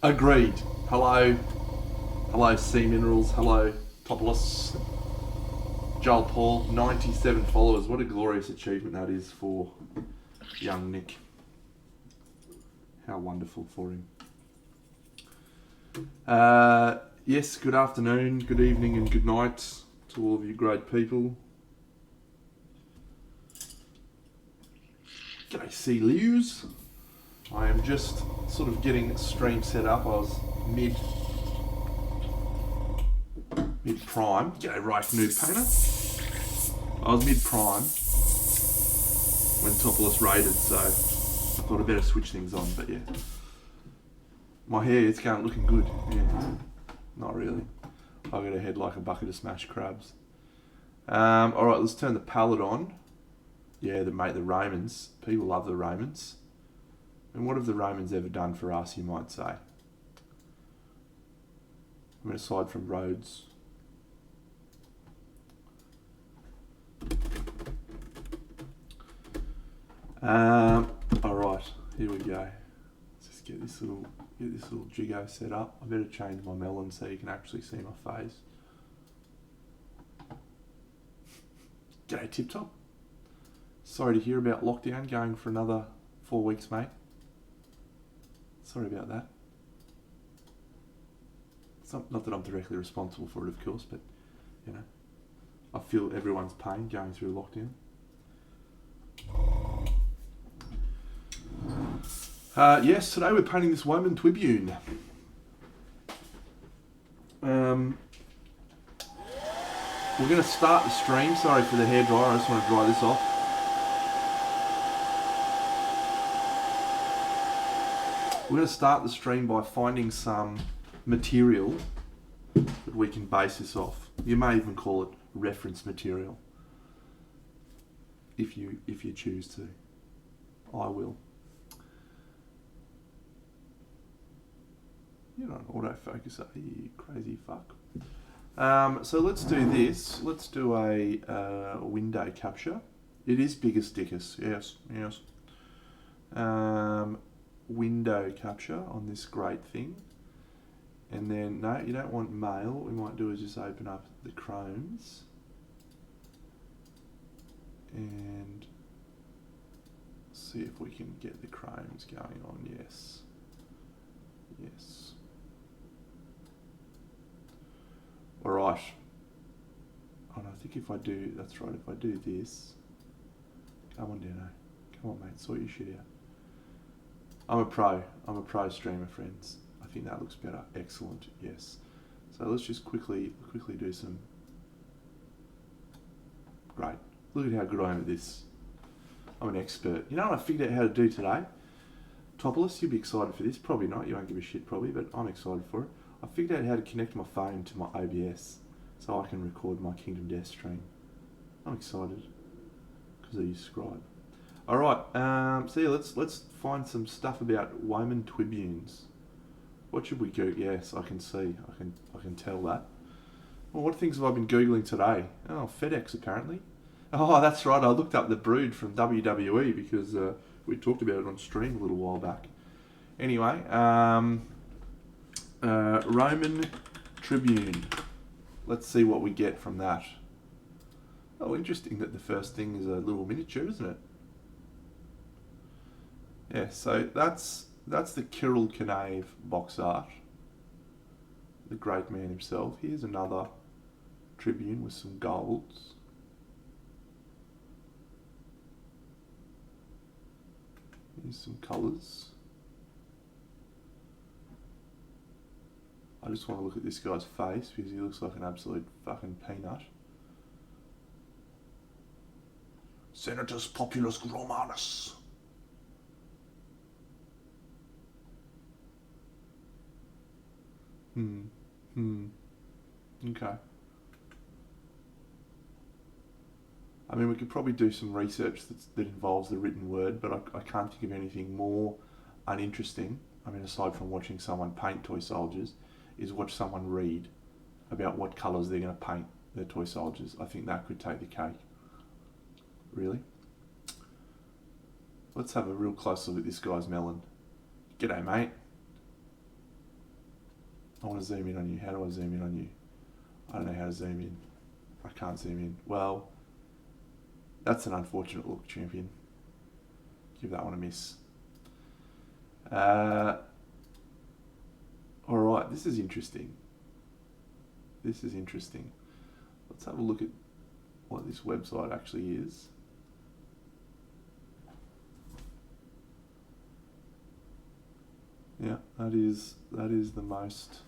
Agreed. Hello. Hello, Sea Minerals. Hello, Topless. Joel Paul, 97 followers. What a glorious achievement that is for young Nick. How wonderful for him. Yes, good afternoon, good evening, and good night to all of you great people. G'day, Sea Lews. I am just sort of getting stream set up. I was mid prime. G'day, Reich Noob Painter. I was mid prime when Topless raided, so I thought I'd better switch things on. But yeah, my hair is looking good. Yeah, not really. I got a head like a bucket of smashed crabs. All right, let's turn the palette on. Yeah, the Romans. People love the Romans. And what have the Romans ever done for us, you might say? I mean, aside from roads. Alright, here we go. Let's just get this little jiggo set up. I better change my melon so you can actually see my face. G'day, Tip Top. Sorry to hear about lockdown going for another 4 weeks, mate. Sorry about that. It's not that I'm directly responsible for it, of course, but, you know, I feel everyone's pain going through lockdown. Yes, today we're painting this Woman Twibune. We're going to start the stream. Sorry for the hairdryer, I just want to dry this off. We're going to start the stream by finding some material that we can base this off. You may even call it reference material, if you choose to. I will. You're not an autofocus, are you crazy fuck? So let's do this. Let's do a window capture. It is biggest dickus, yes. Window capture on this great thing. And then, no, you don't want mail. What we might do is just open up the chromes and see if we can get the chromes going on. Yes. Alright. And I think if I do, that's right, if I do this, come on, Dano. Come on, mate, sort your shit out. I'm a pro streamer, friends. I think that looks better. Excellent, yes. So let's just quickly do some. Great. Look at how good I am at this. I'm an expert. You know what I figured out how to do today? Topless, you'll be excited for this. Probably not. You won't give a shit probably, but I'm excited for it. I figured out how to connect my phone to my OBS so I can record my Kingdom Death stream. I'm excited because I use Scribe. All right, so yeah, let's find some stuff about Woman Twibunes. What should we go? Yes, I can see. I can tell that. Well, what things have I been googling today? Oh, FedEx apparently. Oh, that's right. I looked up the Brood from WWE because we talked about it on stream a little while back. Anyway, Roman Tribune. Let's see what we get from that. Oh, interesting that the first thing is a little miniature, isn't it? Yeah, so that's the Kirill Kanave box art. The great man himself. Here's another Tribune with some golds. Here's some colours. I just want to look at this guy's face because he looks like an absolute fucking peanut. Senatus Populus Romanus. Okay. I mean, we could probably do some research that involves the written word, but I can't think of anything more uninteresting. I mean, aside from watching someone paint toy soldiers, is watch someone read about what colours they're going to paint their toy soldiers. I think that could take the cake. Really? Let's have a real close look at this guy's melon. G'day, mate. I want to zoom in on you. How do I zoom in on you? I don't know how to zoom in. I can't zoom in. Well, that's an unfortunate look, champion. Give that one a miss. Alright, this is interesting. This is interesting. Let's have a look at what this website actually is. Yeah, that is the most.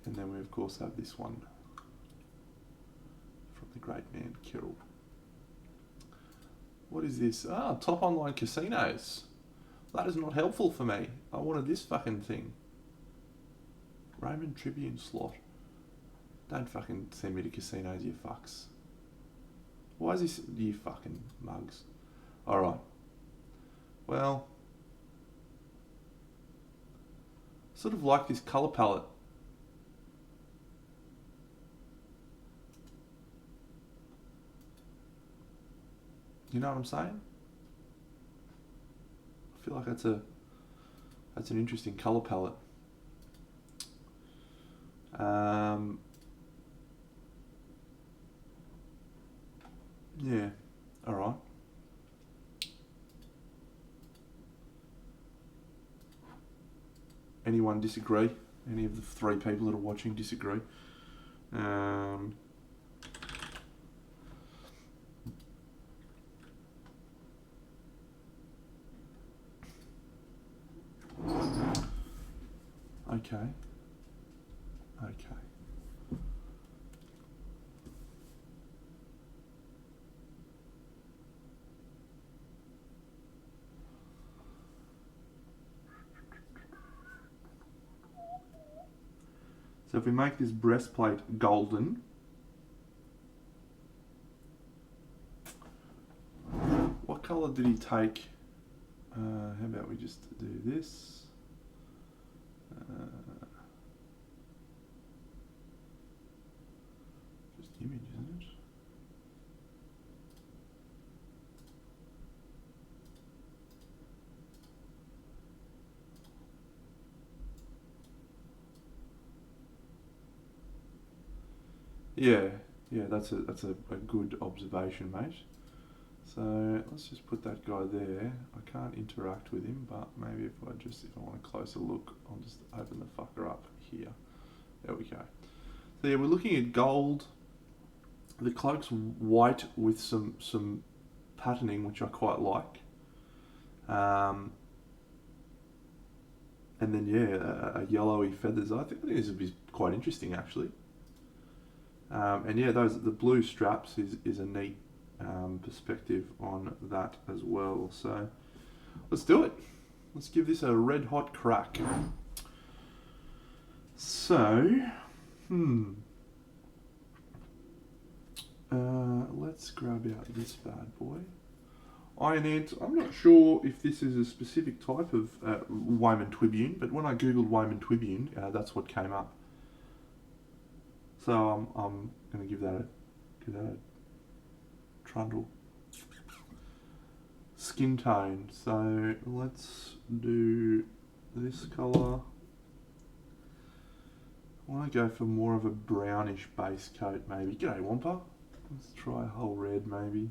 And then we of course have this one from the great man Kirill. What is this? Ah, top online casinos. That is not helpful for me. I wanted this fucking thing. Roman Tribune slot. Don't fucking send me to casinos, you fucks. Why is this, you fucking mugs? Alright. Well, sort of like this colour palette. You know what I'm saying? I feel like that's an interesting colour palette. Yeah, alright. Anyone disagree? Any of the three people that are watching disagree? Okay. So if we make this breastplate golden, what colour did he take? How about we just do this? Just image, isn't it? Yeah, that's a good observation, mate. So let's just put that guy there. I can't interact with him, but maybe if I want a closer look, I'll just open the fucker up here. There we go. So yeah, we're looking at gold. The cloak's white with some patterning, which I quite like. And then yeah, a yellowy feathers. I think this would be quite interesting actually. And yeah, the blue straps is a neat perspective on that as well. So let's do it. Let's give this a red hot crack. So, let's grab out this bad boy. Iron Ant. I'm not sure if this is a specific type of Wyman Twibune, but when I googled Wyman Twibune, that's what came up. So I'm going to give that a trundle. Skin tone. So let's do this colour. I want to go for more of a brownish base coat maybe. G'day Wampa. Let's try a whole red maybe.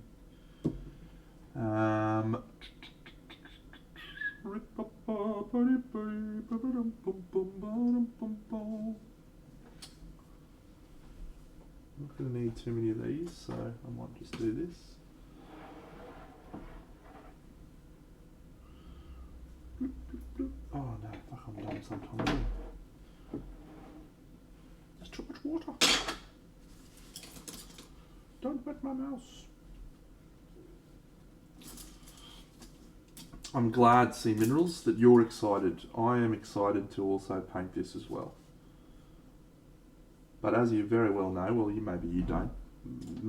Not going to need too many of these, so I might just do this. Oh no, fuck, I'm done sometimes. There's too much water. Don't wet my mouse. I'm glad, Sea Minerals, that you're excited. I am excited to also paint this as well. But as you very well know, well, maybe you don't,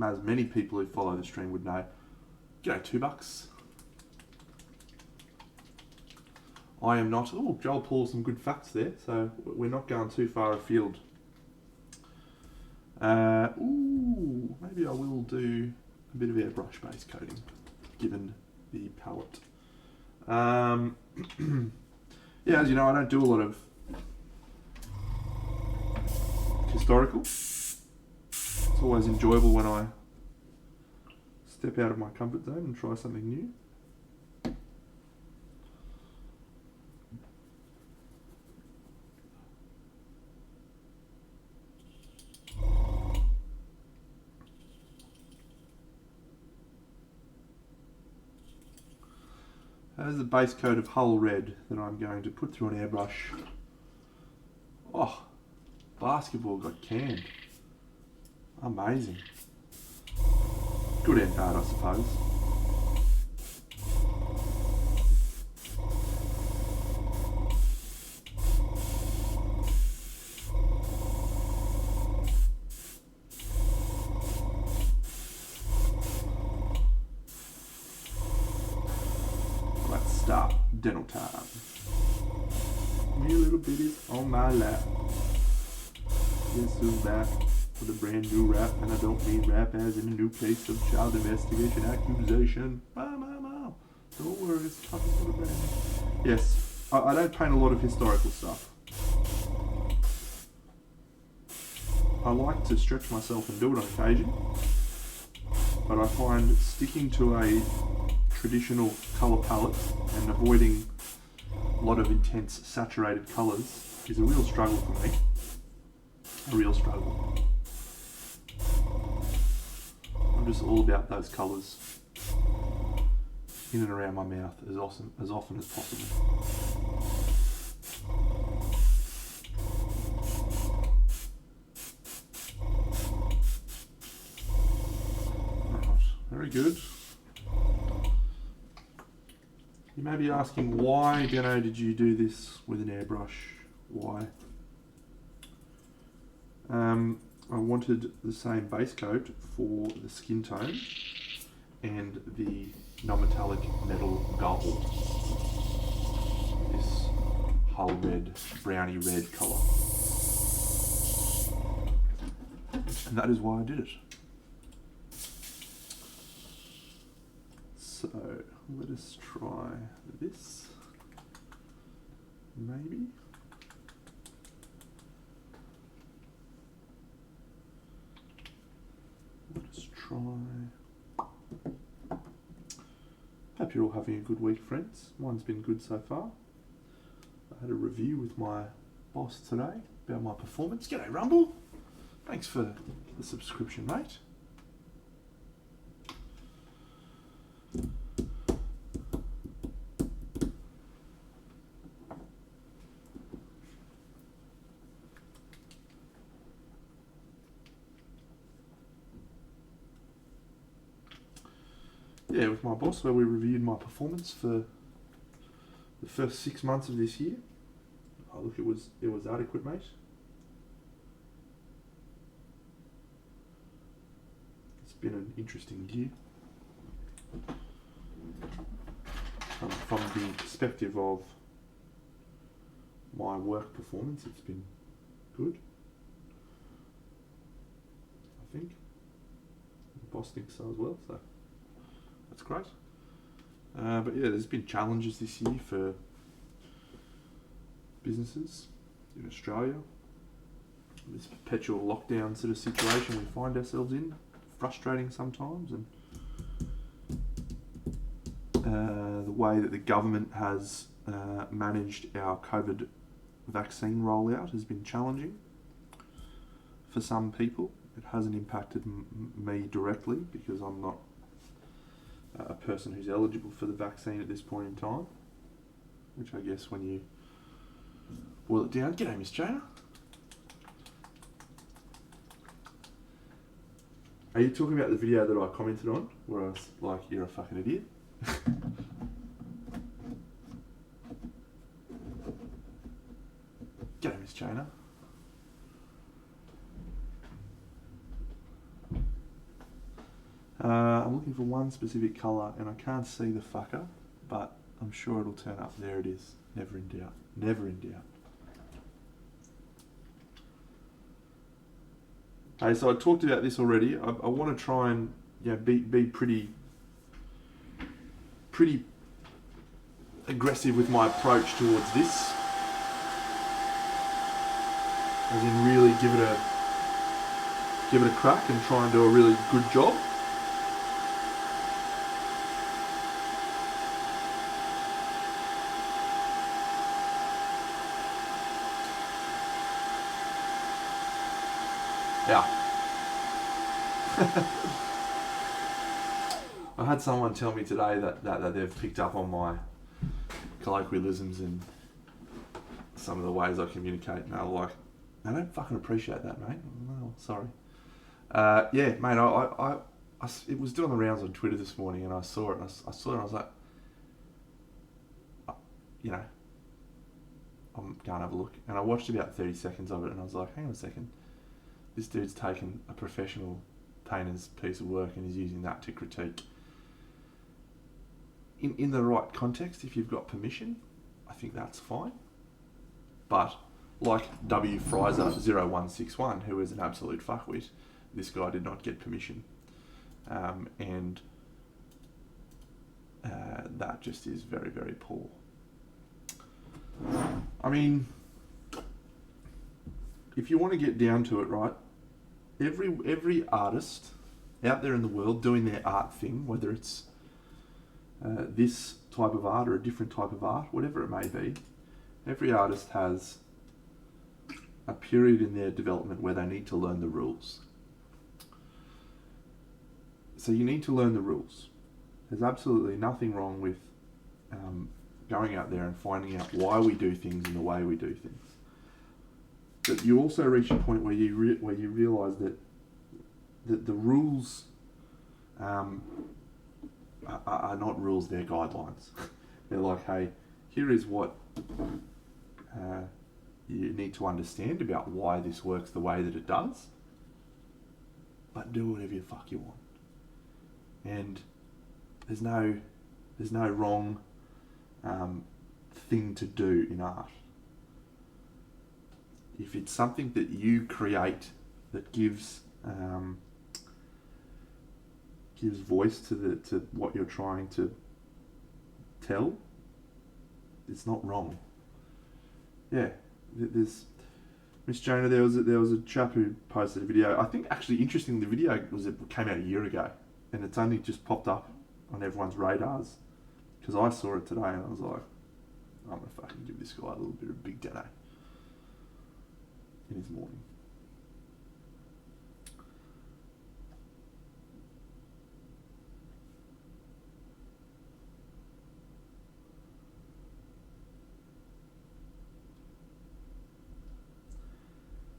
as many people who follow the stream would know, g'day $2. I am not, oh, Joel pulls some good facts there, so we're not going too far afield. Maybe I will do a bit of airbrush base coating, given the palette. Yeah, as you know, I don't do a lot of historical. It's always enjoyable when I step out of my comfort zone and try something new. There's the base coat of Hull Red that I'm going to put through an airbrush. Oh, basketball got canned. Amazing. Good and bad, I suppose. Let's start dental time. Me little bitties on my lap. Guess who's back with a brand new rap, and I don't mean rap as in a new case of child investigation accusation. Mom. Don't worry, it's tough as a brand. Yes, I don't paint a lot of historical stuff. I like to stretch myself and do it on occasion, but I find sticking to a traditional colour palette and avoiding a lot of intense saturated colours is a real struggle for me. A real struggle. I'm just all about those colours in and around my mouth as often as possible. Right, very good. You may be asking, why, Deno, did you do this with an airbrush? Why? I wanted the same base coat for the skin tone and the non-metallic metal gold. This Hull Red, browny red colour. And that is why I did it. So, let us try this. Maybe. Let's try. Hope you're all having a good week, friends. Mine's been good so far. I had a review with my boss today about my performance. G'day, Rumble. Thanks for the subscription, mate. Yeah, with my boss, where we reviewed my performance for the first 6 months of this year. Oh, look, it was adequate, mate. It's been an interesting year. From the perspective of my work performance, it's been good, I think. The boss thinks so as well, so that's great. But yeah, there's been challenges this year for businesses in Australia. This perpetual lockdown sort of situation we find ourselves in, frustrating sometimes, and the way that the government has managed our COVID vaccine rollout has been challenging for some people. It hasn't impacted me directly because I'm not a person who's eligible for the vaccine at this point in time, which I guess when you boil it down. G'day, Miss Jana. Are you talking about the video that I commented on where I was like, you're a fucking idiot? G'day, Miss Jana. I'm looking for one specific colour and I can't see the fucker, but I'm sure it'll turn up. There it is. Never in doubt. Never in doubt. Okay, so I talked about this already. I want to try and be pretty aggressive with my approach towards this. As in really give it give it a crack and try and do a really good job. Yeah. I had someone tell me today that they've picked up on my colloquialisms and some of the ways I communicate, and they're like, I don't fucking appreciate that, mate. Oh, sorry. Yeah, mate, I it was doing the rounds on Twitter this morning, and I saw it, and I saw it, and I was like, you know, I'm going to have a look. And I watched about 30 seconds of it, and I was like, hang on a second. This dude's taken a professional painter's piece of work and is using that to critique. In the right context, if you've got permission, I think that's fine. But like W. Fraser 0161, who is an absolute fuckwit, this guy did not get permission. And that just is very, very poor. I mean, if you want to get down to it, right, every artist out there in the world doing their art thing, whether it's this type of art or a different type of art, whatever it may be, every artist has a period in their development where they need to learn the rules. So you need to learn the rules. There's absolutely nothing wrong with going out there and finding out why we do things in the way we do things. But you also reach a point where you realise that the rules are not rules, they're guidelines. They're like, hey, here is what you need to understand about why this works the way that it does, but do whatever the fuck you want. And there's no wrong thing to do in art. If it's something that you create that gives voice to what you're trying to tell, it's not wrong. Yeah, there's Miss Jonah. There was a chap who posted a video. I think actually interestingly, the video came out a year ago, and it's only just popped up on everyone's radars because I saw it today and I was like, I'm gonna fucking give this guy a little bit of big daddy in his morning.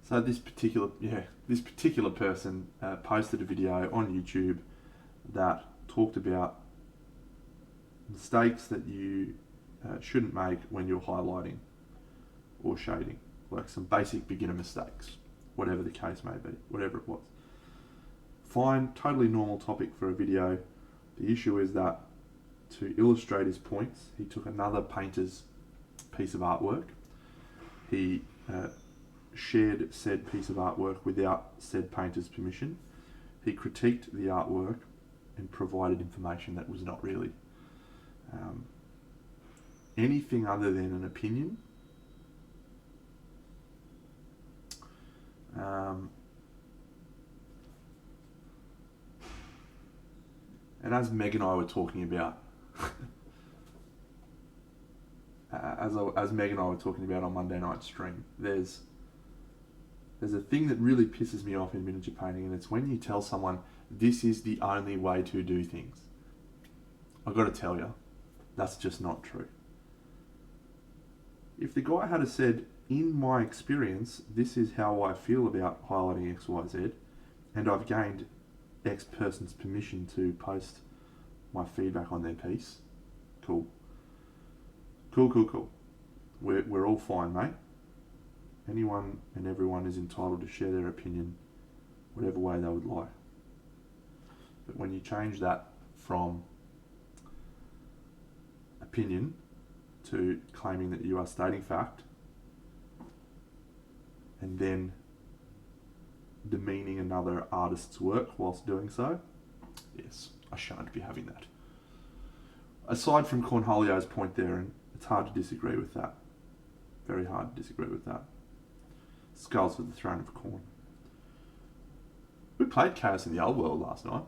So this particular person posted a video on YouTube that talked about mistakes that you shouldn't make when you're highlighting or shading, like some basic beginner mistakes, whatever the case may be, whatever it was. Fine, totally normal topic for a video. The issue is that to illustrate his points, he took another painter's piece of artwork. He shared said piece of artwork without said painter's permission. He critiqued the artwork and provided information that was not really anything other than an opinion. And as Meg and I were talking about, as Meg and I were talking about on Monday night stream, there's a thing that really pisses me off in miniature painting, and it's when you tell someone this is the only way to do things. I've got to tell you, that's just not true. If the guy had said, in my experience, this is how I feel about highlighting X, Y, Z, and I've gained X person's permission to post my feedback on their piece, cool. We're all fine, mate. Anyone and everyone is entitled to share their opinion whatever way they would like. But when you change that from opinion to claiming that you are stating fact and then demeaning another artist's work whilst doing so, yes, I shan't be having that. Aside from Cornholio's point there, and it's hard to disagree with that. Very hard to disagree with that. Skulls for the throne of corn. We played Chaos in the Old World last night.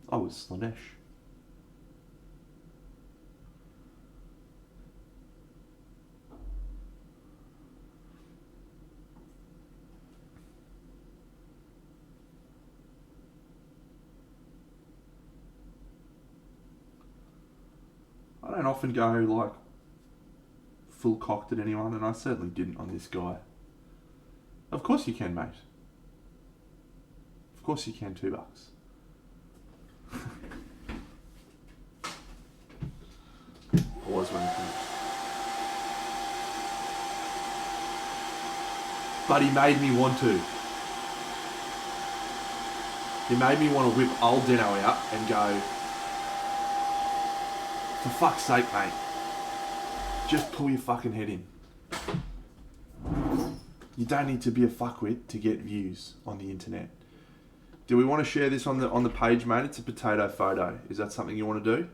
I was Slanesh. I don't often go like full cocked at anyone, and I certainly didn't on this guy. Of course you can, mate. Of course you can, $2. Was when it finished. But he made me want to. He made me want to whip old Deno out and go, for fuck's sake, mate, just pull your fucking head in. You don't need to be a fuckwit to get views on the internet. Do we want to share this on the page, mate? It's a potato photo. Is that something you want to do?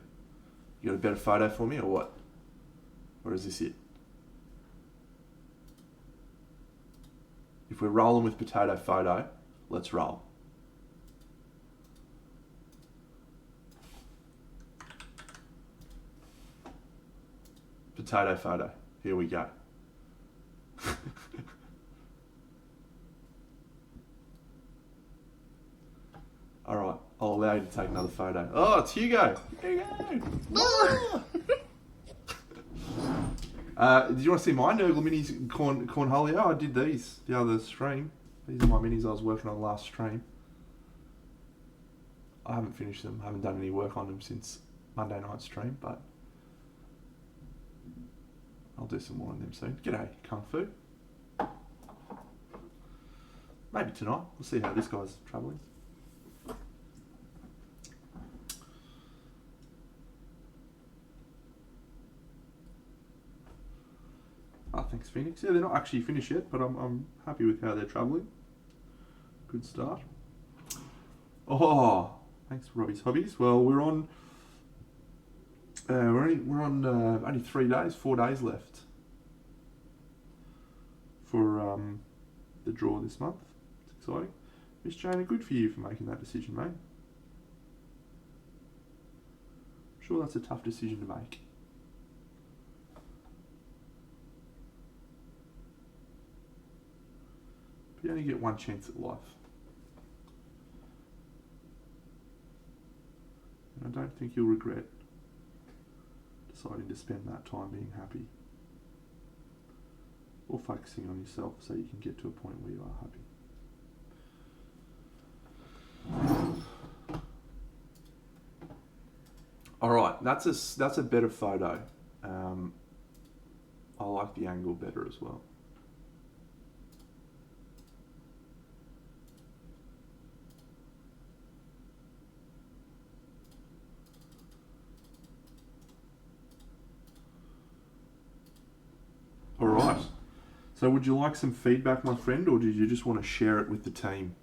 You got a better photo for me or what? Or is this it? If we're rolling with potato photo, let's roll. Potato photo. Here we go. All right, I'll allow you to take another photo. Oh, it's Hugo. Here you go. Did you want to see my Nurgle minis Cornholio? I did these the other stream. These are my minis I was working on last stream. I haven't finished them. I haven't done any work on them since Monday night stream, but I'll do some more on them soon. G'day, Kung Fu. Maybe tonight. We'll see how this guy's travelling. Oh, thanks, Phoenix. Yeah, they're not actually finished yet, but I'm happy with how they're travelling. Good start. Oh, thanks, Robbie's Hobbies. Well, we're on. We're on only 4 days left for the draw this month. It's exciting. Miss Jana, good for you for making that decision, mate. I'm sure that's a tough decision to make. But you only get one chance at life. And I don't think you'll regret deciding to spend that time being happy or focusing on yourself so you can get to a point where you are happy. All right, that's a better photo. I like the angle better as well. All right. So would you like some feedback, my friend, or did you just want to share it with the team?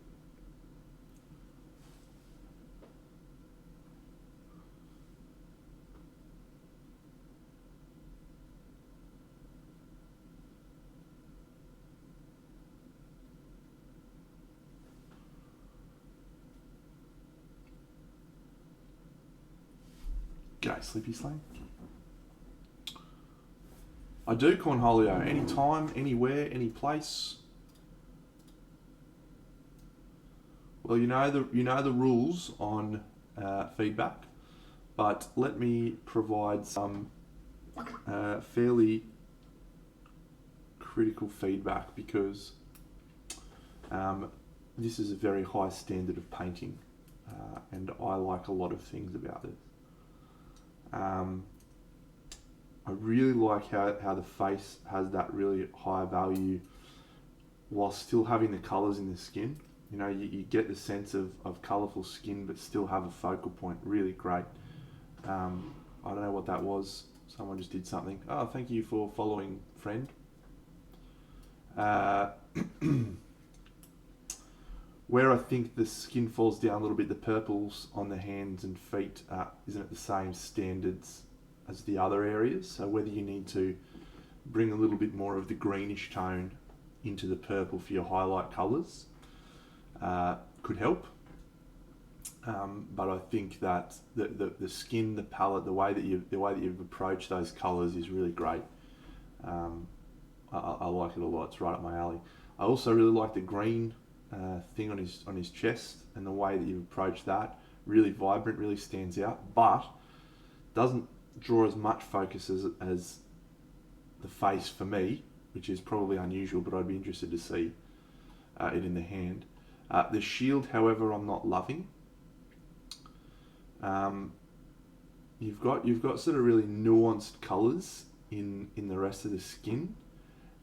G'day, Sleepy Slang. I do Cornholio anytime, anywhere, any place. Well, you know the rules on feedback, but let me provide some fairly critical feedback because this is a very high standard of painting, and I like a lot of things about it. I really like how the face has that really high value while still having the colours in the skin. You know, you get the sense of colourful skin but still have a focal point. Really great. I don't know what that was. Someone just did something. Oh, thank you for following, friend. Where I think the skin falls down a little bit, the purples on the hands and feet isn't at the same standards as the other areas. So whether you need to bring a little bit more of the greenish tone into the purple for your highlight colours could help. But I think that the skin, the palette, the way that you've approached those colours is really great. I like it a lot. It's right up my alley. I also really like the green thing on his chest, and the way that you've approached that. Really vibrant, really stands out, but doesn't draw as much focus as the face for me, which is probably unusual, but I'd be interested to see it in the hand. The shield, however, I'm not loving. You've got sort of really nuanced colours in the rest of the skin,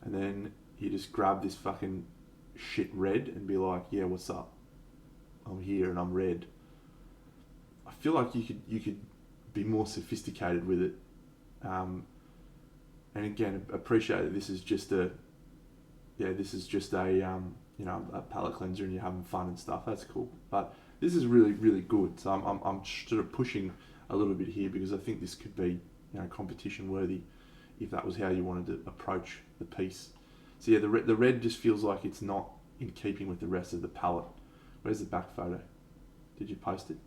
and then you just grab this fucking shit red and be like, yeah, what's up? I'm here and I'm red. I feel like you could be more sophisticated with it. And again, appreciate that this is just a a palette cleanser and you're having fun and stuff. That's cool. But this is really, really good. So I'm sort of pushing a little bit here because I think this could be, competition worthy if that was how you wanted to approach the piece. So yeah, the red just feels like it's not in keeping with the rest of the palette. Where's the back photo? Did you post it?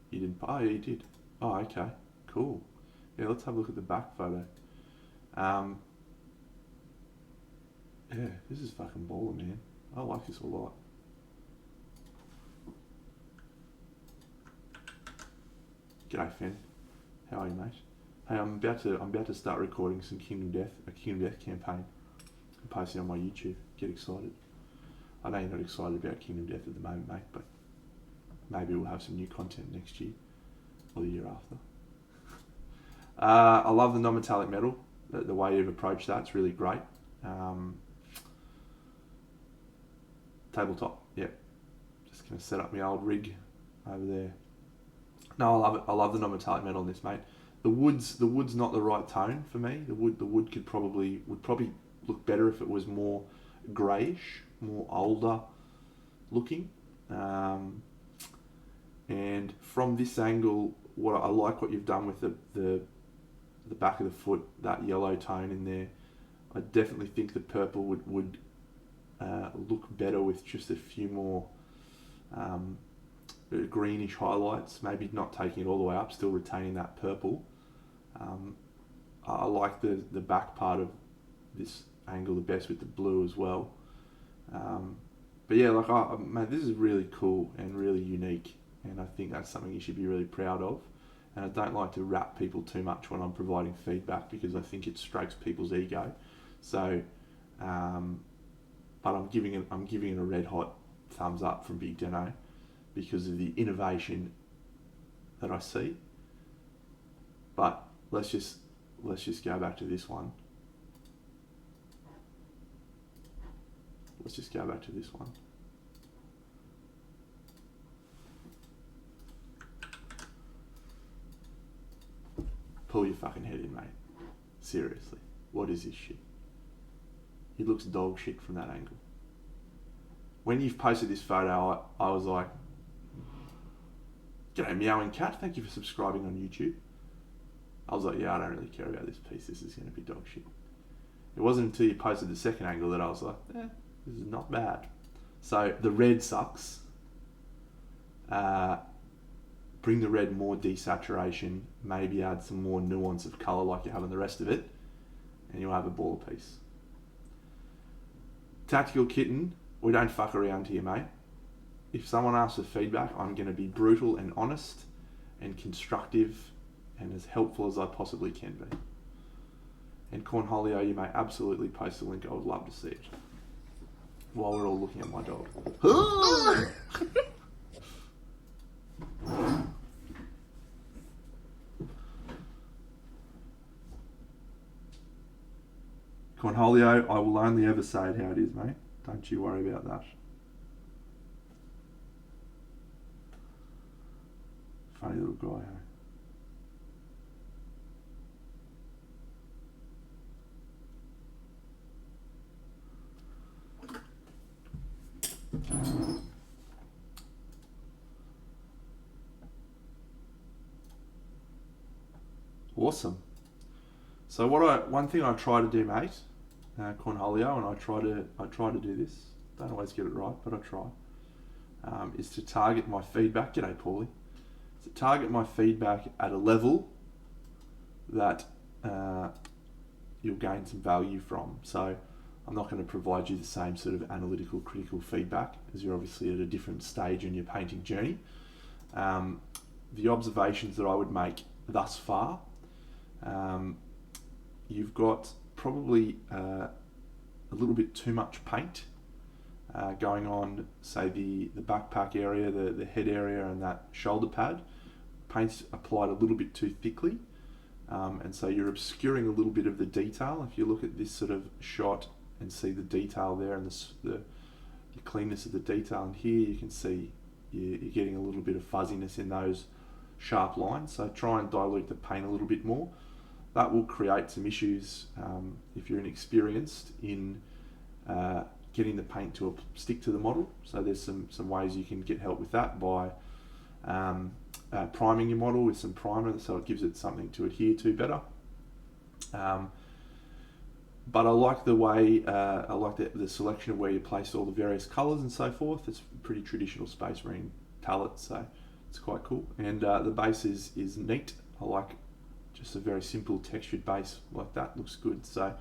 You didn't. Oh, yeah, you did. Oh, okay, cool. Yeah, let's have a look at the back photo. Yeah, this is fucking baller, man. I like this a lot. G'day, Fen. How are you, mate? Hey, I'm about to start recording some Kingdom Death campaign and post it on my YouTube. Get excited. I know you're not excited about Kingdom Death at the moment, mate, but maybe we'll have some new content next year or the year after. I love the non-metallic metal. The way you've approached that's really great. Tabletop, yep. Just gonna set up my old rig over there. No, I love it. I love the non-metallic metal in this, mate. The wood's not the right tone for me. The wood would probably look better if it was more greyish, more older looking. And from this angle, I like what you've done with the back of the foot, that yellow tone in there. I definitely think the purple would look better with just a few more greenish highlights, maybe not taking it all the way up, still retaining that purple. I like the back part of this angle the best with the blue as well. But yeah, mate, this is really cool and really unique, and I think that's something you should be really proud of. And I don't like to rap people too much when I'm providing feedback because I think it strokes people's ego. So, but I'm giving it a red hot thumbs up from Big Deno because of the innovation that I see. But let's just go back to this one. Let's just go back to this one. Pull your fucking head in, mate. Seriously. What is this shit? He looks dog shit from that angle. When you've posted this photo, I was like, g'day meowing cat, thank you for subscribing on YouTube. I was like, yeah, I don't really care about this piece, this is going to be dog shit. It wasn't until you posted the second angle that I was like, this is not bad. So the red sucks. Bring the red more desaturation, maybe add some more nuance of colour like you have in the rest of it, and you'll have a baller piece. Tactical Kitten, we don't fuck around here, mate. If someone asks for feedback, I'm going to be brutal and honest and constructive and as helpful as I possibly can be. And Cornholio, you may absolutely post a link. I would love to see it. While we're all looking at my dog. Cornholio, I will only ever say it how it is, mate. Don't you worry about that. Funny little guy, huh? Awesome. So one thing I try to do, mate, Cornholio, and I try to do this. Don't always get it right, but I try. Is to target my feedback. G'day, Paulie. To target my feedback at a level that you'll gain some value from. So I'm not going to provide you the same sort of analytical, critical feedback, as you're obviously at a different stage in your painting journey. The observations that I would make thus far, you've got probably a little bit too much paint going on, say the backpack area, the head area and that shoulder pad. Paint's applied a little bit too thickly, and so you're obscuring a little bit of the detail. If you look at this sort of shot and see the detail there and the cleanness of the detail, and here you can see you're getting a little bit of fuzziness in those sharp lines. So try and dilute the paint a little bit more. That will create some issues if you're inexperienced in getting the paint to stick to the model. So there's some ways you can get help with that by priming your model with some primer, so it gives it something to adhere to better. But I like the way, I like the selection of where you place all the various colours and so forth. It's pretty traditional Space Marine palette, so it's quite cool. And the base is neat. I like just a very simple textured base like that, looks good. So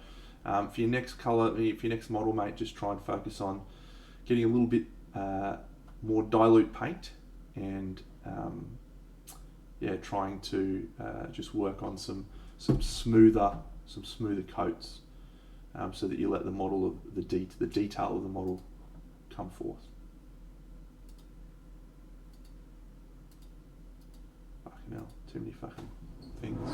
for your next colour, for your next model, mate, just try and focus on getting a little bit more dilute paint and trying to just work on some smoother coats, so that you let the model of the detail of the model come forth. Fucking hell, too many fucking things.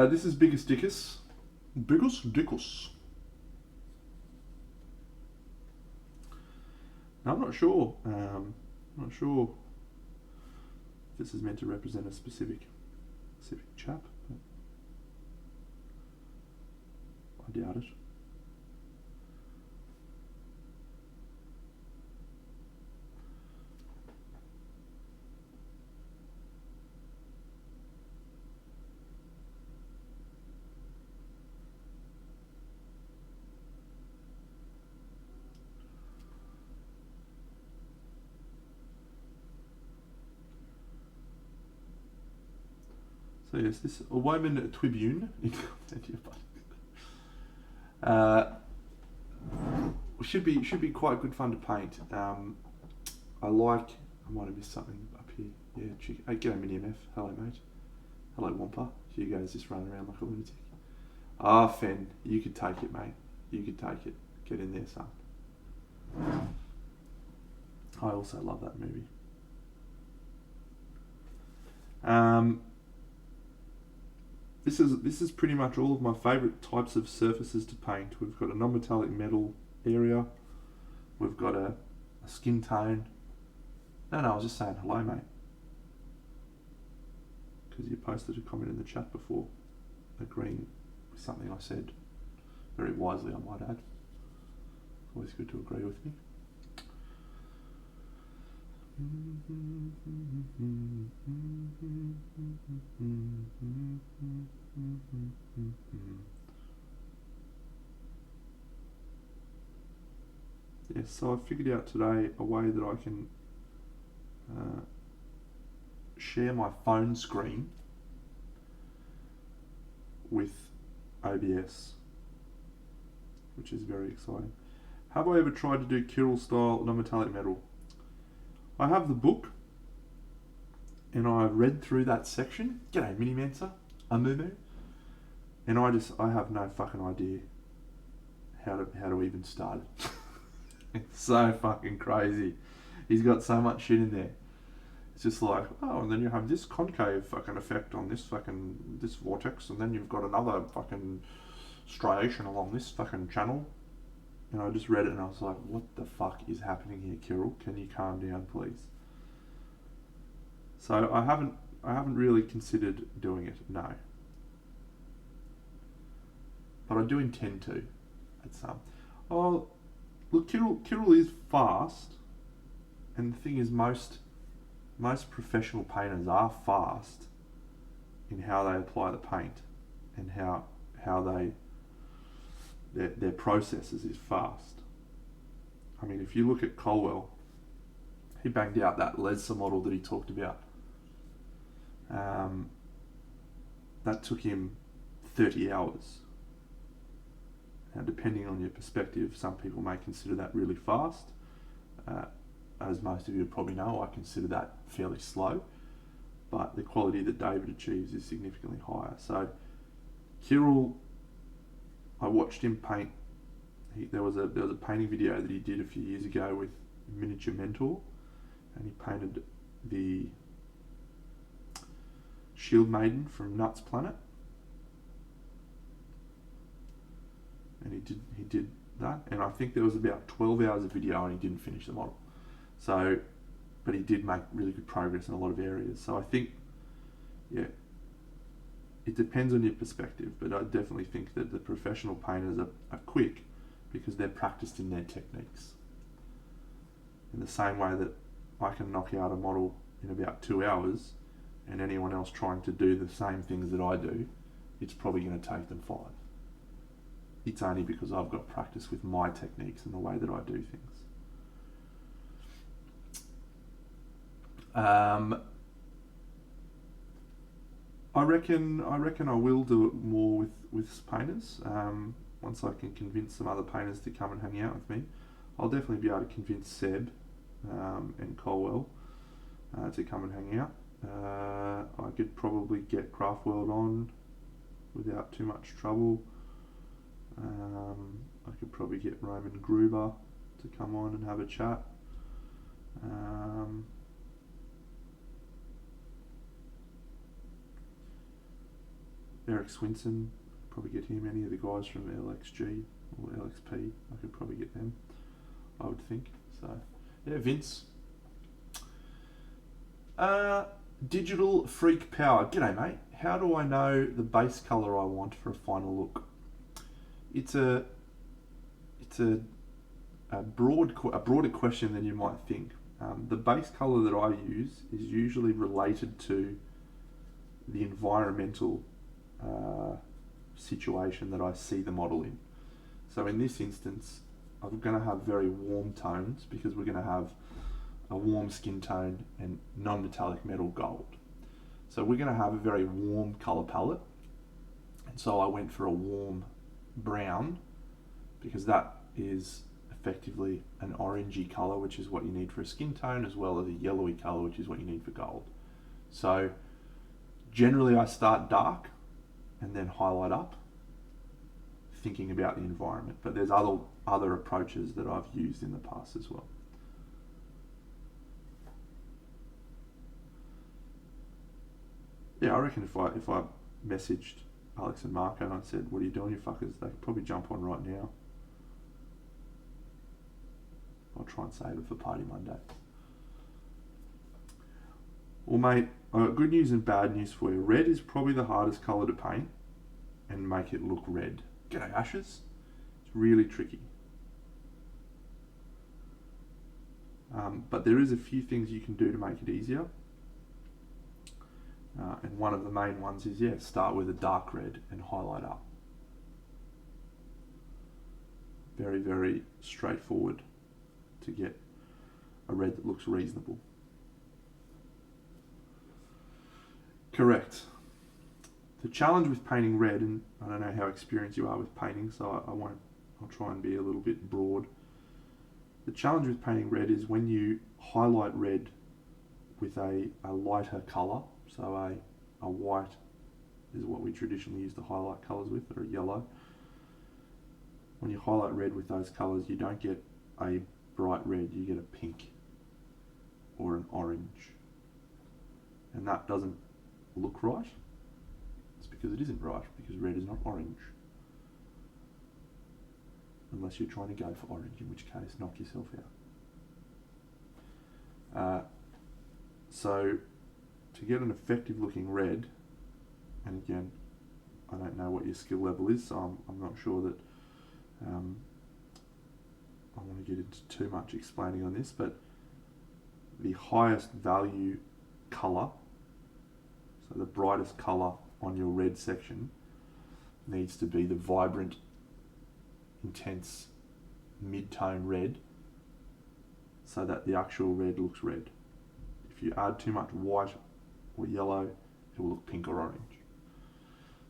This is Biggest Dickus. Biggest Dickus. Now, I'm not sure. Not sure if this is meant to represent a specific chap, but I doubt it. So yes, this a woman Twibune should be quite good fun to paint. I might have missed something up here. Yeah, hey, g'day Mini MF. Hello mate. Hello Wampa. You guys just running around like a lunatic. Ah, Fen, you could take it, mate. You could take it. Get in there, son. I also love that movie. This is pretty much all of my favourite types of surfaces to paint. We've got a non-metallic metal area. We've got a skin tone. No, I was just saying hello, mate. Because you posted a comment in the chat before, agreeing with something I said. Very wisely, I might add. Always good to agree with me. Yes, so I figured out today a way that I can share my phone screen with OBS, which is very exciting. Have I ever tried to do Kirill style non-metallic metal? I have the book, and I've read through that section. G'day, Mini Mancer, Amumu, and I have no fucking idea how to even start it. It's so fucking crazy. He's got so much shit in there. It's just like, oh, and then you have this concave fucking effect on this vortex, and then you've got another fucking striation along this fucking channel. And I just read it and I was like, what the fuck is happening here, Kirill? Can you calm down, please? So I haven't really considered doing it, no. But I do intend to at some. Look, Kirill is fast, and the thing is, most professional painters are fast in how they apply the paint, and how their processes is fast. I mean, if you look at Colwell, he banged out that Lesser model that he talked about. That took him 30 hours. Now, depending on your perspective, some people may consider that really fast. As most of you probably know, I consider that fairly slow. But the quality that David achieves is significantly higher. So, Kirill, I watched him paint. There was a painting video that he did a few years ago with Miniature Mentor, and he painted the Shield Maiden from Nuts Planet, and he did that, and I think there was about 12 hours of video, and he didn't finish the model. So, but he did make really good progress in a lot of areas. So I think, yeah, it depends on your perspective, but I definitely think that the professional painters are quick because they're practiced in their techniques. In the same way that I can knock out a model in about 2 hours, and anyone else trying to do the same things that I do, it's probably going to take them 5. It's only because I've got practice with my techniques and the way that I do things. I reckon I will do it more with painters. Once I can convince some other painters to come and hang out with me, I'll definitely be able to convince Seb and Colwell to come and hang out. I could probably get Craftworld on without too much trouble. I could probably get Roman Gruber to come on and have a chat. Eric Swinson, probably get him. Any of the guys from LXG or LXP, I could probably get them, I would think. So, yeah, Vince. Digital Freak Power. G'day, mate. How do I know the base colour I want for a final look? It's a broader question than you might think. The base colour that I use is usually related to the environmental situation that I see the model in. So in this instance, I'm going to have very warm tones because we're going to have a warm skin tone and non-metallic metal gold. So we're going to have a very warm colour palette, and so I went for a warm brown because that is effectively an orangey colour, which is what you need for a skin tone, as well as a yellowy colour, which is what you need for gold. So generally I start dark and then highlight up, thinking about the environment, but there's other approaches that I've used in the past as well. Yeah, I reckon if I messaged Alex and Marco and I said, "What are you doing, you fuckers?" they could probably jump on right now. I'll try and save it for Party Monday. Well, mate, I've got good news and bad news for you. Red is probably the hardest colour to paint and make it look red. G'day, Ashes. It's really tricky. But there is a few things you can do to make it easier. And one of the main ones is, start with a dark red and highlight up. Very, very straightforward to get a red that looks reasonable. Correct. The challenge with painting red, and I don't know how experienced you are with painting, so I'll try and be a little bit broad. The challenge with painting red is when you highlight red with a lighter colour, so a white is what we traditionally use to highlight colours with, or a yellow. When you highlight red with those colours, you don't get a bright red, you get a pink or an orange. And that doesn't look right. It's because it isn't right, because red is not orange. Unless you're trying to go for orange, in which case knock yourself out. So to get an effective looking red, and again, I don't know what your skill level is, so I'm not sure that I don't want to get into too much explaining on this, but the highest value colour, so the brightest colour on your red section, needs to be the vibrant, intense mid-tone red, so that the actual red looks red. If you add too much white or yellow, it will look pink or orange.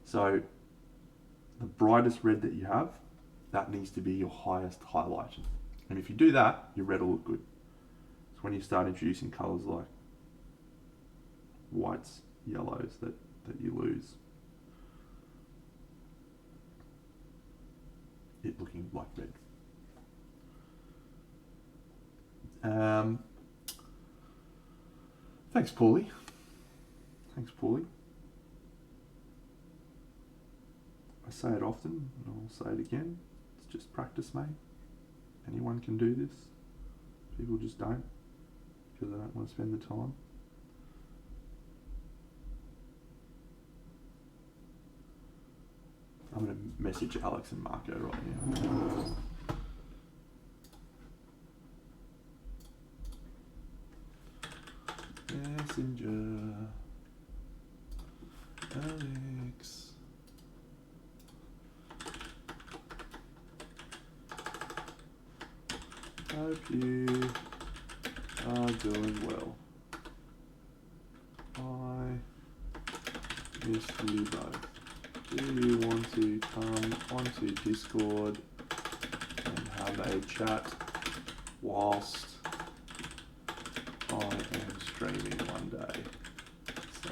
So the brightest red that you have, that needs to be your highest highlight. And if you do that, your red will look good. So when you start introducing colours like whites, yellows, that you lose it looking like red. Thanks, Paulie. I say it often, and I'll say it again. It's just practice, mate. Anyone can do this. People just don't, because they don't want to spend the time. I'm going to message Alex and Marco right now. Messenger. Alex. Hope you are doing well. I miss you both. Do you want to come onto Discord and have a chat whilst I am streaming one day? So,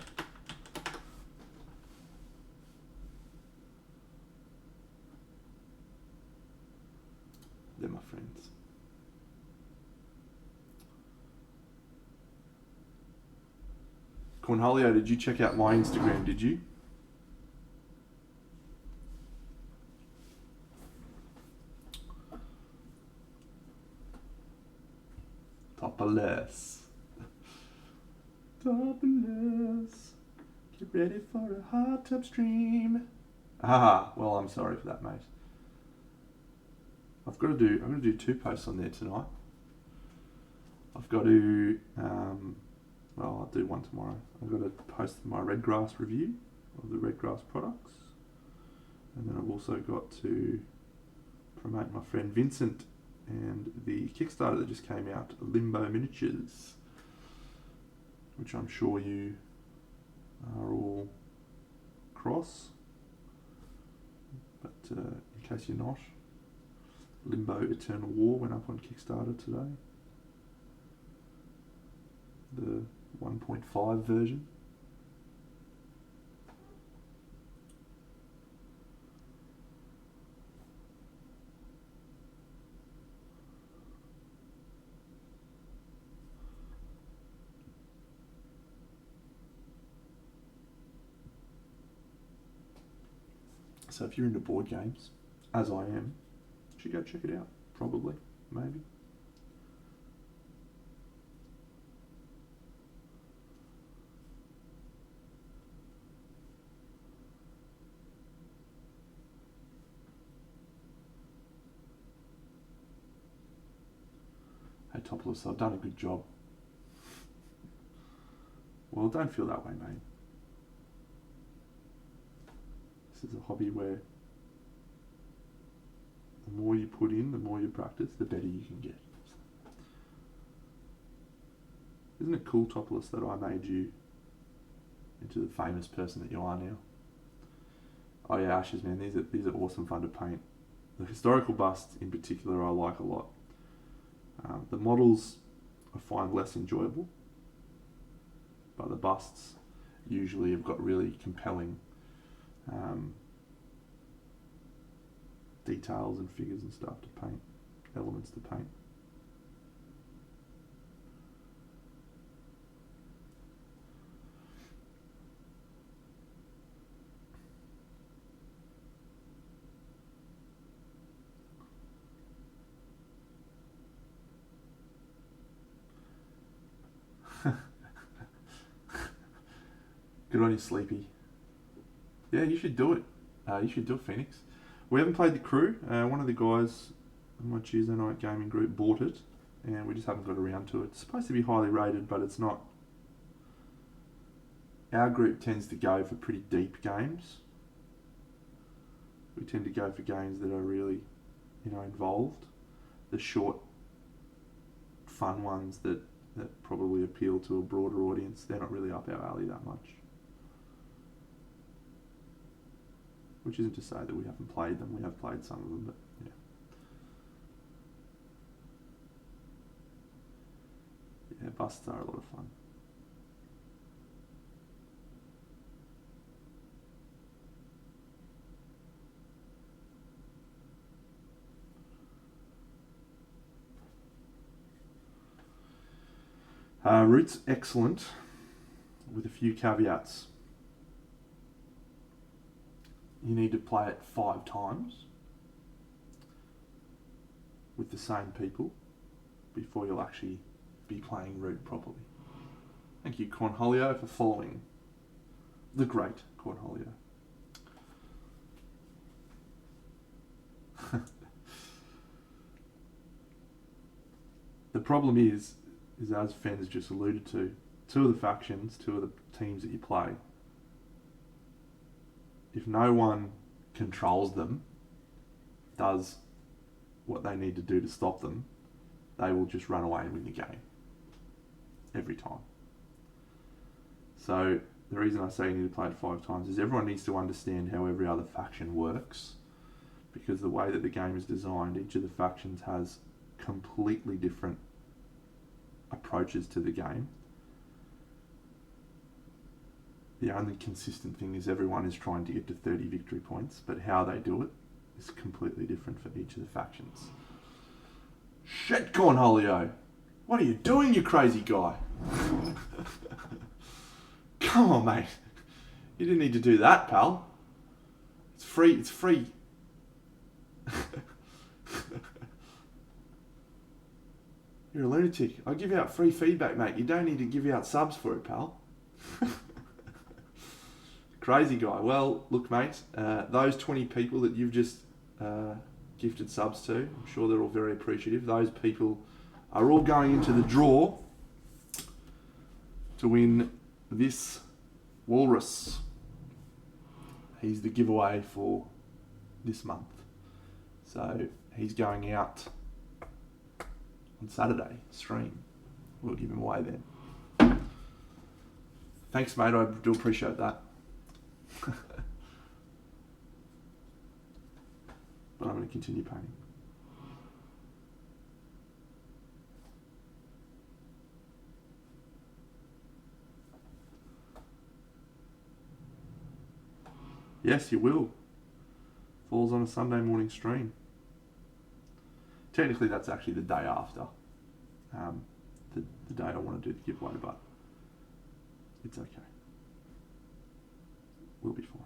they're my friends. Cornholio, did you check out my Instagram, did you? Topless. Get ready for a hot tub stream. Ah, well, I'm sorry for that, mate. I'm gonna do 2 posts on there tonight. I've got to, I'll do one tomorrow. I've got to post my Redgrass review of the Redgrass products. And then I've also got to promote my friend Vincent and the Kickstarter that just came out, Limbo Miniatures, which I'm sure you are all cross. But in case you're not, Limbo Eternal War went up on Kickstarter today. The 1.5 version. So if you're into board games, as I am, you should go check it out. Probably, maybe. Hey Topless, I've done a good job. Well, don't feel that way, mate. This is a hobby where the more you put in, the more you practice, the better you can get. Isn't it cool, Topless, that I made you into the famous person that you are now? Oh yeah, Ashes, man, these are awesome fun to paint. The historical busts in particular I like a lot. The models I find less enjoyable, but the busts usually have got really compelling details and figures and stuff to paint, elements to paint. Good on you, Sleepy. Yeah, you should do it. You should do it, Phoenix. We haven't played the crew. One of the guys in my Tuesday night gaming group, bought it, and we just haven't got around to it. It's supposed to be highly rated, but it's not. Our group tends to go for pretty deep games. We tend to go for games that are really, involved. The short, fun ones that probably appeal to a broader audience, they're not really up our alley that much. Which isn't to say that we haven't played them. We have played some of them, but yeah. Yeah, busts are a lot of fun. Route's excellent, with a few caveats. You need to play it 5 times with the same people before you'll actually be playing Route properly. Thank you, Cornholio, for following the great Cornholio. The problem is as Fen's just alluded to, 2 of the factions, 2 of the teams that you play, if no one controls them, does what they need to do to stop them, they will just run away and win the game. Every time. So the reason I say you need to play it 5 times is everyone needs to understand how every other faction works, because the way that the game is designed, each of the factions has completely different approaches to the game. The only consistent thing is everyone is trying to get to 30 victory points, but how they do it is completely different for each of the factions. Shit, Cornholio! What are you doing, you crazy guy? Come on, mate. You didn't need to do that, pal. It's free. You're a lunatic. I give out free feedback, mate. You don't need to give out subs for it, pal. Crazy guy. Well, look, mate, those 20 people that you've just gifted subs to, I'm sure they're all very appreciative. Those people are all going into the draw to win this walrus. He's the giveaway for this month. So he's going out on Saturday, stream. We'll give him away then. Thanks, mate. I do appreciate that. But I'm going to continue painting. Yes, you will. Falls on a Sunday morning stream. Technically, that's actually the day after. The day I want to do the giveaway, but it's okay. We'll be fine.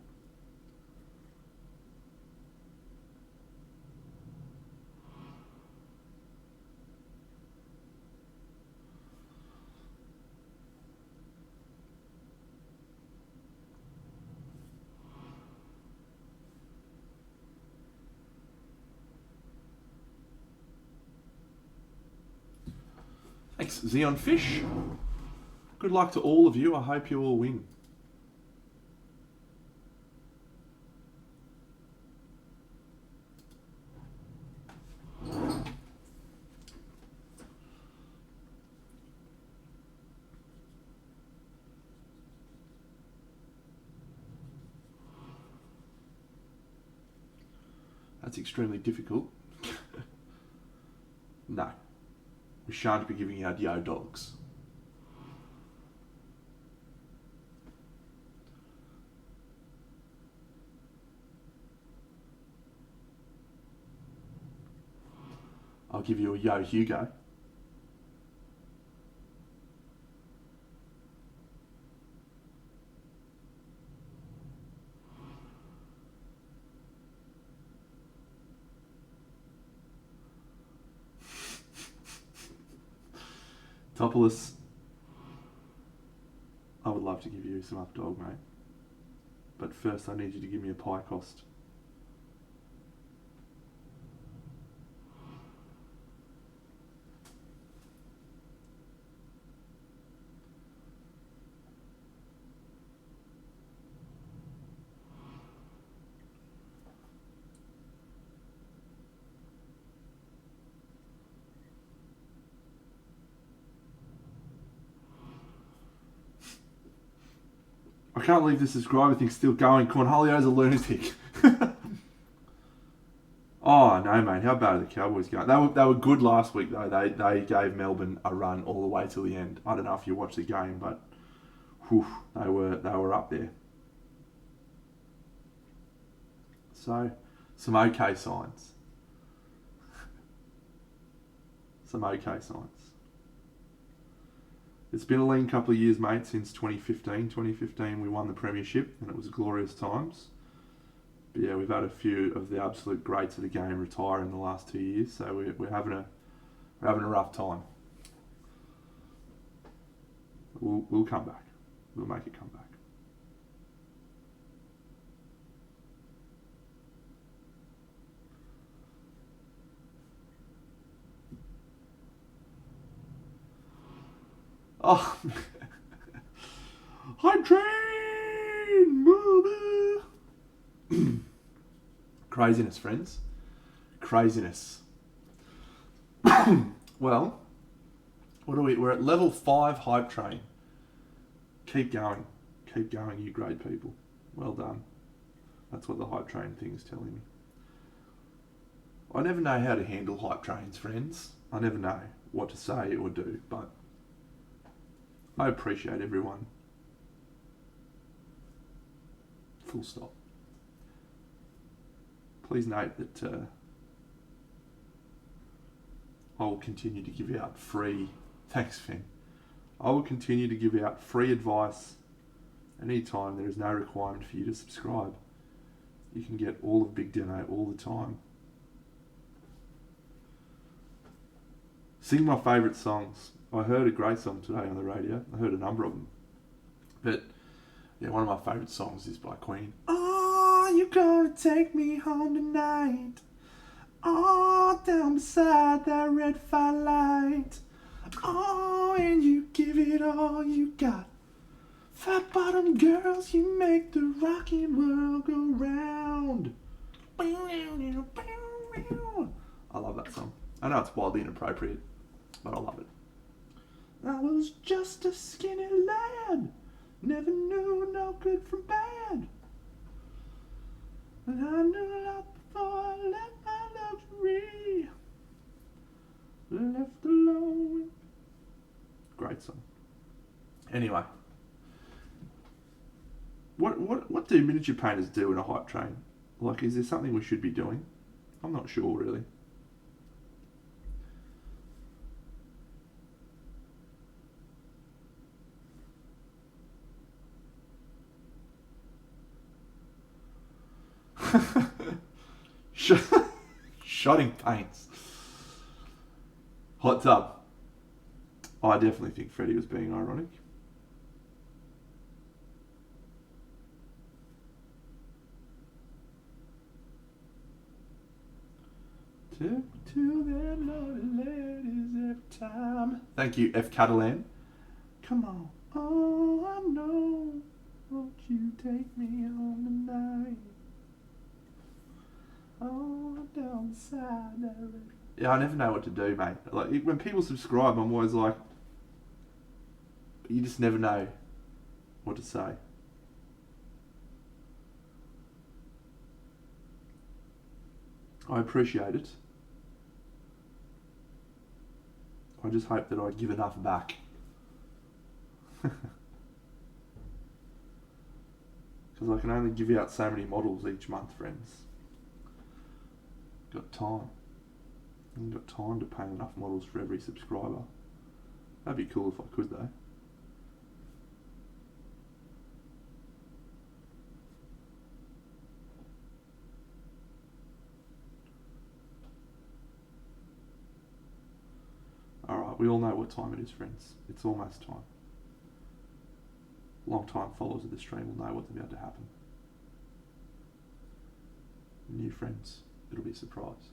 Thanks, Xeon Fish. Good luck to all of you. I hope you all win. That's extremely difficult. No. We shan't be giving out yo dogs. I'll give you a yo Hugo. Topolis, I would love to give you some up dog, mate. But first I need you to give me a pie cost. can't believe the subscriber thing's still going. Cornholio's a lunatic. Oh, no, mate. How bad are the Cowboys going? They were good last week, though. They gave Melbourne a run all the way till the end. I don't know if you watched the game, but whew, they were up there. So, some okay signs. Some okay signs. It's been a lean couple of years, mate, since 2015. 2015, we won the premiership, and it was glorious times. But yeah, we've had a few of the absolute greats of the game retire in the last 2 years, so we're having a rough time. We'll come back. We'll make it come back. Oh, I train, movie. Craziness, friends. Craziness. Well, what are we? We're at level 5 hype train. Keep going. Keep going, you great people. Well done. That's what the hype train thing is telling me. I never know how to handle hype trains, friends. I never know what to say or do, but I appreciate everyone. Full stop. Please note that I will continue to give out free... Thanks, Finn. I will continue to give out free advice anytime. There is no requirement for you to subscribe. You can get all of Big Deno all the time. Sing my favourite songs. I heard a great song today on the radio. I heard a number of them. But, yeah, one of my favourite songs is by Queen. Oh, you gonna take me home tonight. Oh, down beside that red firelight. Oh, and you give it all you got. Fat bottom girls, you make the rockin' world go round. I love that song. I know it's wildly inappropriate, but I love it. I was just a skinny lad, never knew no good from bad. But I knew a lot before I let my luxury left alone. Great song. Anyway, what do miniature painters do in a hype train? Like, is there something we should be doing? I'm not sure, really. Shotting paints. Hot tub. I definitely think Freddie was being ironic. To them naughty ladies every time. Thank you, F. Catalan. Come on. Oh, I know. Won't you take me home tonight? Oh, down beside that red. Yeah, I never know what to do, mate. Like, when people subscribe, I'm always like, you just never know what to say. I appreciate it. I just hope that I give enough back. Because I can only give out so many models each month, friends. Got time. I haven't got time to paint enough models for every subscriber. That'd be cool if I could, though. Alright, we all know what time it is, friends. It's almost time. Long-time followers of the stream will know what's about to happen. New friends, it'll be a surprise.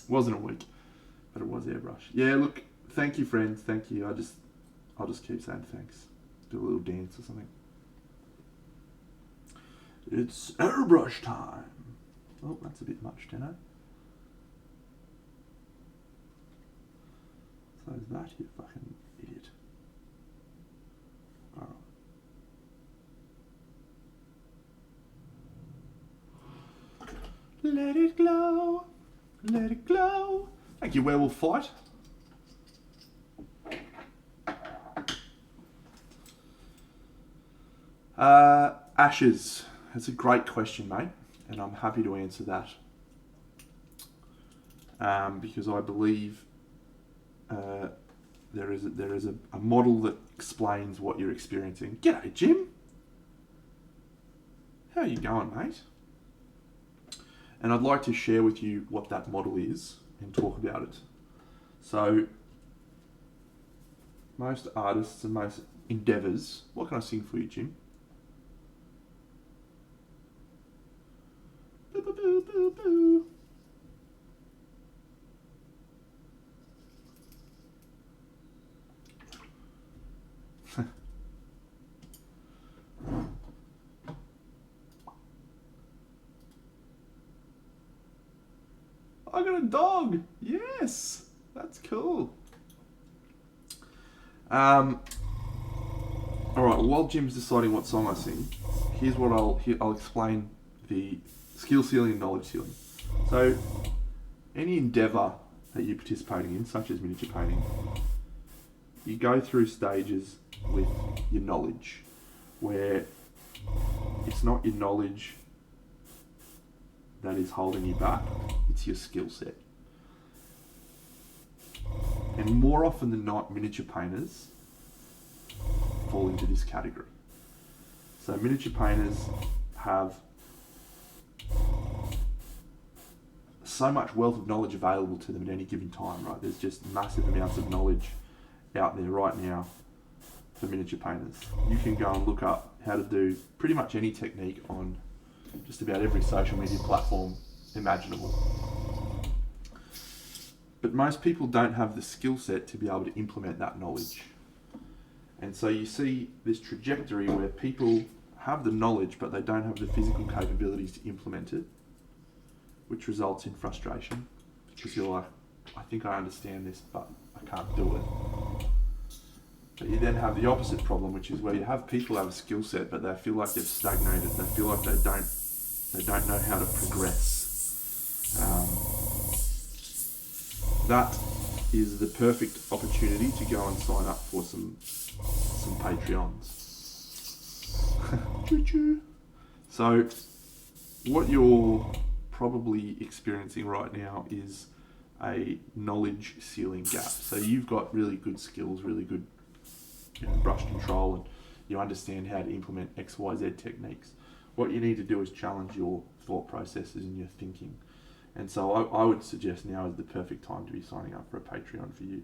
Wasn't a week, but it was airbrush. Yeah, look, thank you, friends. Thank you. I'll just keep saying thanks. Do a little dance or something. It's airbrush time. Oh, that's a bit much, Deno. So is that, you fucking idiot. Alright. Let it glow. Let it glow. Thank you, Werewolf Fight. Ashes. That's a great question, mate, and I'm happy to answer that. Because I believe there is a model that explains what you're experiencing. G'day, Jim. How are you going, mate? And I'd like to share with you what that model is and talk about it. So, most artists and most endeavours. What can I sing for you, Jim? Boo, boo, boo, boo, boo. I got a dog. Yes, that's cool. All right. While Jim's deciding what song I sing, here's what I'll explain the skill ceiling and knowledge ceiling. So, any endeavour that you're participating in, such as miniature painting, you go through stages with your knowledge, where it's not your knowledge that is holding you back, it's your skill set. And more often than not, miniature painters fall into this category. So miniature painters have so much wealth of knowledge available to them at any given time, right? There's just massive amounts of knowledge out there right now for miniature painters. You can go and look up how to do pretty much any technique on just about every social media platform imaginable. But most people don't have the skill set to be able to implement that knowledge. And so you see this trajectory where people have the knowledge, but they don't have the physical capabilities to implement it, which results in frustration, because you're like, I think I understand this, but I can't do it. But you then have the opposite problem, which is where you have people have a skill set, but they feel like they've stagnated. They feel like they don't know how to progress. That is the perfect opportunity to go and sign up for some Patreons. Choo-choo. So, what you're probably experiencing right now is a knowledge ceiling gap. So you've got really good skills, really good brush control, and you understand how to implement XYZ techniques. What you need to do is challenge your thought processes and your thinking. And so I would suggest now is the perfect time to be signing up for a Patreon for you.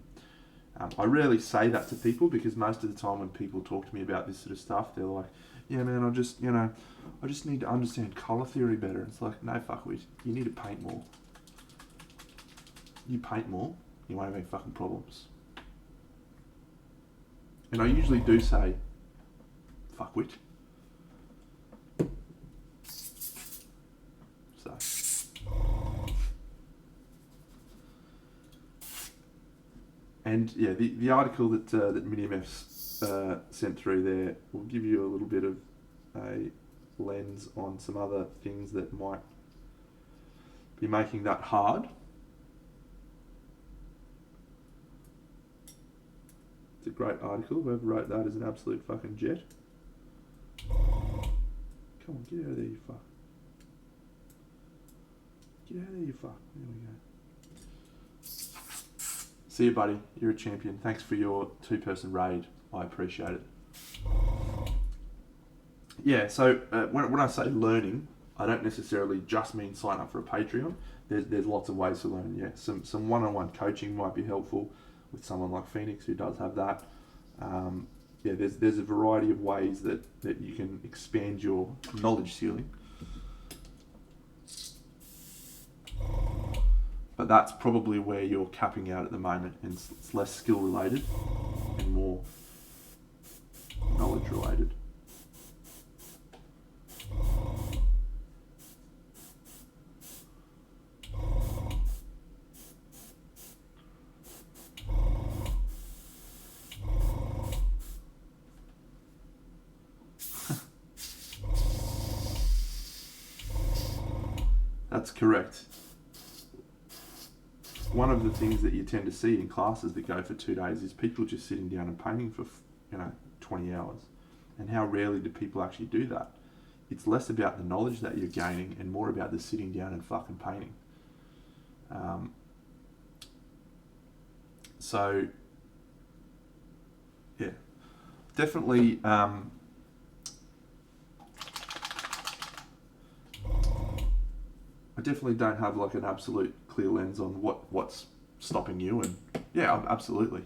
I rarely say that to people, because most of the time when people talk to me about this sort of stuff, they're like, yeah man, I just need to understand colour theory better. It's like, no fuckwit, you need to paint more. You paint more, you won't have any fucking problems. And I usually do say, fuckwit. So. And yeah, the article that MiniMF's sent through there will give you a little bit of a lens on some other things that might be making that hard. It's a great article. Whoever wrote that is an absolute fucking jet. Come on, get out of there, you fuck. Get out of there, you fuck. There we go. See you, buddy. You're a champion. Thanks for your 2-person raid. I appreciate it. Yeah, so when I say learning, I don't necessarily just mean sign up for a Patreon. There's lots of ways to learn. Yeah, some one-on-one coaching might be helpful with someone like Phoenix, who does have that. Yeah, there's a variety of ways that you can expand your knowledge ceiling. But that's probably where you're capping out at the moment, and it's less skill related and more knowledge related. That's correct. One of the things that you tend to see in classes that go for 2 days is people just sitting down and painting for 20 hours. And how rarely do people actually do that? It's less about the knowledge that you're gaining and more about the sitting down and fucking painting. So, yeah, definitely. I definitely don't have like an absolute clear lens on what's stopping you, and yeah, absolutely.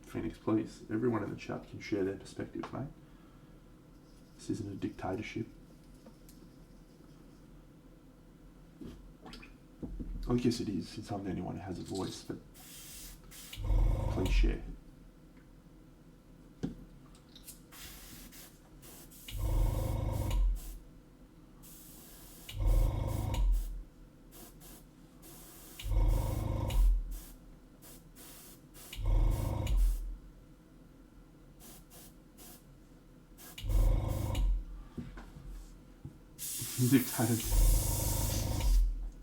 Phoenix, please. Everyone in the chat can share their perspective, mate. This isn't a dictatorship. I guess it is, since I'm the only one who has a voice, but please share.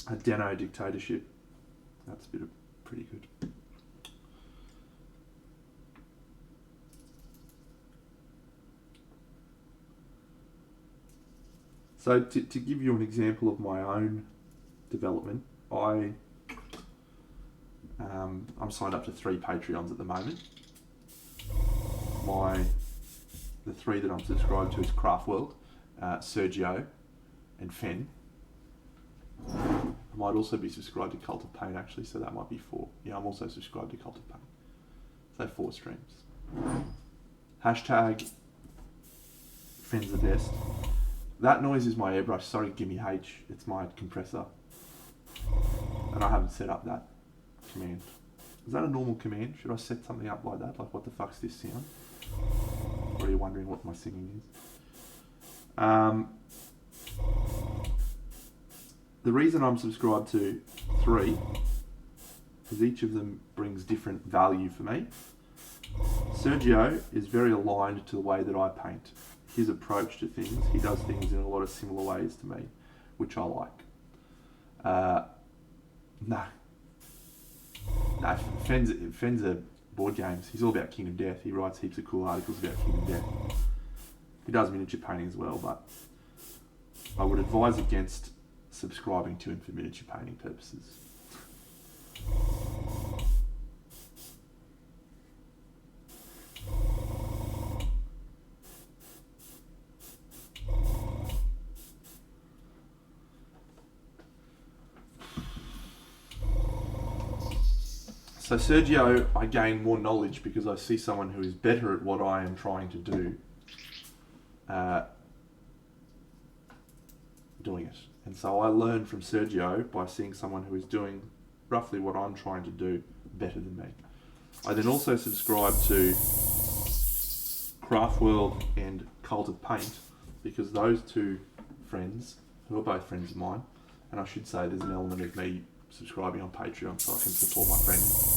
A Deno dictatorship. That's pretty good. So to give you an example of my own development, I'm signed up to 3 Patreons at the moment. The 3 that I'm subscribed to is Craft World, Sergio, and Fen. I might also be subscribed to Cult of Pain actually, so that might be 4. Yeah, I'm also subscribed to Cult of Pain. So 4 streams. Hashtag Fen's the best. That noise is my airbrush. Sorry, gimme H. It's my compressor. And I haven't set up that command. Is that a normal command? Should I set something up like that? Like, what the fuck's this sound? Or are you wondering what my singing is? The reason I'm subscribed to 3 is each of them brings different value for me. Sergio is very aligned to the way that I paint. His approach to things, he does things in a lot of similar ways to me, which I like. No, Fen's a board games. He's all about Kingdom Death. He writes heaps of cool articles about Kingdom Death. He does miniature painting as well, but I would advise against subscribing to him for miniature painting purposes. So Sergio, I gain more knowledge because I see someone who is better at what I am trying to do, doing it. And so I learn from Sergio by seeing someone who is doing roughly what I'm trying to do better than me. I then also subscribe to Craft World and Cult of Paint because those 2 friends, who are both friends of mine, and I should say there's an element of me subscribing on Patreon so I can support my friends.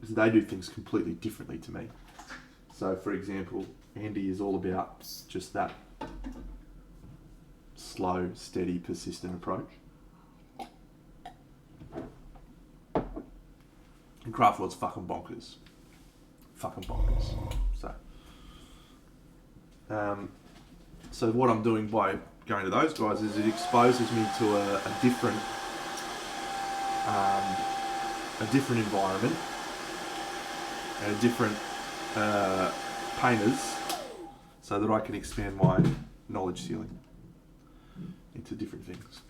Because they do things completely differently to me. So, for example, Andy is all about just that slow, steady, persistent approach. And Craft World's fucking bonkers. So what I'm doing by going to those guys is it exposes me to a different environment and a different painters, so that I can expand my knowledge ceiling into different things.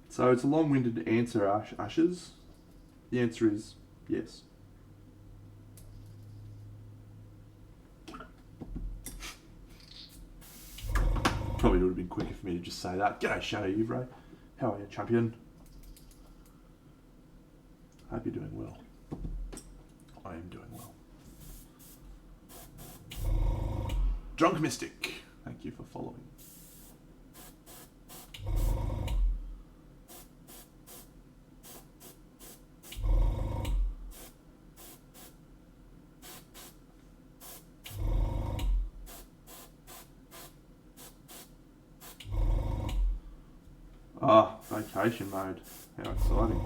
So it's a long-winded answer, Ashes. The answer is yes. Probably would have been quicker for me to just say that. G'day, Shadow Uvray. How are you, champion? Hope you're doing well. I am doing well. Drunk Mystic, thank you for following. Vacation mode. How exciting.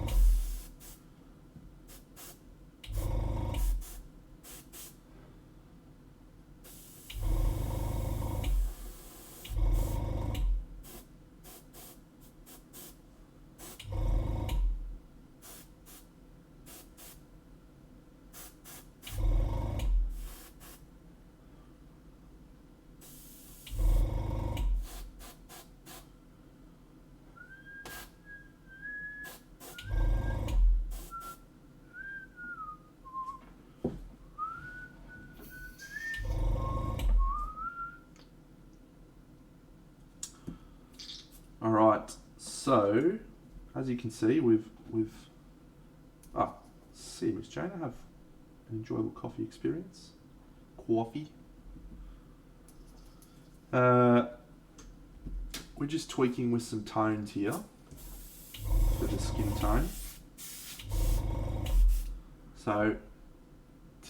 All right, so as you can see, we've see Miss Jane, I have an enjoyable coffee experience. Coffee. We're just tweaking with some tones here for the skin tone. So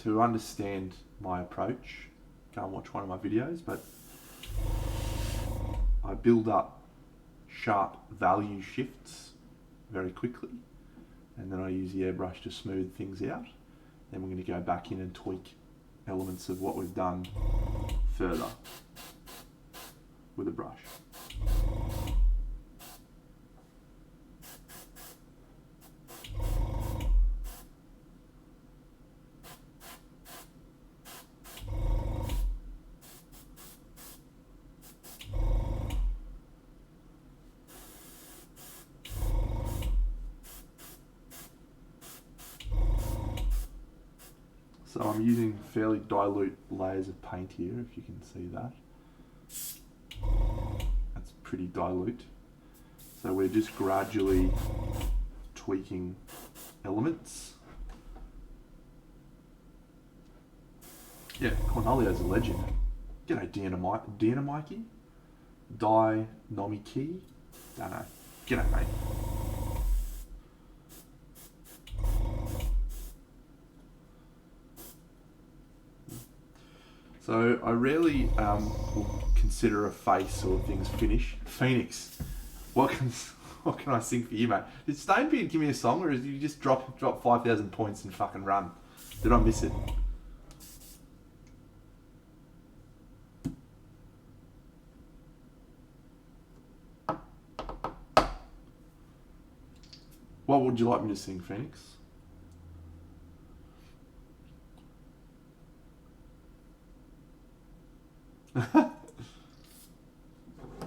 to understand my approach, go and watch one of my videos, but I build up sharp value shifts very quickly, and then I use the airbrush to smooth things out. Then we're going to go back in and tweak elements of what we've done further with a brush. So I'm using fairly dilute layers of paint here, if you can see that. That's pretty dilute. So we're just gradually tweaking elements. Yeah, Cornelio's a legend. G'day Dynamikey? Dynamikey? Don't know. G'day mate. So I rarely will consider a face or things finished. Phoenix, what can I sing for you, mate? Did Stonebeard give me a song, or did you just drop 5,000 points and fucking run? Did I miss it? What would you like me to sing, Phoenix?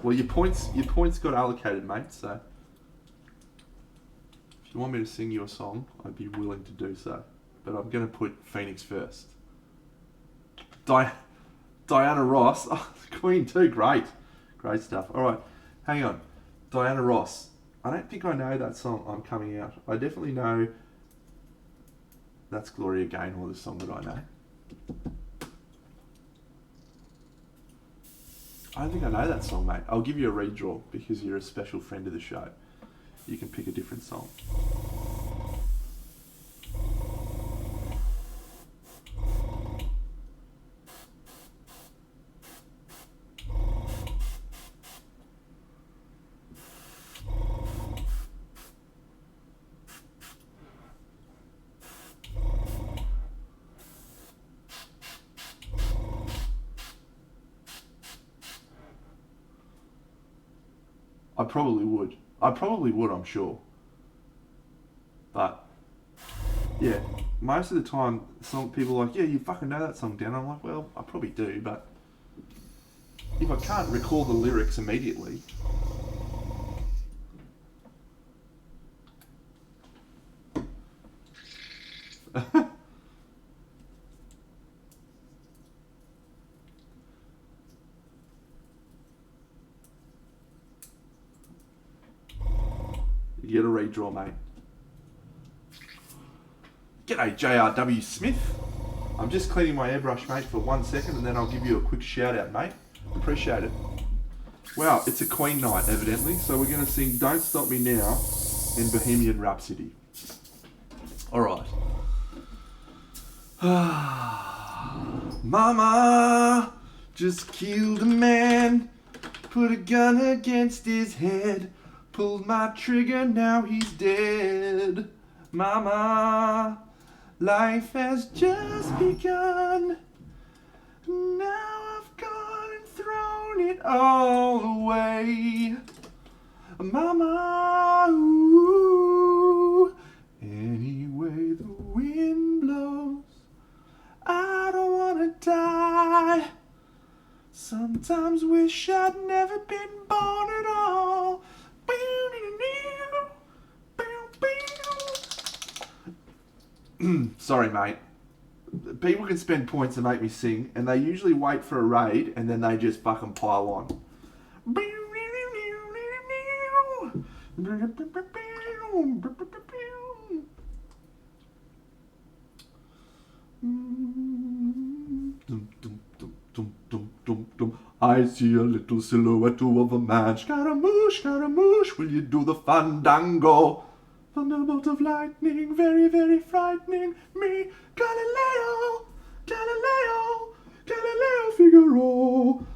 Well, your points got allocated, mate, so if you want me to sing you a song, I'd be willing to do so. But I'm going to put Phoenix first. Diana Ross, oh, Queen too, great stuff. All right, hang on. Diana Ross, I don't think I know that song, I'm Coming Out. I definitely know That's Gloria Gaynor, the song that I know. I don't think I know that song, mate. I'll give you a redraw because you're a special friend of the show. You can pick a different song. I probably would, I'm sure. But, yeah, most of the time, people are like, yeah, you fucking know that song, Dan. I'm like, well, I probably do, but if I can't recall the lyrics immediately... You get a redraw, mate. G'day, JRW Smith. I'm just cleaning my airbrush, mate, for 1 second, and then I'll give you a quick shout out, mate. Appreciate it. Wow, it's a Queen night, evidently, so we're going to sing Don't Stop Me Now in Bohemian Rhapsody. Alright. Mama just killed a man, put a gun against his head, Pulled my trigger, now he's dead. Mama, life has just begun. Now I've gone and thrown it all away. Mama, ooh, anyway the wind blows, I don't wanna die. Sometimes wish I'd never been born at all. Sorry, mate. People can spend points to make me sing, and they usually wait for a raid, and then they just fucking pile on. I see a little silhouette of a man. Scaramouche, will you do the fandango? Thunderbolt of lightning, very, very frightening me. Galileo, Figaro.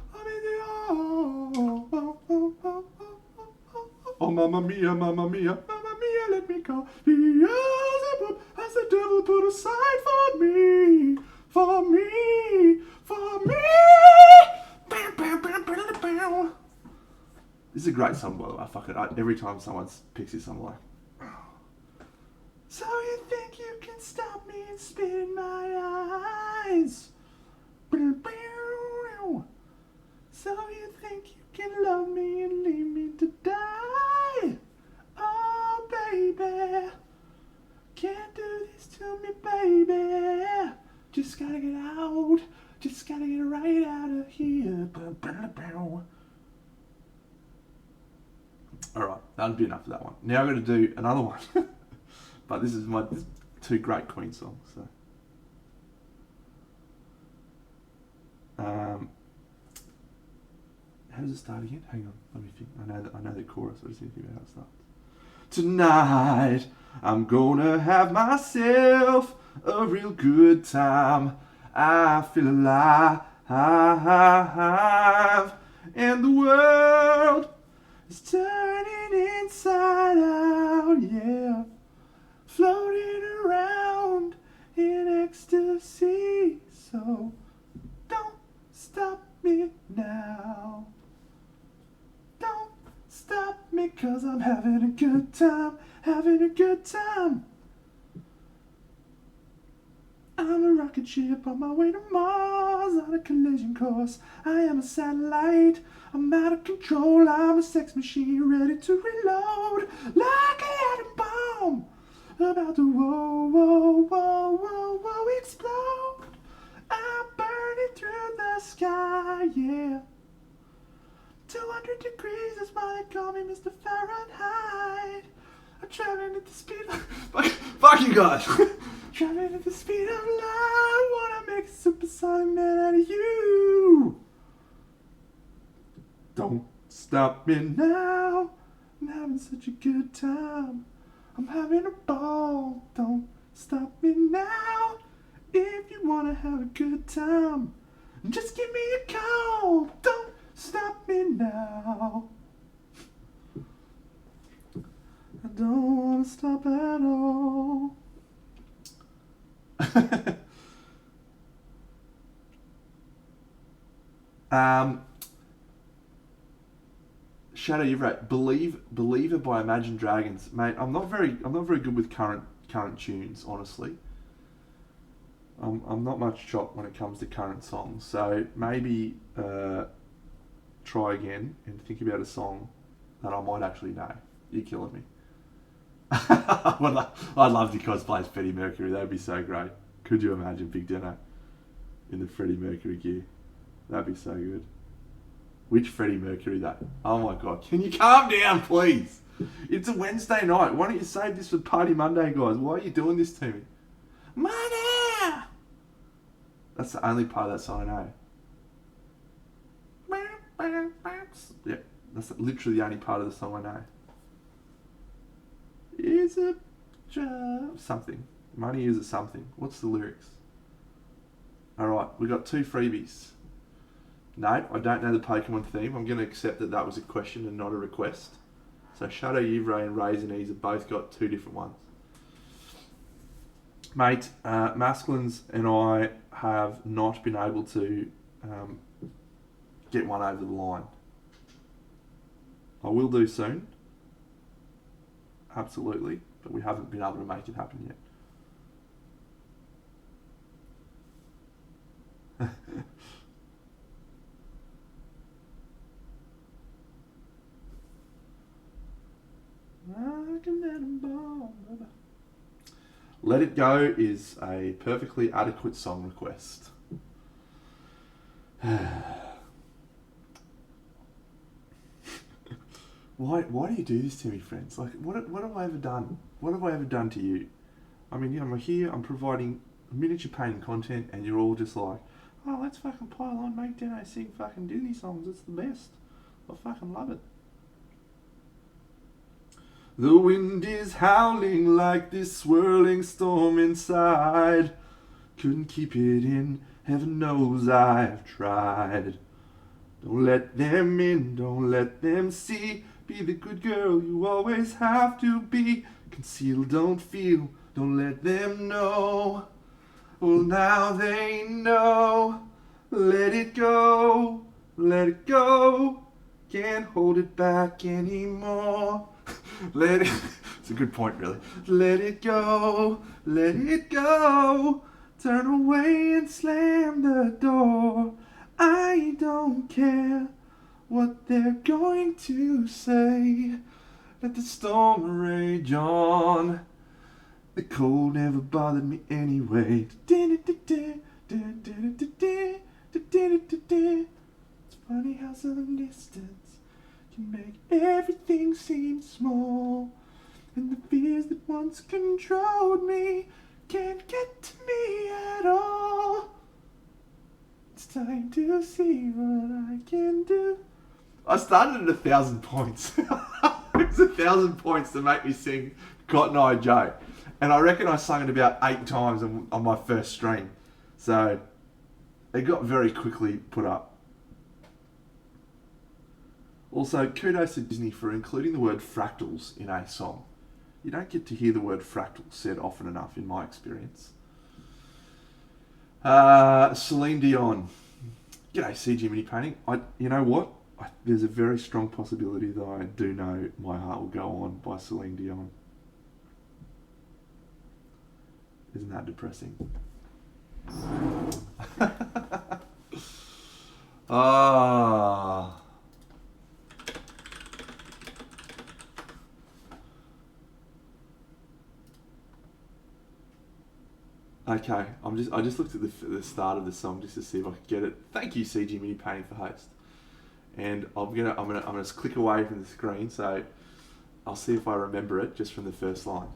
Oh, mamma mia, let me go. Beelzebub has the devil put aside for me. This is a great song, by the way. Fuck it. Every time someone picks this, I'm like, so you think you can stop me and spit in my eyes? So you think you can love me and leave me to die? Oh, baby, can't do this to me, baby. Just gotta get out. Just gotta get right out of here. Alright, that'll be enough of that one. Now I'm going to do another one. But this is my two great Queen songs. So. How does it start again? Hang on, let me think. I know the chorus, I just need to think about how it starts. Tonight, I'm gonna have myself a real good time. I feel alive, and the world is turning inside out, yeah. Floating around in ecstasy, so don't stop me now. Don't stop me, 'cause I'm having a good time, having a good time. I'm a rocket ship on my way to Mars on a collision course. I am a satellite, I'm out of control. I'm a sex machine ready to reload like an atom bomb. About to whoa, explode. I'm burning through the sky, yeah. 200 degrees, that's why they call me Mr. Fahrenheit. I'm traveling at the speed of... Fuck you guys! Traveling at the speed of light. Wanna make a supersonic man out of you. Don't stop me now. I'm having such a good time. I'm having a ball. Don't stop me now. If you wanna have a good time, just give me a call. Don't stop me now. I don't wanna stop at all. Shadow, you've read Believer by Imagine Dragons, mate. I'm not very good with current tunes, honestly. I'm not much chop when it comes to current songs, so maybe try again and think about a song that I might actually know. You're killing me. I'd love to cosplay as Freddie Mercury. That'd be so great. Could you imagine Big Dinner in the Freddie Mercury gear? That'd be so good. Which Freddie Mercury though? Oh my god. Can you calm down, please? It's a Wednesday night. Why don't you save this for Party Monday, guys? Why are you doing this to me? Money! That's the only part of that song I know. Yeah, that's literally the only part of the song I know. Is it something? Money is it something? What's the lyrics? Alright, we got 2 freebies. No, I don't know the Pokemon theme. I'm going to accept that was a question and not a request. So Shadow Yvray and Raisinese have both got 2 different ones. Mate, Masculines and I have not been able to get one over the line. I will do soon. Absolutely. But we haven't been able to make it happen yet. Let It Go is a perfectly adequate song request. Why do you do this to me, friends? Like, what have I ever done? What have I ever done to you? I mean, I'm here, I'm providing miniature painting content, and you're all just like, oh, let's fucking pile on, make Deno sing fucking Disney songs, it's the best. I fucking love it. The wind is howling like this swirling storm inside. Couldn't keep it in, heaven knows I've tried. Don't let them in, don't let them see. Be the good girl you always have to be. Conceal, don't feel, don't let them know. Well, now they know. Let it go, let it go. Can't hold it back anymore. Let it, it's a good point, really. Let it go, let it go. Turn away and slam the door. I don't care what they're going to say. Let the storm rage on. The cold never bothered me anyway. It's funny how some distance can make everything seem small. And the fears that once controlled me can't get to me at all. It's time to see what I can do. I started at 1,000 points. It was 1,000 points to make me sing Cotton Eye Joe. And I reckon I sung it about 8 times on my first stream. So it got very quickly put up. Also, kudos to Disney for including the word fractals in a song. You don't get to hear the word fractal said often enough, in my experience. Celine Dion. G'day, CG Mini Painting. You know what? There's a very strong possibility that I do know My Heart Will Go On by Celine Dion. Isn't that depressing? Ah. Okay, I just looked at the start of the song just to see if I could get it. Thank you, CG Mini Painting, for host. And I'm gonna click away from the screen, so I'll see if I remember it just from the first line.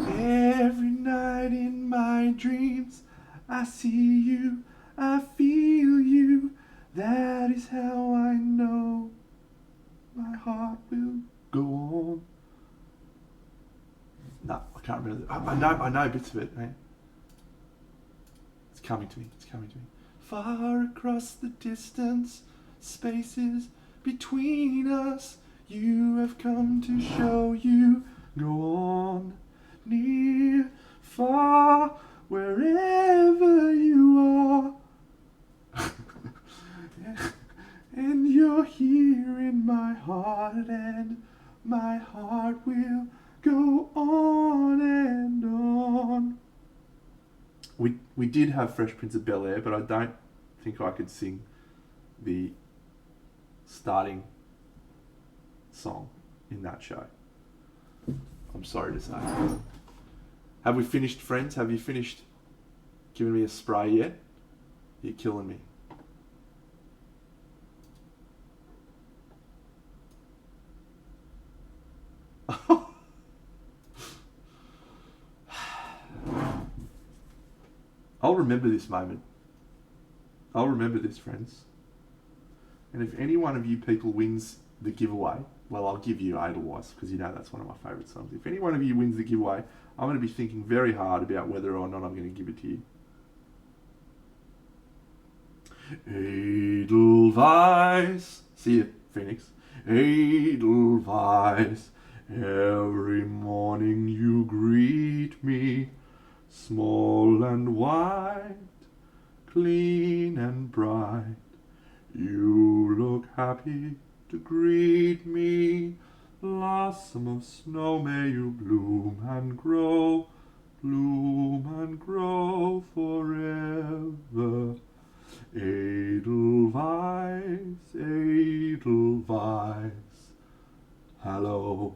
Every night in my dreams, I see you, I feel you. That is how I know my heart will go on. No, I can't remember. I know bits of it, man. It's coming to me. Far across the distance, spaces between us, you have come to show you. Go on, near, far, wherever you are. And you're here in my heart, and my heart will go on and on. We did have Fresh Prince of Bel-Air, but I don't think I could sing the starting song in that show. I'm sorry to say. Have we finished, friends? Have you finished giving me a spray yet? You're killing me. I'll remember this moment. I'll remember this, friends. And if any one of you people wins the giveaway, well, I'll give you Edelweiss, because you know that's one of my favourite songs. If any one of you wins the giveaway, I'm going to be thinking very hard about whether or not I'm going to give it to you. Edelweiss. See you, Phoenix. Edelweiss. Every morning you greet me, small and white, clean and bright. You look happy to greet me. Blossom of snow, may you bloom and grow forever. Edelweiss, Edelweiss. Hello,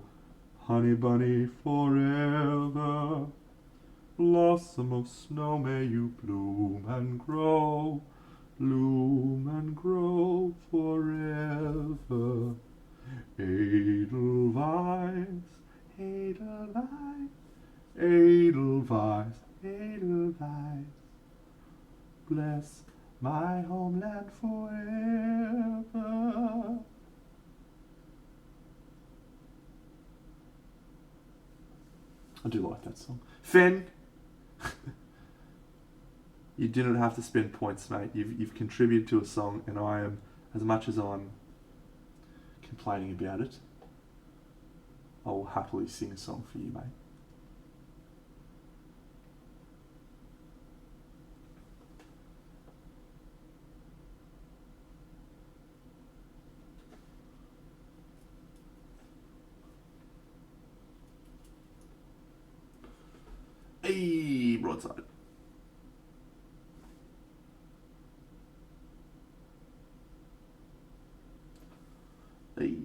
honey bunny, forever. Blossom of snow, may you bloom and grow forever. Edelweiss, Edelweiss, Edelweiss, Edelweiss. Bless my homeland forever. I do like that song. Fen, you didn't have to spend points, mate. You've contributed to a song, and I am, as much as I'm complaining about it, I will happily sing a song for you, mate. Hey, broadside. Hey.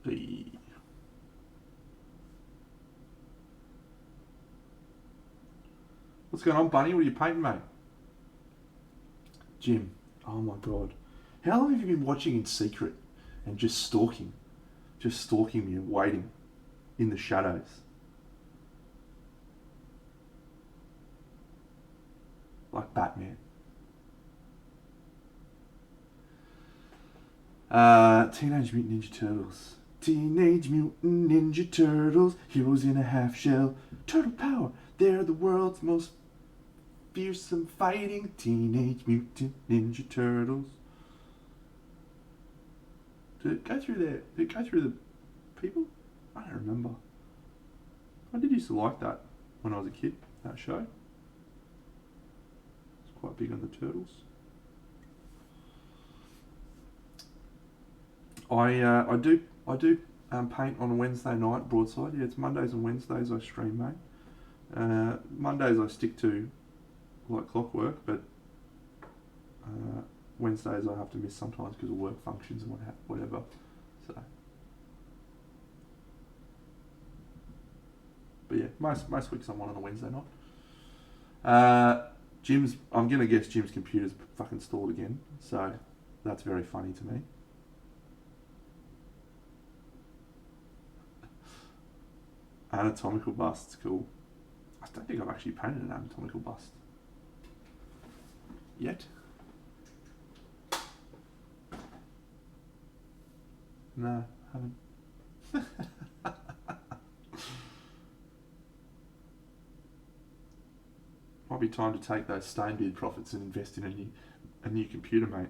Hey. What's going on, Bunny? What are you painting, mate? Jim. Oh my God. How long have you been watching in secret and just stalking me and waiting in the shadows? Like Batman. Teenage Mutant Ninja Turtles. Teenage Mutant Ninja Turtles, heroes in a half shell. Turtle power, they're the world's most fearsome fighting Teenage Mutant Ninja Turtles. Did it go through there? Did it go through the people? I don't remember. I did used to like that when I was a kid, that show. It's quite big on the turtles. I do paint on a Wednesday night, broadside. Yeah, it's Mondays and Wednesdays I stream, mate. Mondays I stick to like clockwork, but Wednesdays I have to miss sometimes because of work functions and whatever. So, but yeah, most weeks I'm on a Wednesday night. I'm gonna guess Jim's computer's fucking stalled again, so that's very funny to me. Anatomical bust's cool. I don't think I've actually painted an anatomical bust yet. No, haven't. Might be time to take those Stainbeard profits and invest in a new computer, mate.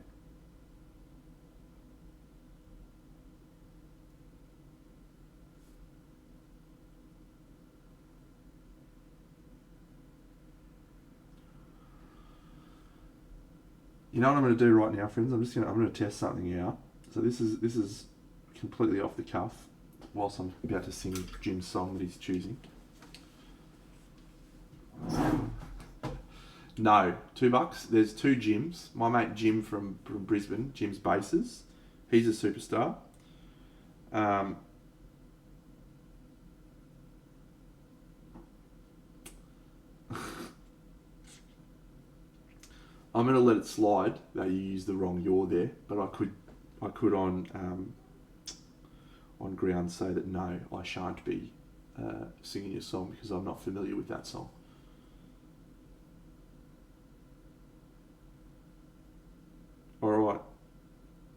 You know what I'm going to do right now, friends? I'm going to test something out. So this is completely off the cuff, whilst I'm about to sing Jim's song that he's choosing. No, $2. There's two Jims. My mate Jim from Brisbane, Jim's Bases. He's a superstar. I'm going to let it slide that you used the wrong "you're" there, but I could on grounds say that no, I shan't be singing your song because I'm not familiar with that song. Alright,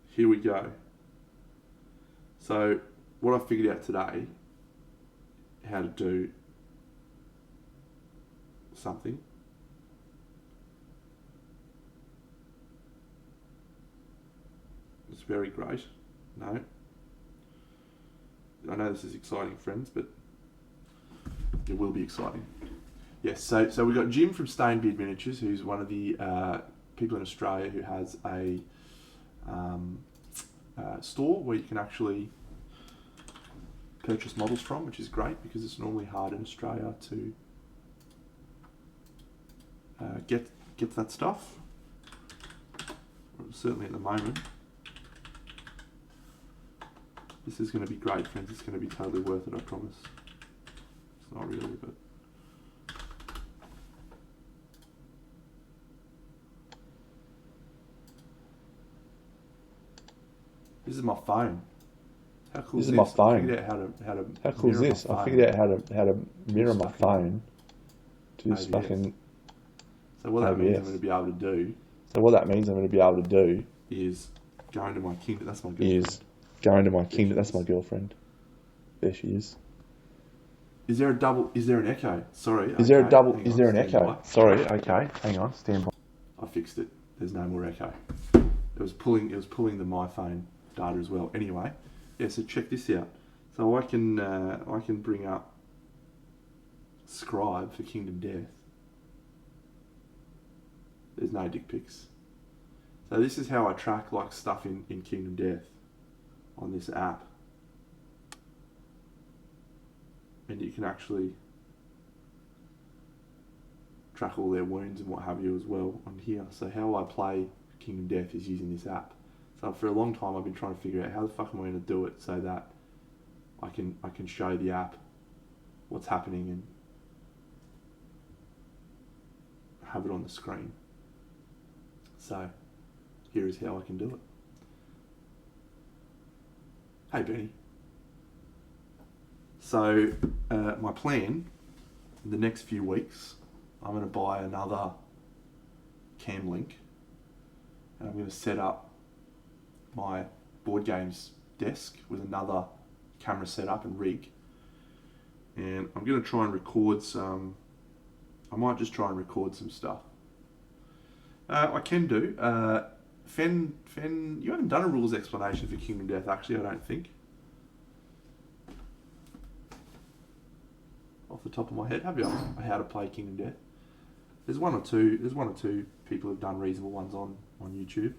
here we go. So, what I figured out today, how to do something. very great. No. I know this is exciting, friends, but it will be exciting. Yes, so we got Jim from Stainbeard Miniatures, who's one of the people in Australia who has a store where you can actually purchase models from, which is great because it's normally hard in Australia to get that stuff. Well, certainly at the moment. This is going to be great, friends. It's going to be totally worth it, I promise. It's not really, but... This is my phone. How cool is this? This is my phone. I figured out how to How cool is this? I figured out how to mirror my phone to this fucking So what that OBS. means I'm going to be able to do So what that means I'm going to be able to do is go into my kingdom. That's my girlfriend. is go into my kingdom. That's my girlfriend. There she is. Is there a double? Is there an echo? Sorry. Is there a double? Hang Is on, there an stand echo? by. Sorry. Okay. Hang on. Stand by. I fixed it. There's no more echo. It was pulling the my phone data as well. Anyway, yeah. So check this out. So I can bring up Scribe for Kingdom Death. There's no dick pics. So this is how I track like stuff in Kingdom Death on this app. And you can actually track all their wounds and what have you as well on here. So how I play Kingdom Death is using this app. So for a long time I've been trying to figure out how the fuck am I going to do it so that I can show the app what's happening and have it on the screen. So here is how I can do it. Hey Benny. So my plan in the next few weeks, I'm going to buy another cam link and I'm going to set up my board games desk with another camera setup and rig, and I'm going to try and record some. I might just try and record some stuff. I can do. Fen, you haven't done a rules explanation for Kingdom Death, actually, I don't think. Off the top of my head, have you? How to play Kingdom Death? There's one or two people who've done reasonable ones on YouTube.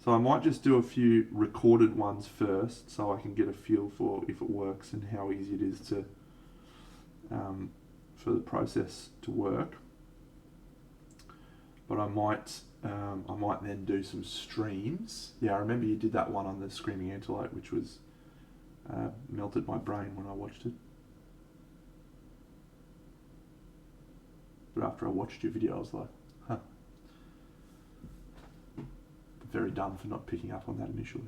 So I might just do a few recorded ones first, so I can get a feel for if it works and how easy it is to for the process to work. But I might then do some streams. Yeah, I remember you did that one on the Screaming Antelope, which was melted my brain when I watched it. But after I watched your video, I was like, huh. Very dumb for not picking up on that initially.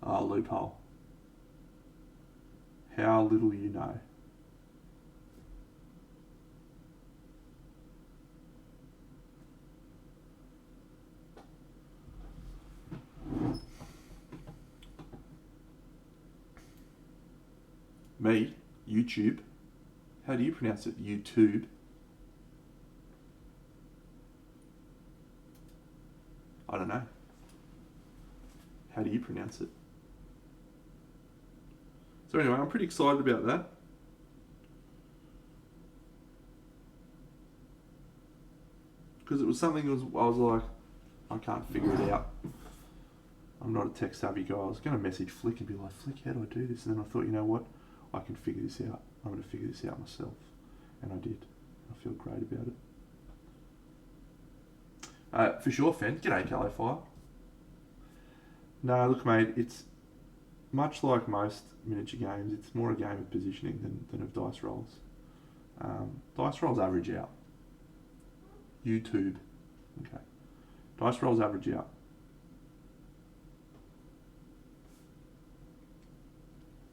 Ah, loophole. How little you know. Me, YouTube. How do you pronounce it? YouTube. I don't know. How do you pronounce it? So anyway, I'm pretty excited about that. Because it was something I was like, I can't figure it out. I'm not a tech savvy guy. I was going to message Flick and be like, Flick, how do I do this? And then I thought, you know what? I can figure this out. I'm going to figure this out myself. And I did. I feel great about it. For sure, Fen. G'day, Callow Fire. No, look, mate, it's much like most miniature games. It's more a game of positioning than of dice rolls. Dice rolls average out. YouTube. Okay. Dice rolls average out.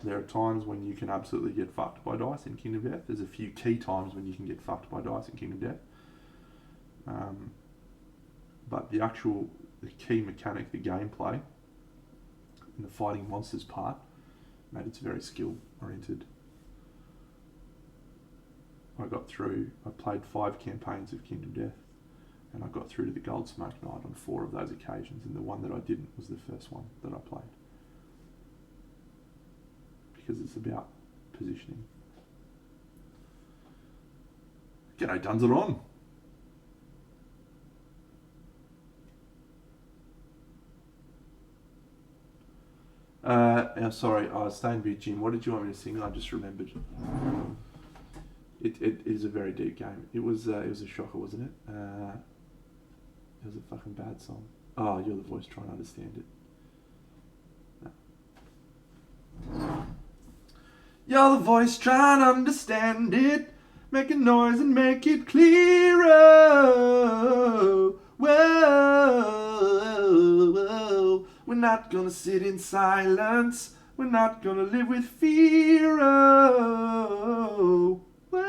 There are times when you can absolutely get fucked by dice in Kingdom Death. There's a few key times when you can get fucked by dice in Kingdom Death. But the key mechanic, the gameplay, and the fighting monsters part, mate, it's very skill oriented. I played 5 campaigns of Kingdom Death, and I got through to the Gold Smoke Night on 4 of those occasions, and the one that I didn't was the first one that I played. Because it's about positioning. G'day, Duns are on. Sorry, I was staying with Jim. What did you want me to sing? I just remembered. It is a very deep game. It was a shocker, wasn't it? It was a fucking bad song. Oh, you're the voice trying to understand it. No. You're the voice trying to understand it. Make a noise and make it clearer. Whoa, we're not gonna sit in silence. We're not gonna live with fear. Oh, whoa.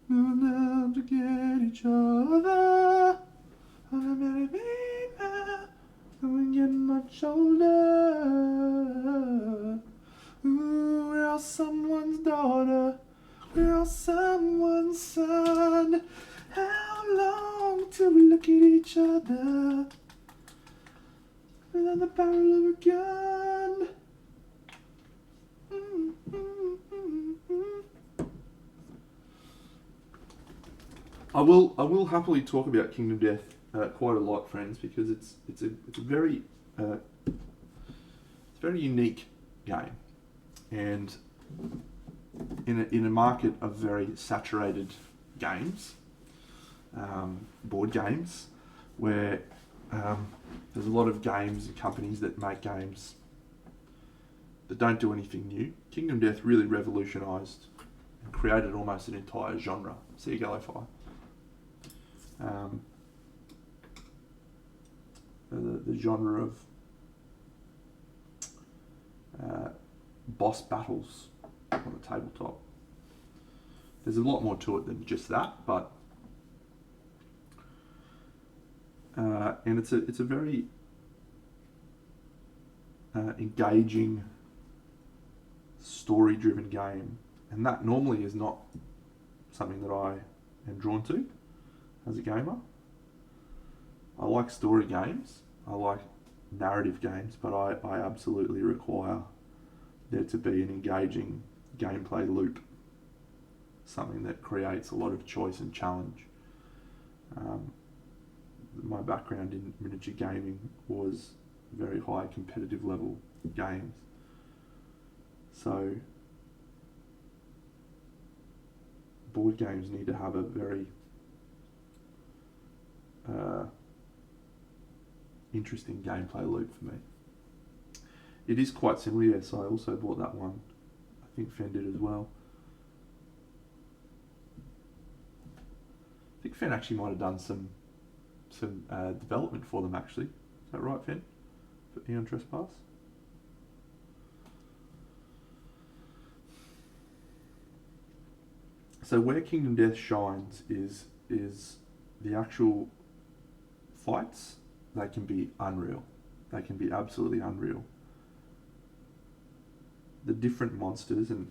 We're down to get each other. Going getting much older. Ooh, we're all someone's daughter. We're all someone's son. How long till we look at each other without the barrel of a gun? I will happily talk about Kingdom Death quite a lot, friends, because it's a very unique game, and in a market of very saturated games, board games, where there's a lot of games and companies that make games that don't do anything new. Kingdom Death really revolutionised and created almost an entire genre. Seagull Fire. The genre of boss battles on the tabletop. There's a lot more to it than just that, but and it's a very engaging, story-driven game, and that normally is not something that I am drawn to as a gamer. I like story games, I like narrative games, but I absolutely require there to be an engaging gameplay loop, something that creates a lot of choice and challenge. My background in miniature gaming was very high competitive level games, so board games need to have a very interesting gameplay loop for me. It is quite similar, yes. I also bought that one. I think Fen did as well. I think Fen actually might have done some development for them, actually. Is that right, Fen? For Eon Trespass? So where Kingdom Death shines is the actual fights. They can be unreal. They can be absolutely unreal. The different monsters, and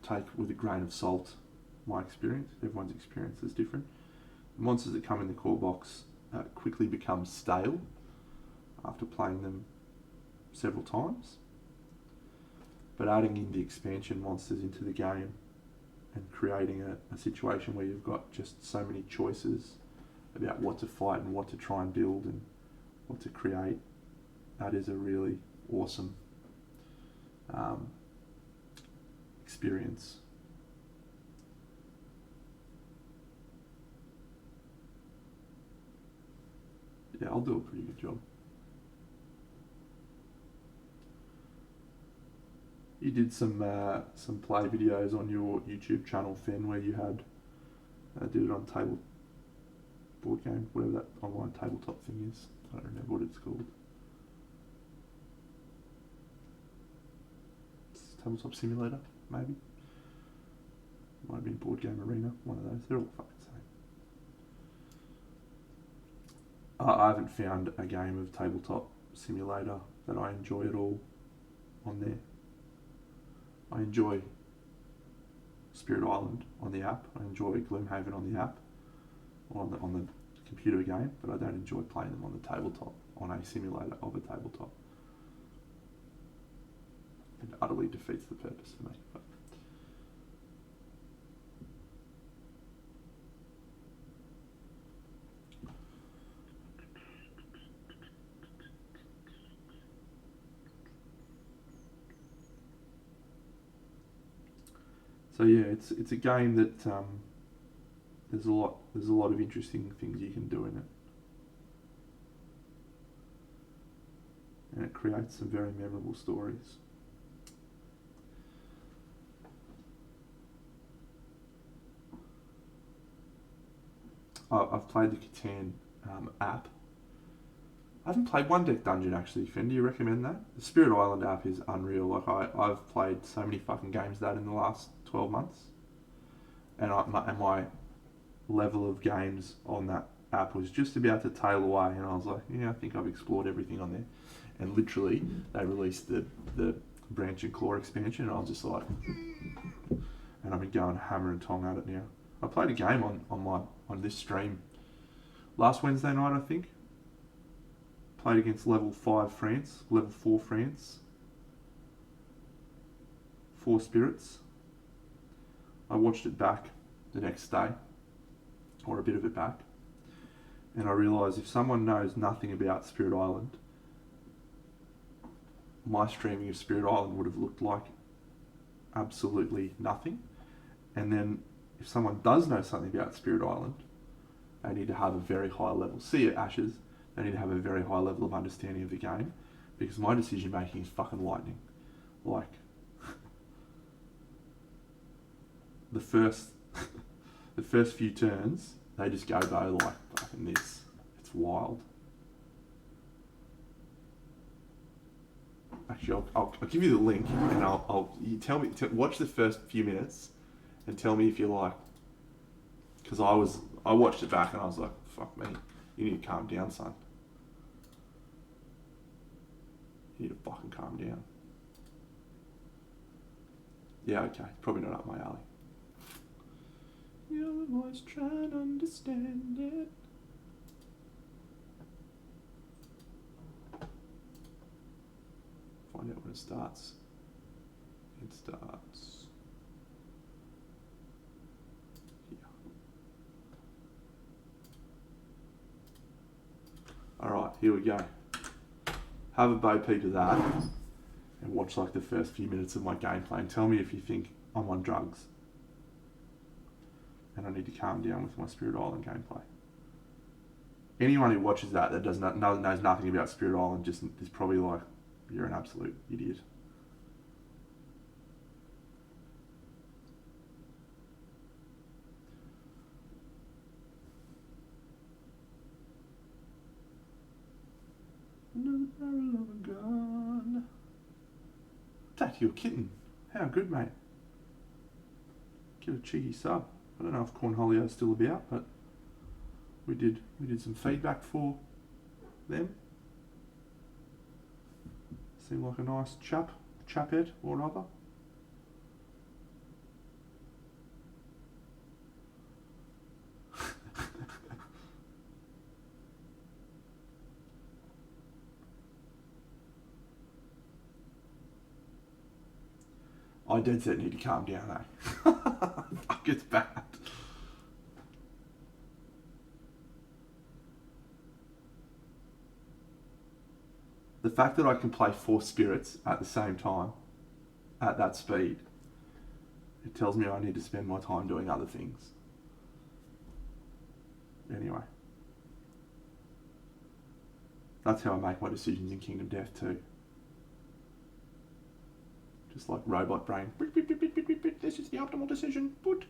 take with a grain of salt my experience, everyone's experience is different. The monsters that come in the core box quickly become stale after playing them several times. But adding in the expansion monsters into the game and creating a situation where you've got just so many choices about what to fight and what to try and build and what to create, that is a really awesome experience. Yeah, I'll do a pretty good job. You did some play videos on your YouTube channel, Fen, where you had did it on table board game, whatever that online tabletop thing is. I don't remember what it's called. Tabletop Simulator, maybe. Might have been Board Game Arena, one of those. They're all fucking the same. I haven't found a game of Tabletop Simulator that I enjoy at all. on there. I enjoy Spirit Island on the app. I enjoy Gloomhaven on the app, or on the computer game, but I don't enjoy playing them on the tabletop, on a simulator of a tabletop. It utterly defeats the purpose for me. But so yeah, it's a game that there's a lot of interesting things you can do in it, and it creates some very memorable stories. I've played the Catan app. I haven't played One Deck Dungeon actually. Fen, do you recommend that? The Spirit Island app is unreal. Like I've played so many fucking games that in the last 12 months, and my level of games on that app was just about to tail away, and I was like, yeah, I think I've explored everything on there. And literally, they released the Branch and Claw expansion, and I was just like, and I've been going hammer and tong at it now. I played a game on this stream last Wednesday night, I think. Played against level 5 France, level 4 France, 4 spirits. I watched it back the next day, or a bit of it back, and I realised if someone knows nothing about Spirit Island, my streaming of Spirit Island would have looked like absolutely nothing. And then if someone does know something about Spirit Island, they need to have a very high level. See it, Ashes. They need to have a very high level of understanding of the game, because my decision making is fucking lightning. Like the first few turns, they just go like fucking this. It's wild. Actually, I'll give you the link, and you tell me, watch the first few minutes, and tell me if you like. Because I watched it back and I was like, fuck me, you need to calm down, son. You need to fucking calm down. Yeah, okay, probably not up my alley. Your voice trying to understand it. Find out when it starts. It starts here. Alright, here we go. Have a bow peep of that and watch like the first few minutes of my gameplay and tell me if you think I'm on drugs and I need to calm down with my Spirit Island gameplay. Anyone who watches that knows nothing about Spirit Island just is probably like, you're an absolute idiot. Another barrel of a gun. That your kitten. How good, mate. Get a cheeky sub. I don't know if Cornholio's still about, but we did some feedback for them. Seemed like a nice chapette or other. I dead set need to calm down, eh? Fuck, it's bad. The fact that I can play 4 spirits at the same time, at that speed, it tells me I need to spend my time doing other things. Anyway. That's how I make my decisions in Kingdom Death too. Just like robot brain. This is the optimal decision. Put.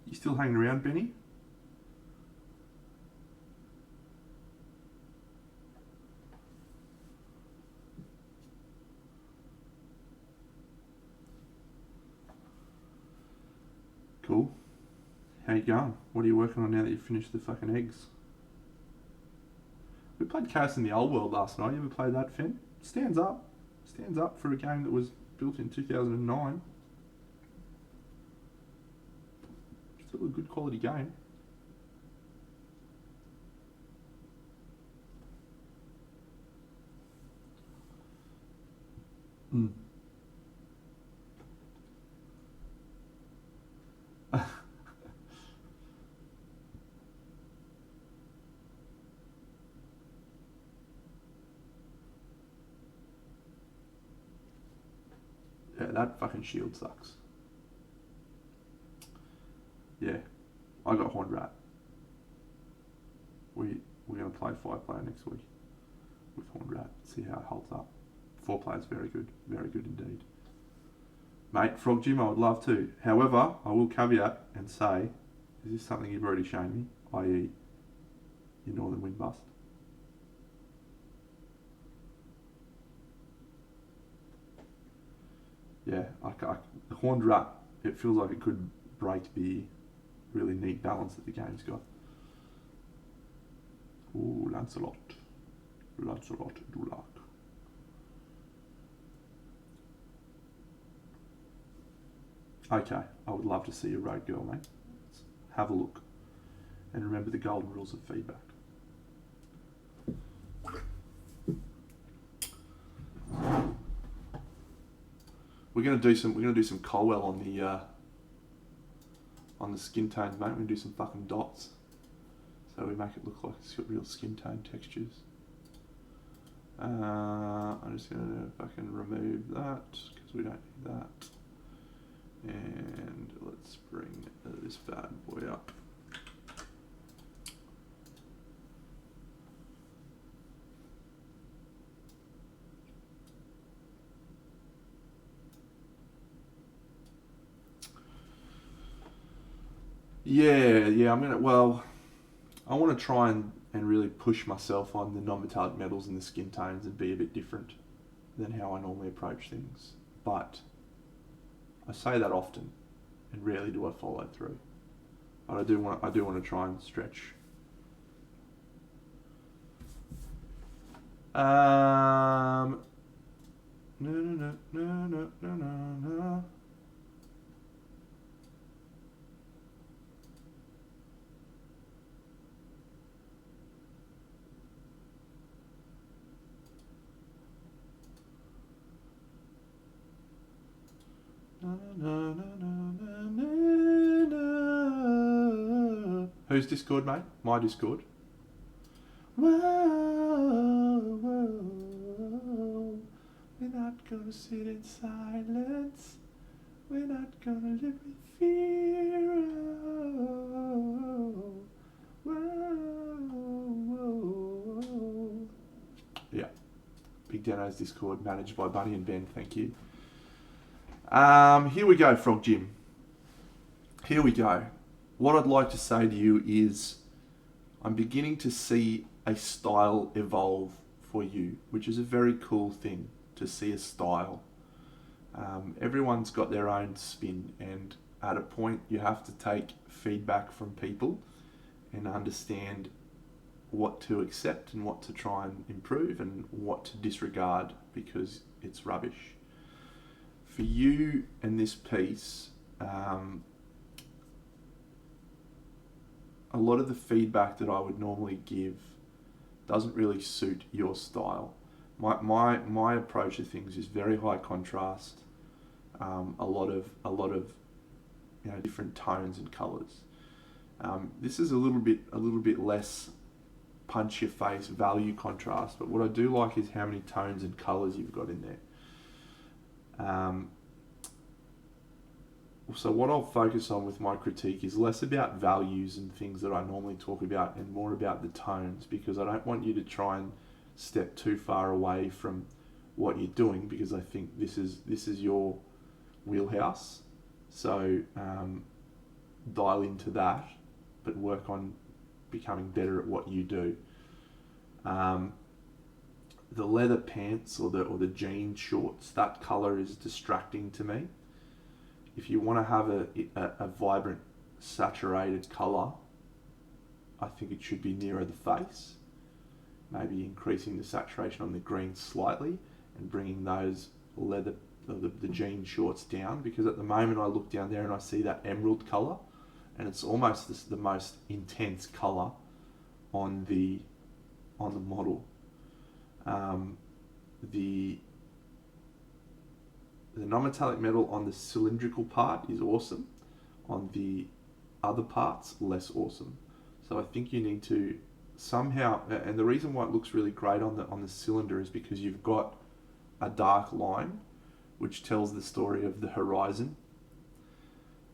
You still hanging around, Benny? Cool. How you going? What are you working on now that you've finished the fucking eggs? We played Chaos in the Old World last night. You ever played that, Finn? Stands up. Stands up for a game that was built in 2009. Still a good quality game. Mm. Yeah, that fucking shield sucks. Yeah, I got Horned Rat. We're gonna play 5-player next week with Horned Rat. See how it holds up. 4 players, very good indeed. Mate, Frog Gym, I would love to. However, I will caveat and say, is this something you've already shown me, i.e., your Northern Wind Bust? Yeah, the Horned Rat, it feels like it could break the really neat balance that the game's got. Ooh, Lancelot. Lancelot Dulac. Okay, I would love to see a road girl, mate. Let's have a look. And remember the golden rules of feedback. We're gonna do some Colwell on the skin tones, mate. We're gonna do some fucking dots. So we make it look like it's got real skin tone textures. I'm just gonna fucking remove that because we don't need that. And let's bring this bad boy up. Yeah, I want to try and really push myself on the non-metallic metals and the skin tones and be a bit different than how I normally approach things. But I say that often, and rarely do I follow through. But I do want to try and stretch. No. Whose Discord, mate? My Discord. Whoa, whoa, we're not gonna sit in silence. We're not gonna live with fear. Whoa. Yeah. Big Dano's Discord, managed by Bunny and Ben, thank you. Here we go, Frog Jim. Here we go. What I'd like to say to you is I'm beginning to see a style evolve for you, which is a very cool thing to see a style. Everyone's got their own spin, and at a point you have to take feedback from people and understand what to accept and what to try and improve and what to disregard because it's rubbish. For you and this piece, a lot of the feedback that I would normally give doesn't really suit your style. My approach to things is very high contrast, a lot of different tones and colours. This is a little bit less punch your face value contrast, but what I do like is how many tones and colours you've got in there. So what I'll focus on with my critique is less about values and things that I normally talk about and more about the tones, because I don't want you to try and step too far away from what you're doing, because I think this is your wheelhouse. So dial into that, but work on becoming better at what you do. The leather pants or the jean shorts, that colour is distracting to me. if you want to have a vibrant, saturated colour, I think it should be nearer the face. Maybe increasing the saturation on the green slightly and bringing those leather, the jean shorts down, because at the moment I look down there and I see that emerald colour, and it's almost the most intense colour on the model. The non-metallic metal on the cylindrical part is awesome. On the other parts, less awesome. So I think you need to somehow, and the reason why it looks really great on the cylinder is because you've got a dark line which tells the story of the horizon,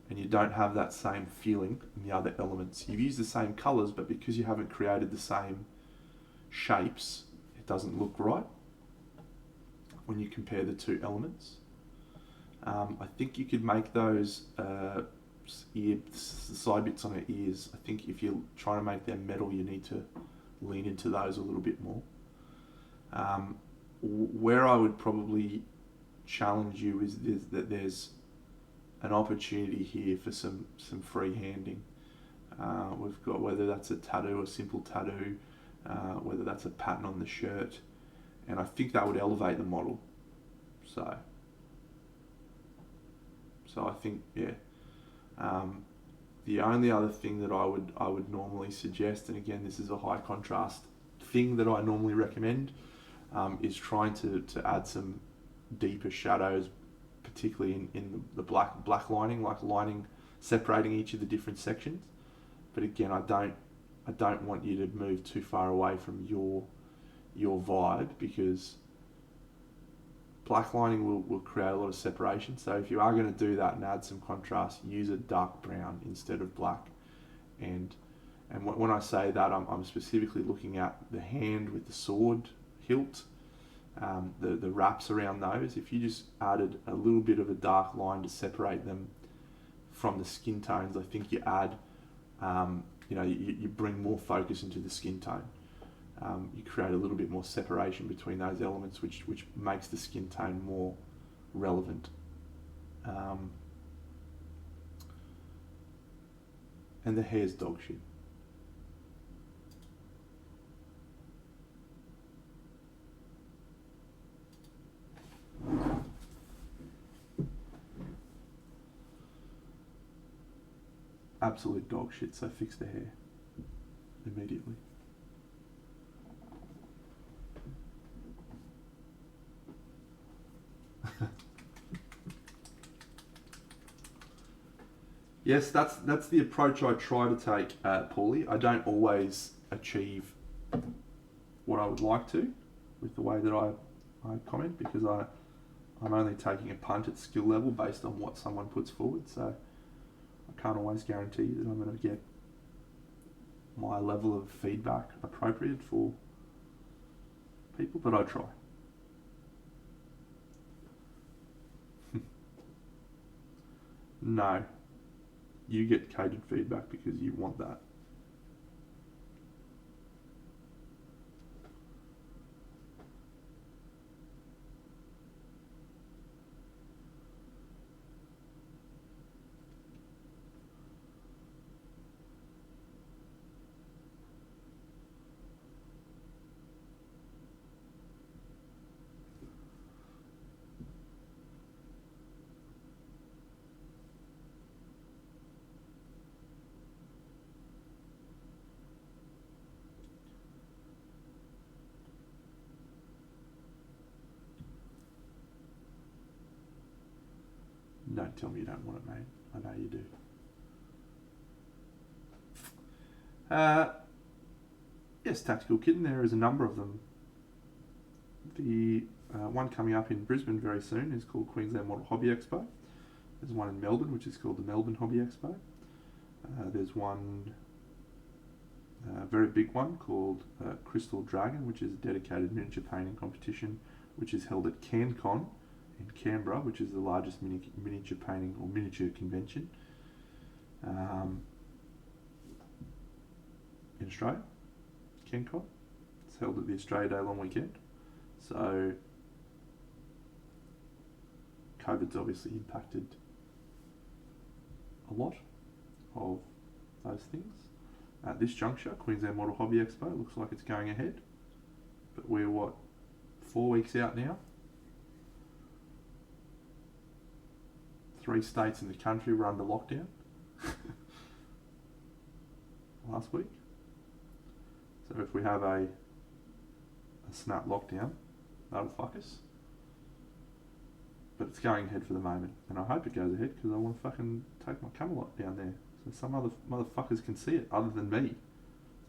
and you don't have that same feeling in the other elements. You've used the same colours, but because you haven't created the same shapes, it doesn't look right when you compare the two elements. I think you could make those the side bits on her ears. I think if you're trying to make them metal, you need to lean into those a little bit more. Where I would probably challenge you is that there's an opportunity here for some free handing. We've got, whether that's a tattoo, a simple tattoo, whether that's a pattern on the shirt, and I think that would elevate the model. So I think, yeah. The only other thing that I would normally suggest, and again this is a high contrast thing that I normally recommend, is trying to add some deeper shadows, particularly in the black lining, like lining separating each of the different sections. But again, I don't want you to move too far away from your vibe, because black lining will create a lot of separation. So if you are going to do that and add some contrast, use a dark brown instead of black. And when I say that, I'm specifically looking at the hand with the sword hilt, the wraps around those. If you just added a little bit of a dark line to separate them from the skin tones, I think you add, you bring more focus into the skin tone. You create a little bit more separation between those elements, which makes the skin tone more relevant. And the hair's dog shit. Absolute dog shit, so fix the hair immediately. Yes, that's the approach I try to take, Paulie. I don't always achieve what I would like to with the way that I comment, because I'm only taking a punt at skill level based on what someone puts forward. So I can't always guarantee that I'm going to get my level of feedback appropriate for people, but I try. No. You get catered feedback because you want that. Don't tell me you don't want it, mate. I know you do. Yes, Tactical Kitten, there is a number of them. The one coming up in Brisbane very soon is called Queensland Model Hobby Expo. There's one in Melbourne, which is called the Melbourne Hobby Expo. There's one very big one called Crystal Dragon, which is a dedicated miniature painting competition, which is held at CanCon in Canberra, which is the largest miniature painting or miniature convention in Australia. CanCon. It's held at the Australia Day long weekend. So COVID's obviously impacted a lot of those things. At this juncture, Queensland Model Hobby Expo looks like it's going ahead, but we're 4 weeks out now. 3 states in the country were under lockdown last week. So if we have a snap lockdown, that'll fuck us. But it's going ahead for the moment, and I hope it goes ahead because I want to fucking take my Camelot down there so some other motherfuckers can see it other than me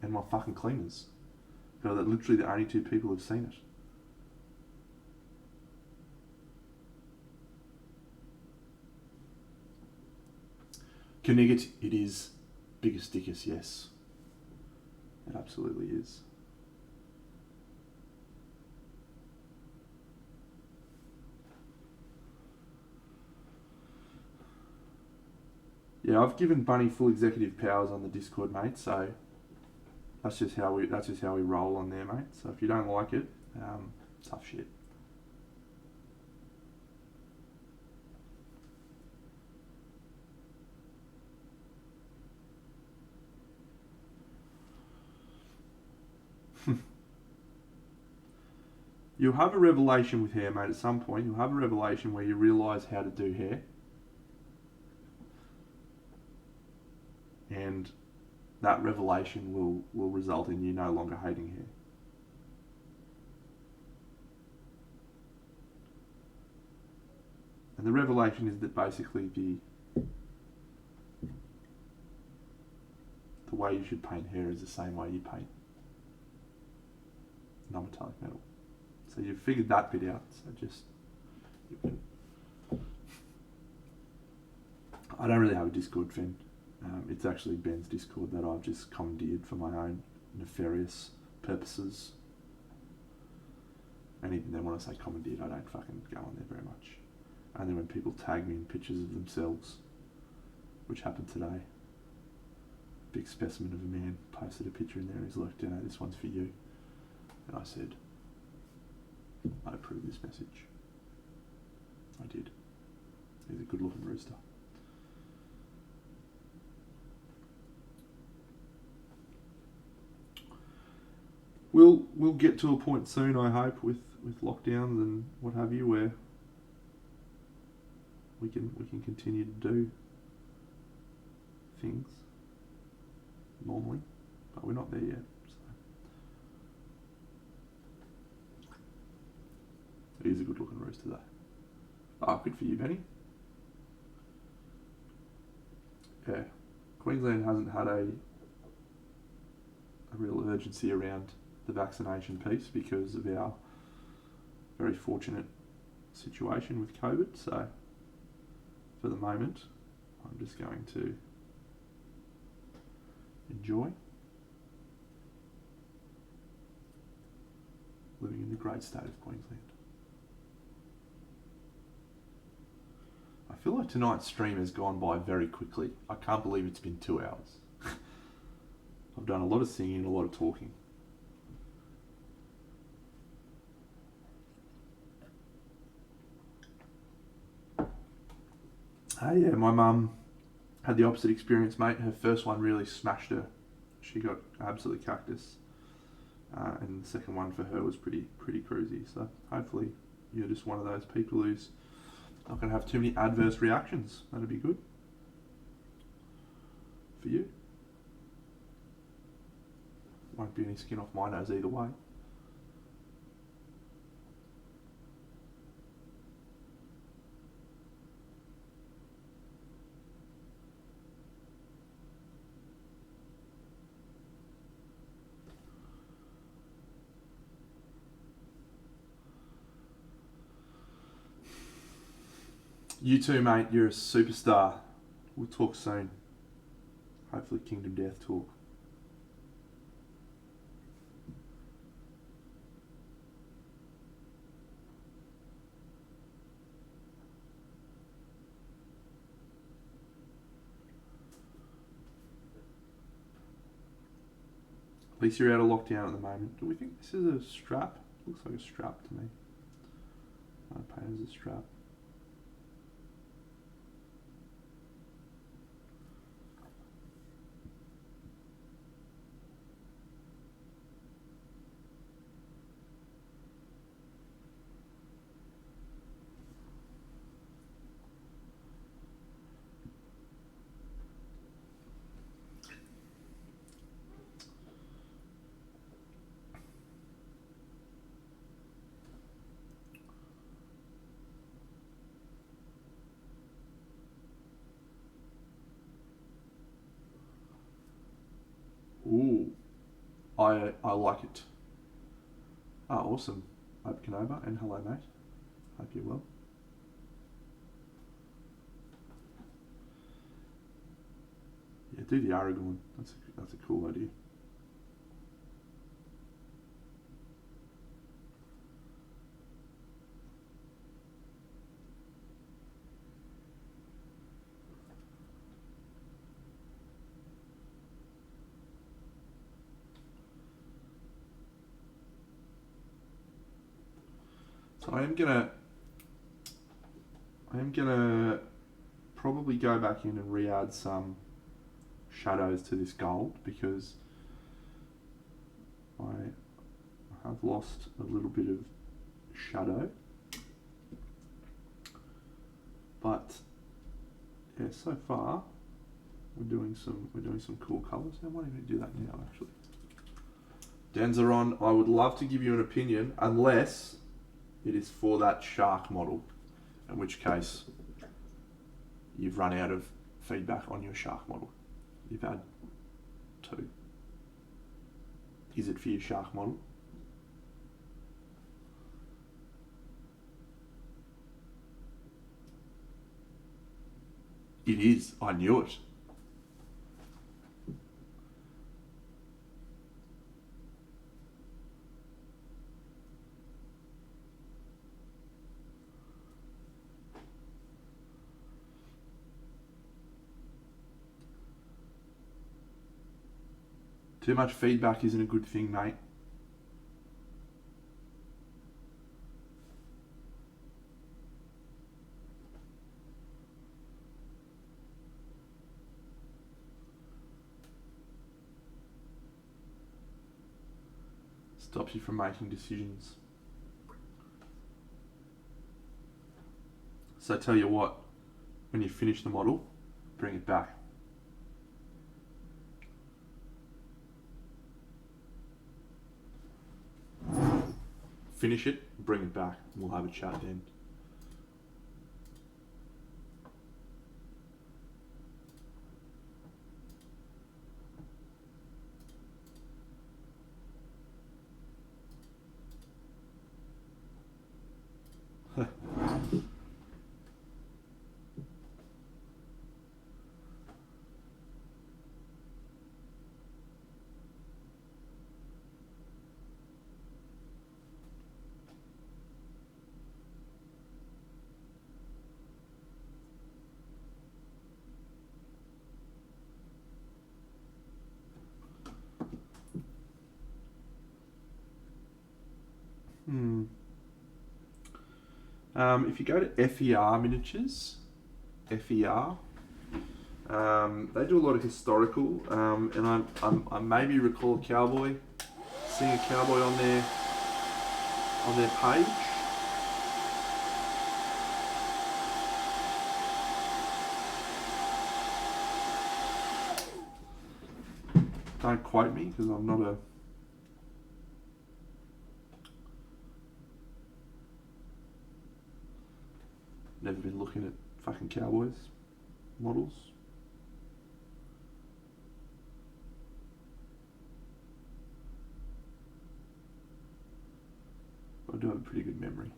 and my fucking cleaners, who are literally the only 2 people who've seen it. Knigget, it is biggest dickus, yes. It absolutely is. Yeah, I've given Bunny full executive powers on the Discord, mate, so that's just how we roll on there, mate. So if you don't like it, tough shit. You'll have a revelation with hair, mate, at some point. You'll have a revelation where you realise how to do hair. And that revelation will result in you no longer hating hair. And the revelation is that basically the way you should paint hair is the same way you paint non-metallic metal. So you've figured that bit out. So I don't really have a Discord, Finn. It's actually Ben's Discord that I've just commandeered for my own nefarious purposes. And even then, when I say commandeered, I don't fucking go on there very much. Only when people tag me in pictures of themselves, which happened today. Big specimen of a man posted a picture in there and he's like, this one's for you. And I said, I approve this message. I did. He's a good looking rooster. We'll get to a point soon, I hope, with lockdowns and what have you, where we can continue to do things normally, but we're not there yet. So it is a good looking rooster though. Ah, good for you, Benny. Yeah, Queensland hasn't had a real urgency around the vaccination piece because of our very fortunate situation with COVID. So for the moment, I'm just going to enjoy living in the great state of Queensland. I feel like tonight's stream has gone by very quickly. I can't believe it's been 2 hours. I've done a lot of singing and a lot of talking. Yeah, my mum had the opposite experience, mate. Her first one really smashed her. She got absolutely cactus. And the second one for her was pretty cruisy. So hopefully you're just one of those people who's not going to have too many adverse reactions. That'd be good for you. Won't be any skin off my nose either way. You too, mate. You're a superstar. We'll talk soon. Hopefully Kingdom Death talk. At least you're out of lockdown at the moment. Do we think this is a strap? Looks like a strap to me. I paint as a strap. I like it. Oh, awesome. Hope Canova, and hello, mate. Hope you're well. Yeah, do the Aragorn. That's a cool idea. So I am gonna probably go back in and re-add some shadows to this gold, because I have lost a little bit of shadow. But yeah, so far we're doing some cool colours. I might even do that now, actually. Denzeron, I would love to give you an opinion, unless it is for that shark model, in which case you've run out of feedback on your shark model. You've had 2. Is it for your shark model? It is. I knew it. Too much feedback isn't a good thing, mate. Stops you from making decisions. So I tell you what, when you finish the model, bring it back. Finish it, bring it back, and we'll have a chat then. If you go to FER miniatures, FER, they do a lot of historical, and I maybe recall a cowboy, seeing a cowboy on their page. Don't quote me, because I'm not a... Never been looking at fucking cowboys models. But I do have a pretty good memory.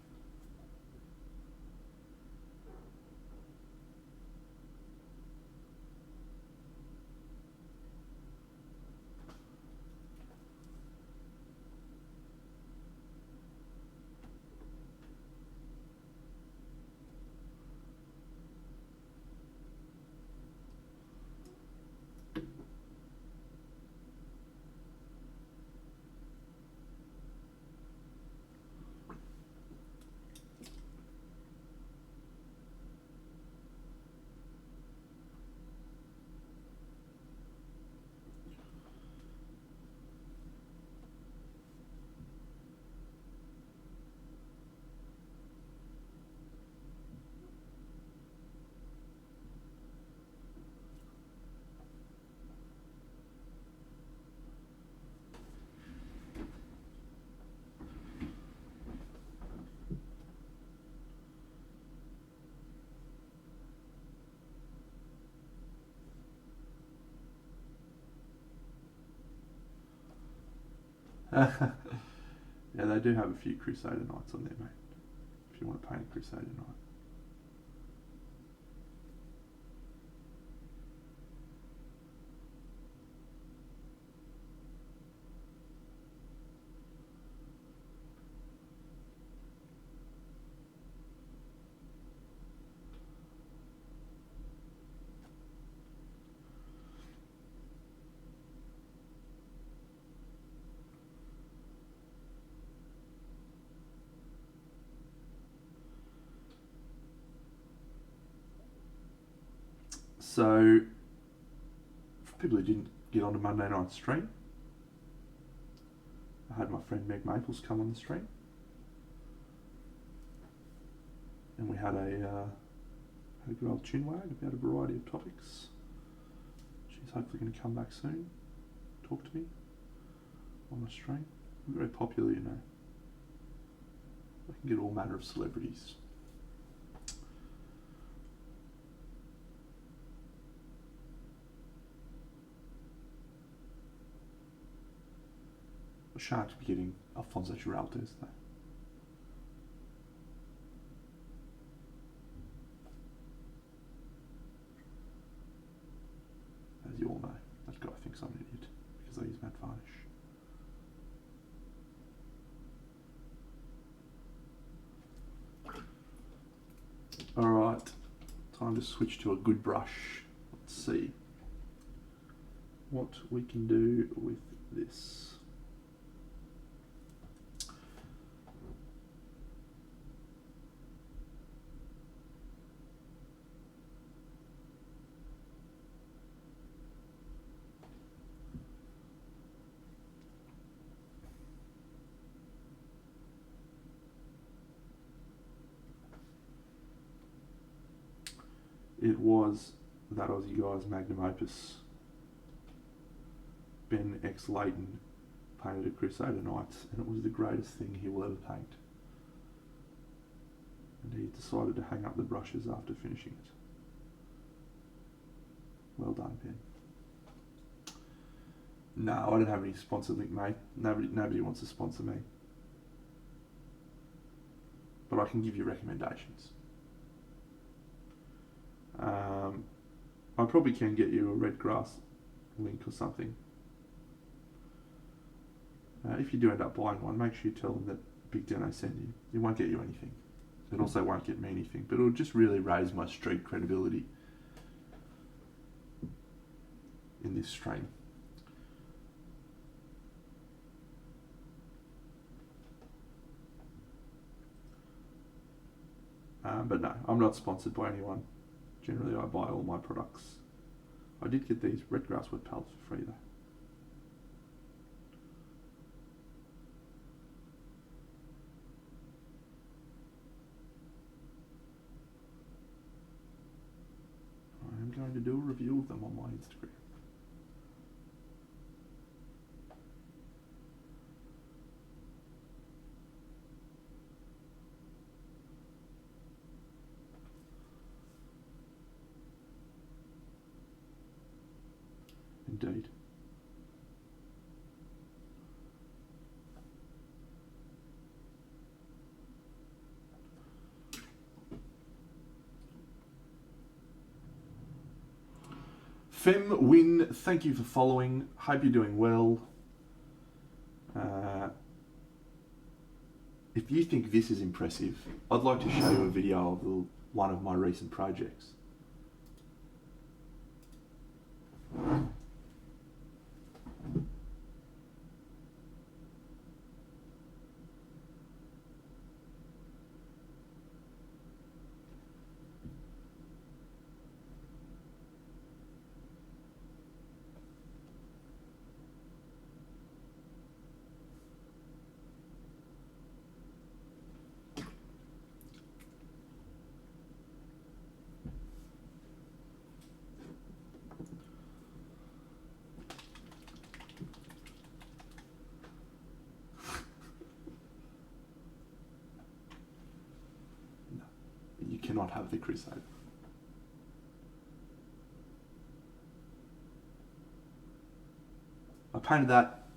Yeah, they do have a few Crusader Knights on there, mate. If you want to paint a Crusader Knight. So, for people who didn't get onto Monday night stream, I had my friend Meg Maples come on the stream, and we had a good old chinwag about a variety of topics. She's hopefully going to come back soon, talk to me on the stream. We're very popular, you know. I can get all manner of celebrities. I shan't be getting Alfonso Giraldes though. As you all know, that guy thinks I'm an idiot because I use matte varnish. Alright, time to switch to a good brush. Let's see what we can do with this. It was that Aussie guy's magnum opus. Ben X. Layton painted a Crusader Knights, and it was the greatest thing he will ever paint. And he decided to hang up the brushes after finishing it. Well done, Ben. No, I don't have any sponsor link, mate. Nobody wants to sponsor me. But I can give you recommendations. I probably can get you a red grass link or something. If you do end up buying one, make sure you tell them that Big Deno sent you. It won't get you anything. It also won't get me anything, but it'll just really raise my street credibility in this stream. But no, I'm not sponsored by anyone. Generally, I buy all my products. I did get these red grass wood pallets for free though. I am going to do a review of them on my Instagram. Indeed. Fem Win, thank you for following. Hope you're doing well. If you think this is impressive, I'd like to show you a video of one of my recent projects. You cannot have the Crusader. I painted that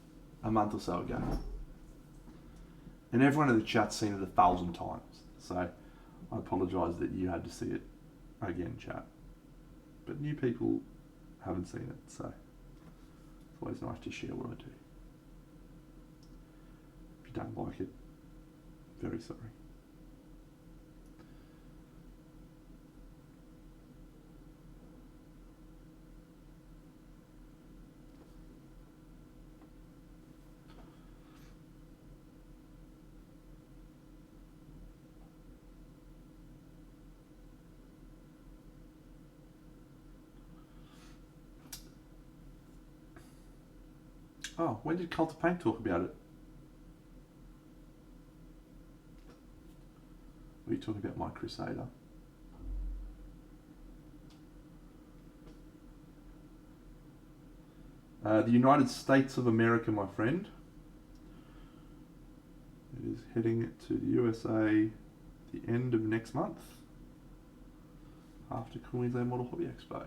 a month or so ago. And everyone in the chat's seen it 1,000 times. So I apologise that you had to see it again, chat. But new people haven't seen it, so it's always nice to share what I do. If you don't like it, very sorry. Oh, when did Cult of Paint talk about it? Were you talking about my Crusader? The United States of America, my friend. It is heading to the USA the end of next month, after Queensland Model Hobby Expo.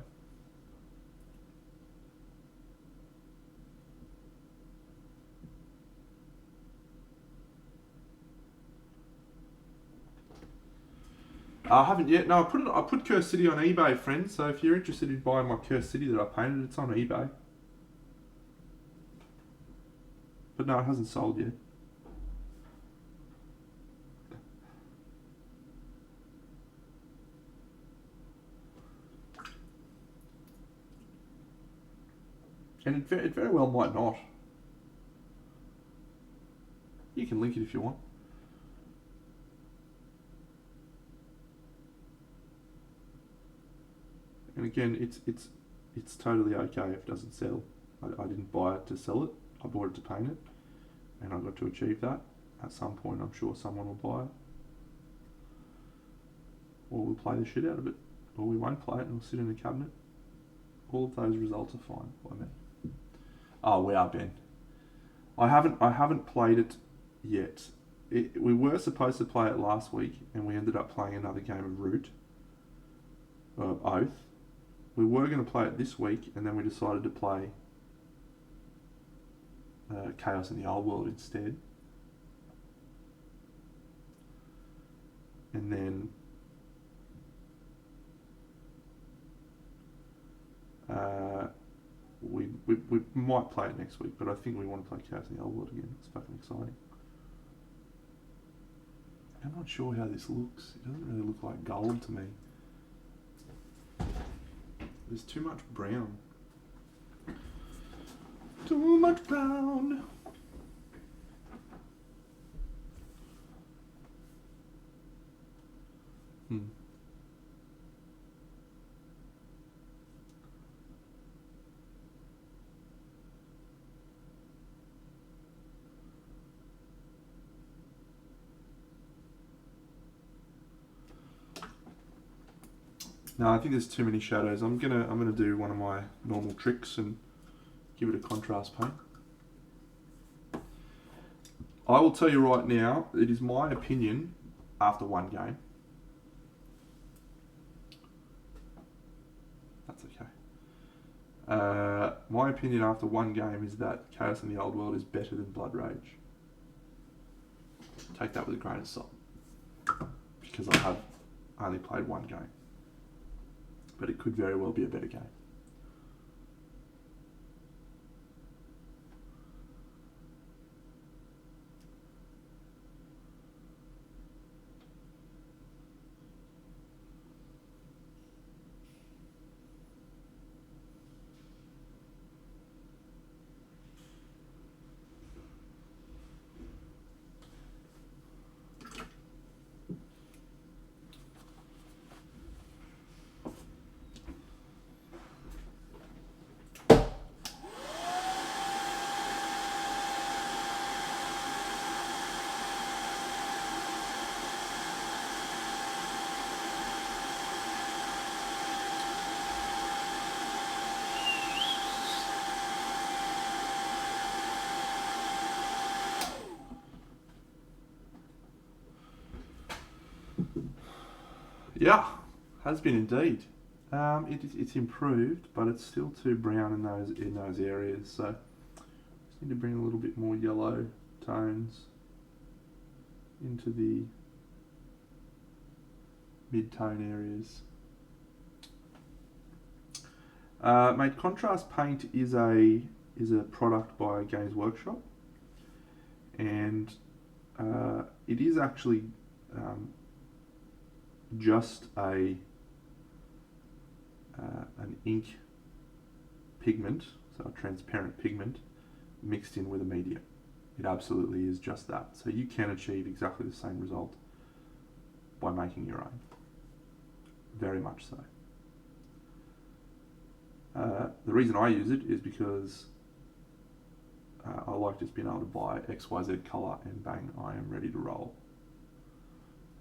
I haven't yet. No, I put Curse City on eBay, friends. So if you're interested in buying my Curse City that I painted, it's on eBay. But no, it hasn't sold yet. And it very well might not. You can link it if you want. And again, it's totally okay if it doesn't sell. I didn't buy it to sell it. I bought it to paint it, and I got to achieve that. At some point, I'm sure someone will buy it, or we'll play the shit out of it, or we won't play it and it'll sit in a cabinet. All of those results are fine by me. Oh, we are, Ben. I haven't played it yet. We were supposed to play it last week, and we ended up playing another game of Root, Oath. We were going to play it this week, and then we decided to play Chaos in the Old World instead. And then we might play it next week, but I think we want to play Chaos in the Old World again. It's fucking exciting. I'm not sure how this looks. It doesn't really look like gold to me. There's too much brown. Too much brown. No, I think there's too many shadows. I'm gonna do one of my normal tricks and give it a contrast paint. I will tell you right now, it is my opinion after one game. That's okay. My opinion after one game is that Chaos in the Old World is better than Blood Rage. Take that with a grain of salt, because I have only played one game. But it could very well be a better game. Yeah, has been indeed. It's improved, but it's still too brown in those areas. So Need to bring a little bit more yellow tones into the mid-tone areas. Mate, contrast paint is a product by Games Workshop, and it is actually just an ink pigment, so a transparent pigment mixed in with a medium. It absolutely is just that. So you can achieve exactly the same result by making your own. Very much so. The reason I use it is because I like just being able to buy XYZ colour and bang, I am ready to roll.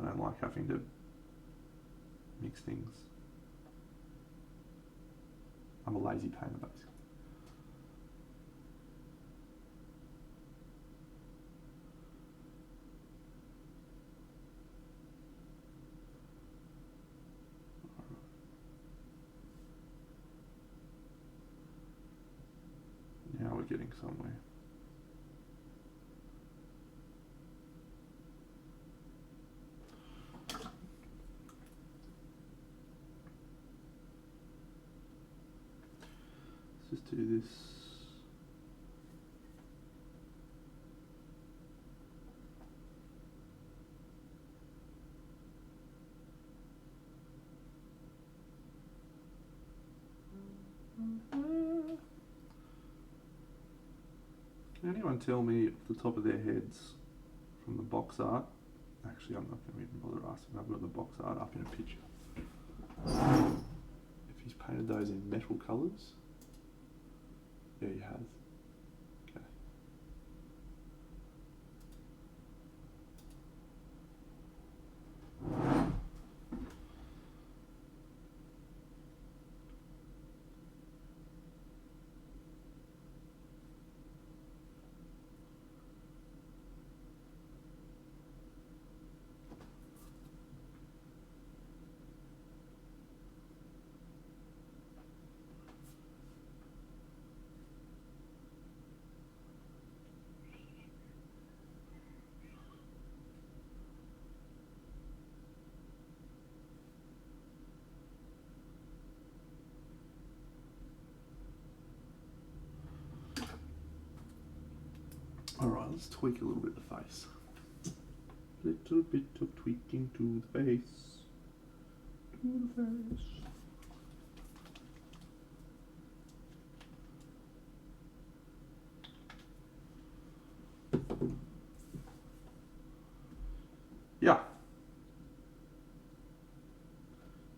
I don't like having to mix things. I'm a lazy painter, basically. Now we're getting somewhere. Let's just do this. Can anyone tell me off the top of their heads from the box art? Actually, I'm not going to even bother asking. I've got the box art up in a picture. If he's painted those in metal colours, yeah, he has. Okay. Alright, let's tweak a little bit the face. Little bit of tweaking to the face. To the face. Yeah.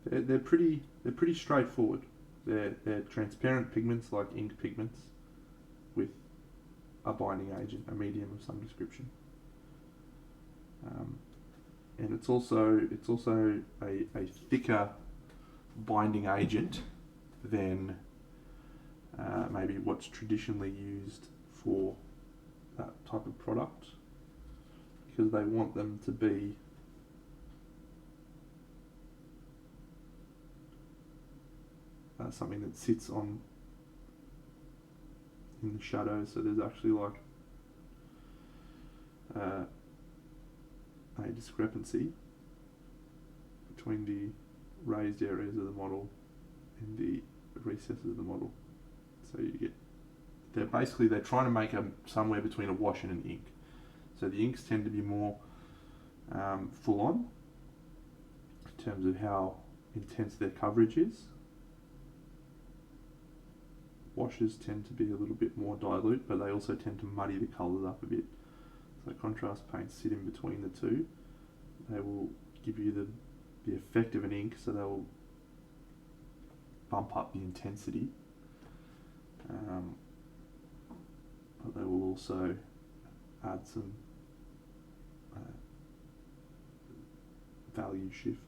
They're pretty straightforward. They're transparent pigments like ink pigments with a binding agent, a medium of some description, and it's also a thicker binding agent than maybe what's traditionally used for that type of product, because they want them to be something that sits on in the shadow, so there's actually like a discrepancy between the raised areas of the model and the recesses of the model. So you get, they're trying to make somewhere between a wash and an ink. So the inks tend to be more full on in terms of how intense their coverage is. Washes tend to be a little bit more dilute, but they also tend to muddy the colours up a bit. So contrast paints sit in between the two. They will give you the effect of an ink, so they will bump up the intensity. But they will also add some value shift.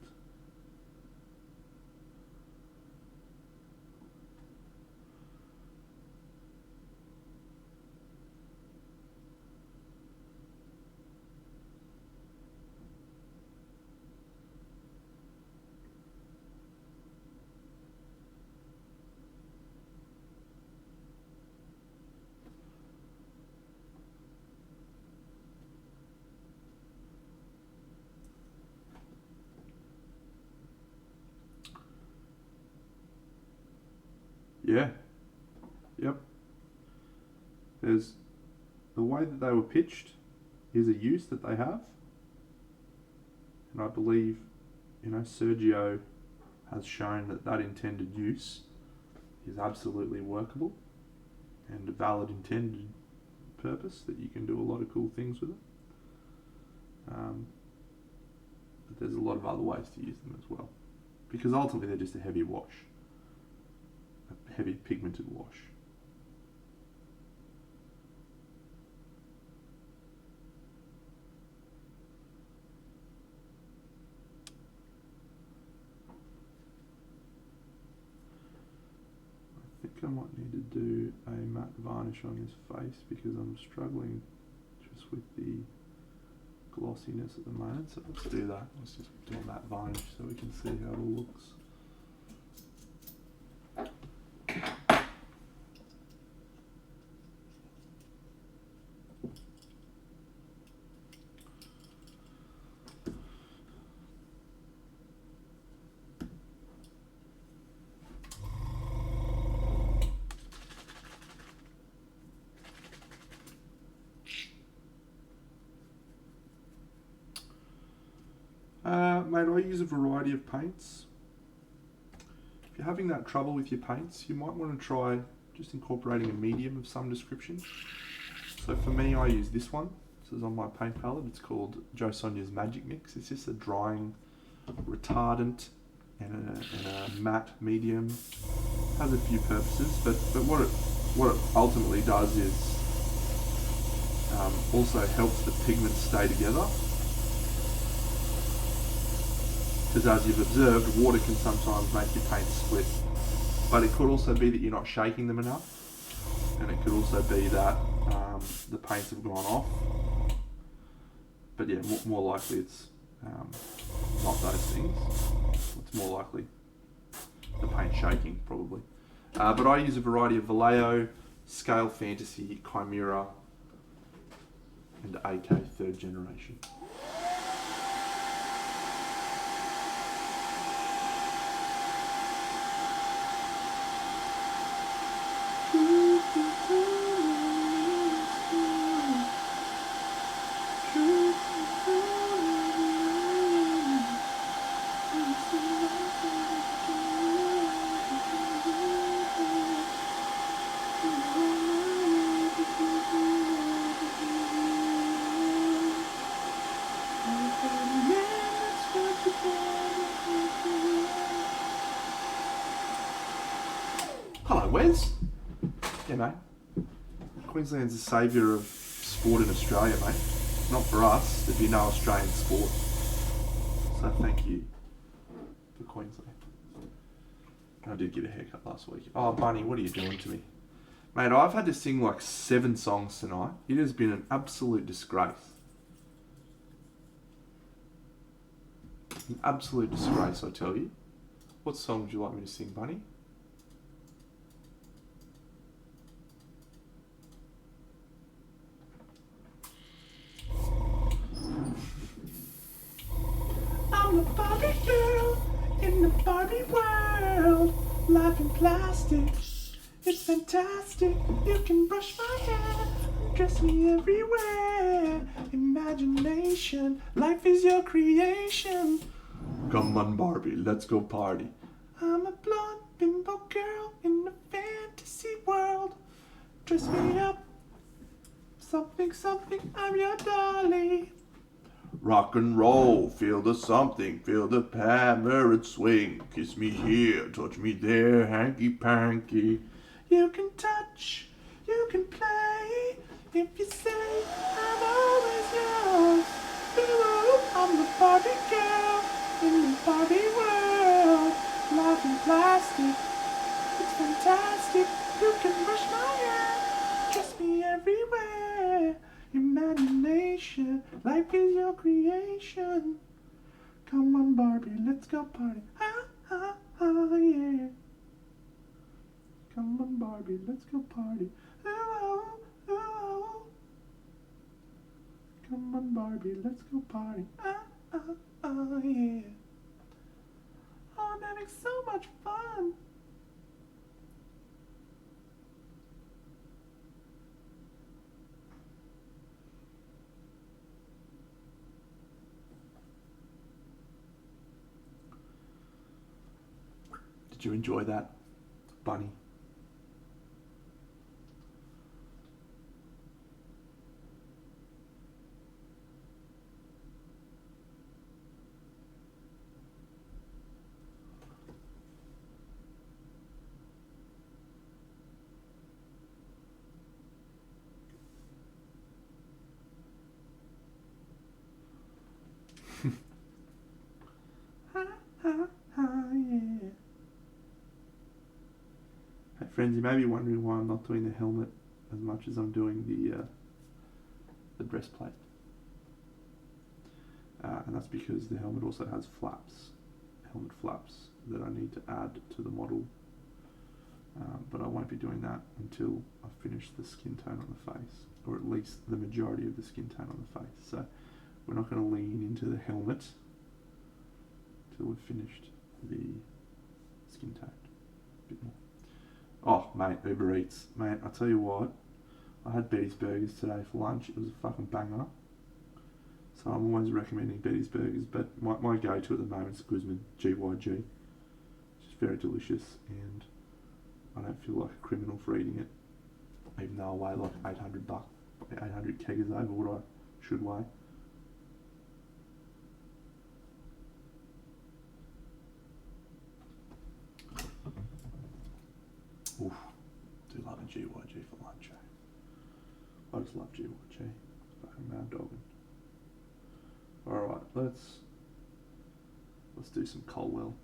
Yeah. Yep. There's the way that they were pitched is a use that they have. And I believe, Sergio has shown that that intended use is absolutely workable and a valid intended purpose, that you can do a lot of cool things with it. But there's a lot of other ways to use them as well, because ultimately they're just a heavy wash, a heavy pigmented wash. I think I might need to do a matte varnish on this face because I'm struggling just with the glossiness at the moment, so let's do that. Let's just do a matte varnish so we can see how it all looks. Mate, I use a variety of paints. If you're having that trouble with your paints, you might want to try just incorporating a medium of some description. So for me, I use this one. This is on my paint palette. It's called Joe Sonia's Magic Mix. It's just a drying retardant and a matte medium. Has a few purposes, but what it ultimately does is also helps the pigments stay together. Because as you've observed, water can sometimes make your paint split. But it could also be that you're not shaking them enough. And it could also be that the paints have gone off. But yeah, more likely it's not those things. It's more likely the paint shaking, probably. But I use a variety of Vallejo, Scale Fantasy, Chimera, and AK 3rd generation. Hello, Wes. Yeah, mate. Queensland's the saviour of sport in Australia, mate. Not for us, there'd be no Australian sport. So thank you for Queensland. I did get a haircut last week. Oh, Bunny, what are you doing to me? Mate, I've had to sing like 7 songs tonight. It has been an absolute disgrace. An absolute disgrace, I tell you. What song would you like me to sing, Bunny? I'm a Barbie girl in the Barbie world. Life in plastic, it's fantastic. You can brush my hair, dress me everywhere. Imagination, life is your creation. Come on, Barbie, let's go party. I'm a blonde bimbo girl in a fantasy world. Dress me up, something, something, I'm your dolly. Rock and roll, feel the something, feel the hammer and swing. Kiss me here, touch me there, hanky-panky. You can touch, you can play, if you say I'm always yours. Ooh, I'm the Barbie girl in the Barbie world. Life in plastic, it's fantastic. You can brush my hair, dress me everywhere. Imagination, life is your creation. Come on, Barbie, let's go party. Ah, ah, ah, yeah. Come on, Barbie, let's go party. Ooh, oh, ooh, oh. Come on, Barbie, let's go party. Ah, ah, ah, yeah. Oh, I'm having so much fun. Did you enjoy that, Bunny? Yeah. Hey friends, you may be wondering why I'm not doing the helmet as much as I'm doing the breastplate. And that's because the helmet also has flaps, helmet flaps, that I need to add to the model. But I won't be doing that until I've finished the skin tone on the face, or at least the majority of the skin tone on the face. So we're not going to lean into the helmet till we've finished the skin tone a bit more. Oh, mate, Uber Eats. Mate, I tell you what, I had Betty's Burgers today for lunch. It was a fucking banger. So I'm always recommending Betty's Burgers, but my go-to at the moment is Guzman GYG. It's just very delicious, and I don't feel like a criminal for eating it, even though I weigh like 800 kgs over what I should weigh. Oof, do love a GYG for lunch, eh? I just love GYG. Fucking mad dogging. Alright, let's do some Colwell.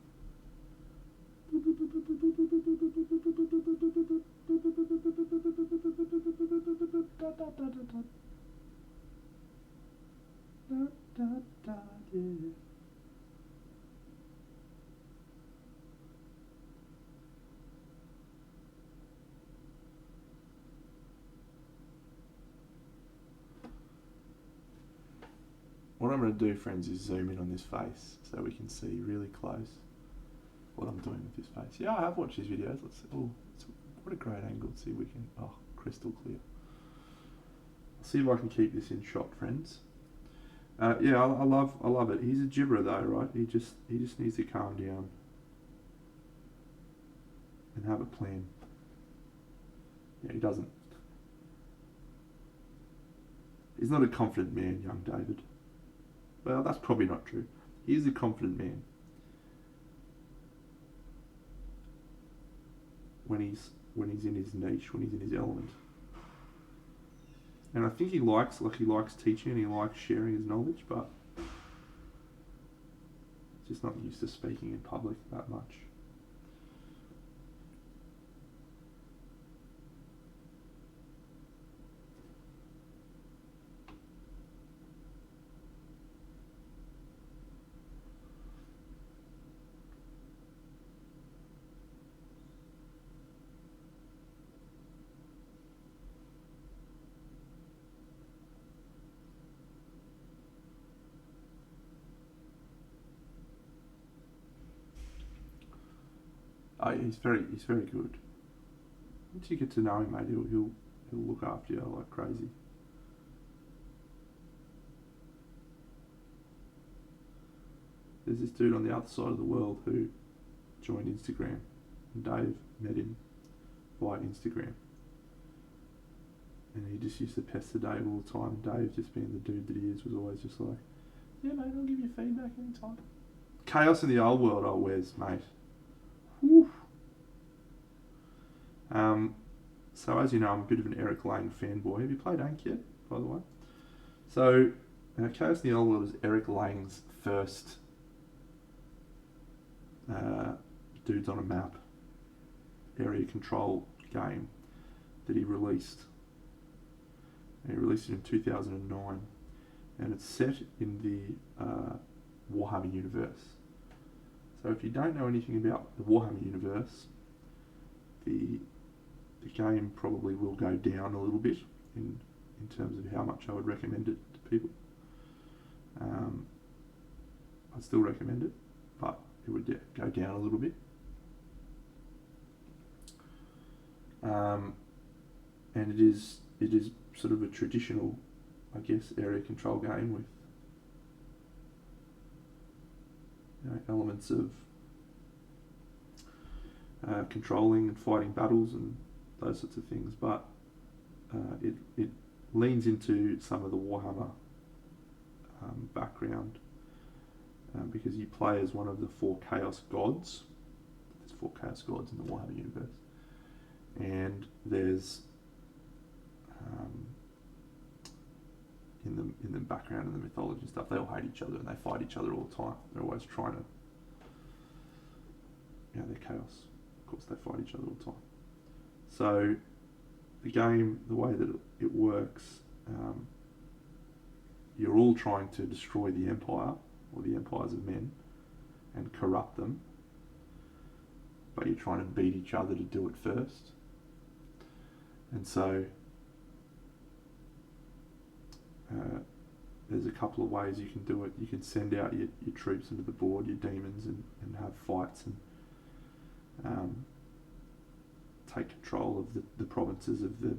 Yeah. What I'm going to do, friends, is zoom in on this face so we can see really close what I'm doing with this face. Yeah, I have watched his videos. Let's see. Oh, what a great angle. Let's see if we can. Oh, crystal clear. I'll see if I can keep this in shot, friends. Yeah, I love it. He's a gibberer though, right? He just needs to calm down and have a plan. Yeah, he doesn't. He's not a confident man, young David. Well, that's probably not true. He is a confident man when he's in his niche, when he's in his element. And I think he likes teaching and he likes sharing his knowledge, but he's just not used to speaking in public that much. Oh, yeah, he's very good. Once you get to know him, mate, he'll look after you like crazy. There's this dude on the other side of the world who joined Instagram, and Dave met him via Instagram. And he just used to pester Dave all the time. Dave, just being the dude that he is, was always just like, yeah, mate, I'll give you feedback anytime. Chaos in the old world, oh, Wes, mate. Whew. So as you know, I'm a bit of an Eric Lang fanboy. Have you played Ank yet, by the way? So, Chaos in the Old World is Eric Lang's first dudes on a map area control game that he released. And he released it in 2009, and it's set in the Warhammer universe. So if you don't know anything about the Warhammer universe, the game probably will go down a little bit in terms of how much I would recommend it to people. I'd still recommend it, but it would go down a little bit. And it is sort of a traditional, I guess, area control game with elements of controlling and fighting battles and those sorts of things, but it leans into some of the Warhammer background because you play as one of the 4 Chaos Gods. There's 4 Chaos Gods in the Warhammer universe, and there's in the background and the mythology and stuff, they all hate each other and they fight each other all the time. They're always trying to, they're chaos. Of course, they fight each other all the time. So the game, the way that it works, you're all trying to destroy the Empire or the empires of men and corrupt them, but you're trying to beat each other to do it first. And so there's a couple of ways you can do it. You can send out your troops into the board, your demons, and have fights and take control of the provinces of the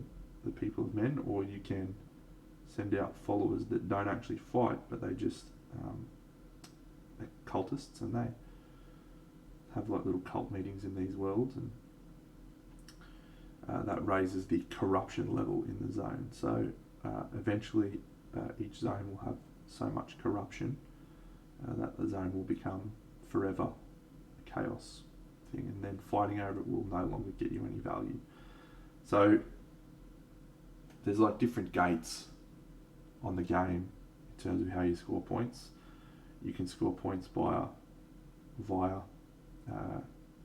people of men, or you can send out followers that don't actually fight, but they just they're cultists, and they have like little cult meetings in these worlds, and that raises the corruption level in the zone. So eventually each zone will have so much corruption that the zone will become forever a chaos thing, and then fighting over it will no longer get you any value. So there's like different gates on the game in terms of how you score points. You can score points via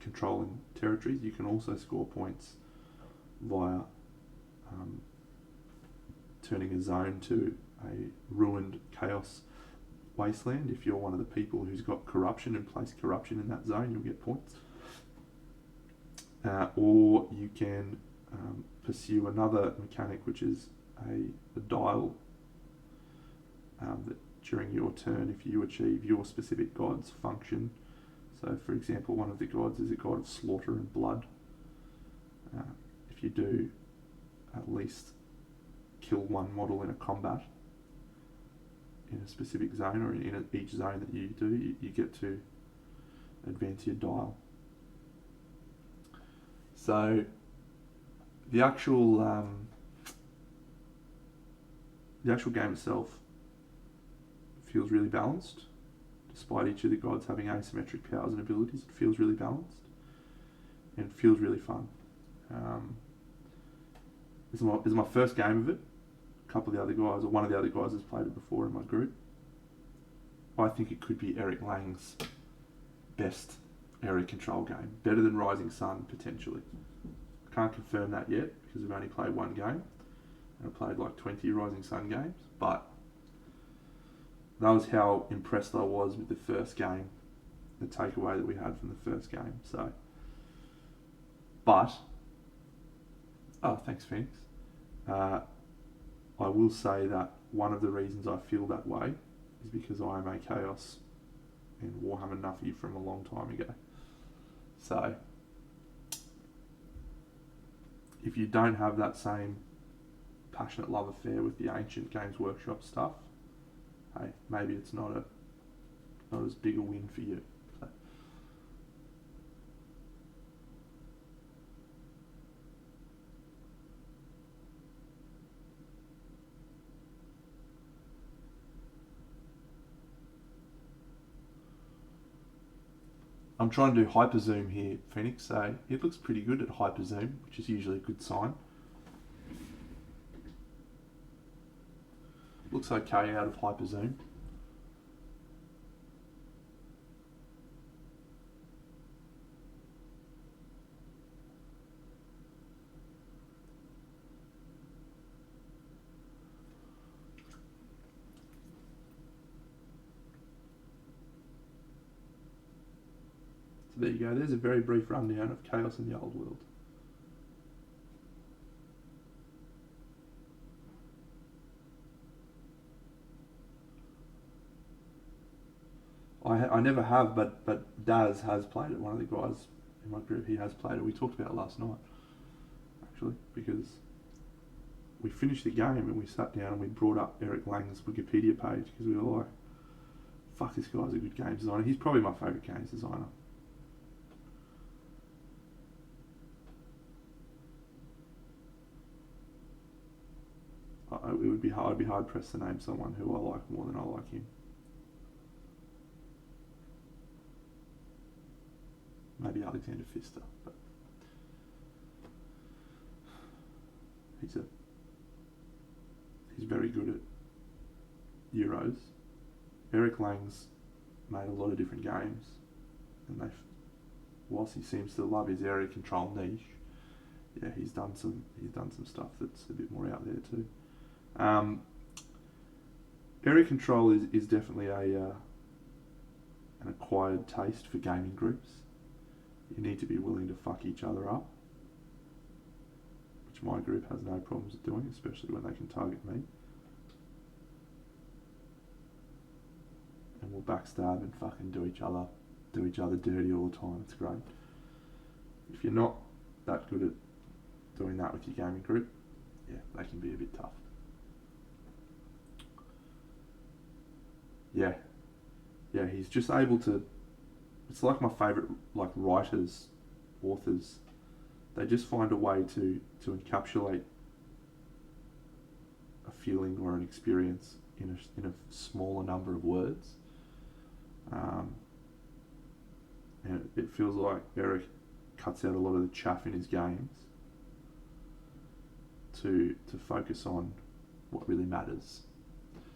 controlling territories. You can also score points via turning a zone to a ruined chaos wasteland. If you're one of the people who's got corruption and placed corruption in that zone, you'll get points. Or you can pursue another mechanic, which is a dial that during your turn, if you achieve your specific god's function. So for example, one of the gods is a god of slaughter and blood. If you do at least kill one model in a combat in a specific zone, or in each zone that you do, you get to advance your dial. So the actual game itself feels really balanced, despite each of the gods having asymmetric powers and abilities. It feels really balanced and it feels really fun. This is my first game of it. A couple of the other guys, or one of the other guys, has played it before in my group. I think it could be Eric Lang's best area control game, better than Rising Sun potentially. I can't confirm that yet because I've only played one game, and I played like 20 Rising Sun games, but that was how impressed I was with the first game, the takeaway that we had from the first game. So, but thanks, Phoenix. I will say that one of the reasons I feel that way is because I am a Chaos and Warhammer Nuffy from a long time ago. So if you don't have that same passionate love affair with the ancient Games Workshop stuff, hey, maybe it's not as big a win for you. So. I'm trying to do hyper zoom here, Phoenix, so it looks pretty good at hyper zoom, which is usually a good sign. Looks okay out of hyper zoom. So there you go, there's a very brief rundown of Chaos in the Old World. I never have, but Daz has played it. One of the guys in my group, he has played it. We talked about it last night, actually, because we finished the game and we sat down and we brought up Eric Lang's Wikipedia page because we were like, fuck, this guy's a good games designer. He's probably my favourite games designer. I'd be hard pressed to name someone who I like more than I like him. Maybe Alexander Pfister, but he's very good at Euros. Eric Lang's made a lot of different games, and whilst he seems to love his area control niche, yeah, he's done some stuff that's a bit more out there too. Area control is definitely an acquired taste for gaming groups. You need to be willing to fuck each other up, which my group has no problems doing, especially when they can target me. And we'll backstab and fucking do each other dirty all the time. It's great. If you're not that good at doing that with your gaming group, yeah, they can be a bit tough. Yeah, he's just able to. It's like my favourite, like writers, authors. They just find a way to encapsulate a feeling or an experience in a smaller number of words. And it feels like Eric cuts out a lot of the chaff in his games to focus on what really matters.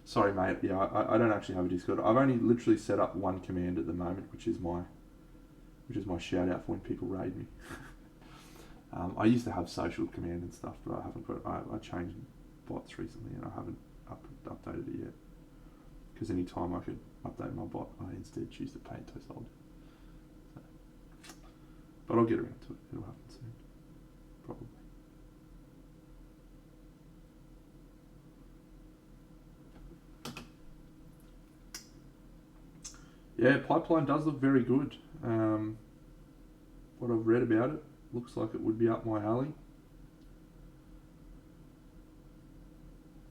Sorry, mate. Yeah, I don't actually have a Discord. I've only literally set up one command at the moment, which is my shout out for when people raid me. I used to have social command and stuff, but I haven't got. I changed bots recently, and I haven't updated it yet. Because any time I could update my bot, I instead choose to pay it to sold. So, but I'll get around to it. It'll happen soon, probably. Yeah, Pipeline does look very good. What I've read about it looks like it would be up my alley,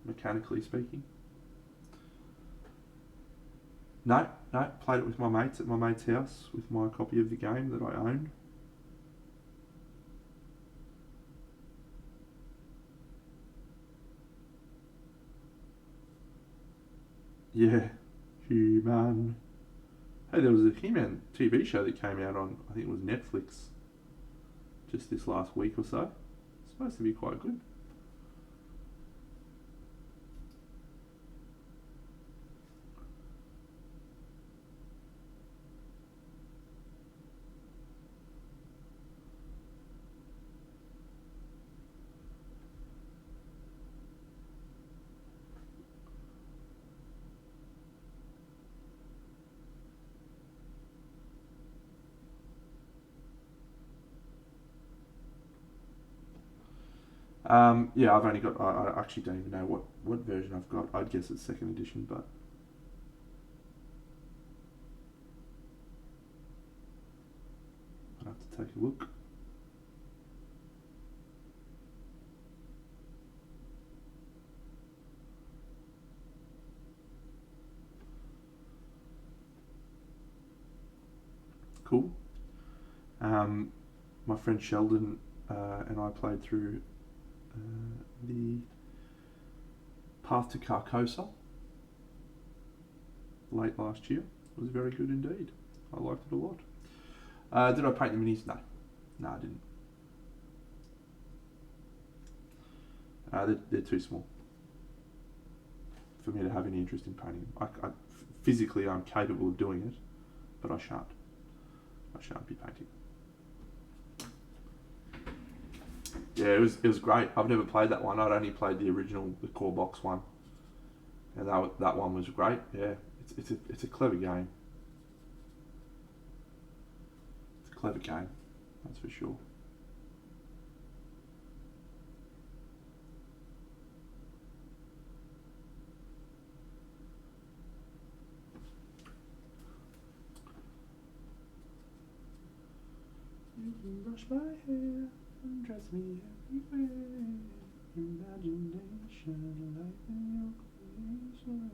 mechanically speaking. No, played it with my mates at my mate's house with my copy of the game that I own. Yeah, Human. Hey, there was a He-Man TV show that came out on, I think it was Netflix, just this last week or so. It's supposed to be quite good. Yeah, I've only got. I actually don't even know what version I've got. I'd guess it's second edition, but I'd have to take a look. Cool. My friend Sheldon and I played through the Path to Carcosa late last year. It was very good indeed. I liked it a lot. Did I paint the minis? No, I didn't. They're too small for me to have any interest in painting them. Physically, I'm capable of doing it, but I shan't be painting. Yeah, it was great. I've never played that one. I'd only played the original, the core box one, and that one was great. Yeah, it's a clever game. It's a clever game, that's for sure. You can brush my hair. Undress me everywhere. Imagination, life in your creation.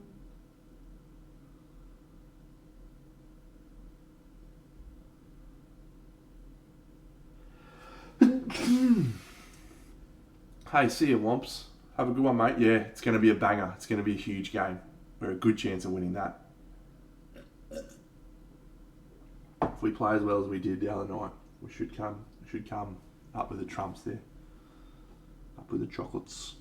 Hey, see ya, Womps. Have a good one, mate. Yeah, it's going to be a banger. It's going to be a huge game. We're a good chance of winning that. If we play as well as we did the other night, we should come up with the trumps there. Up with the chocolates.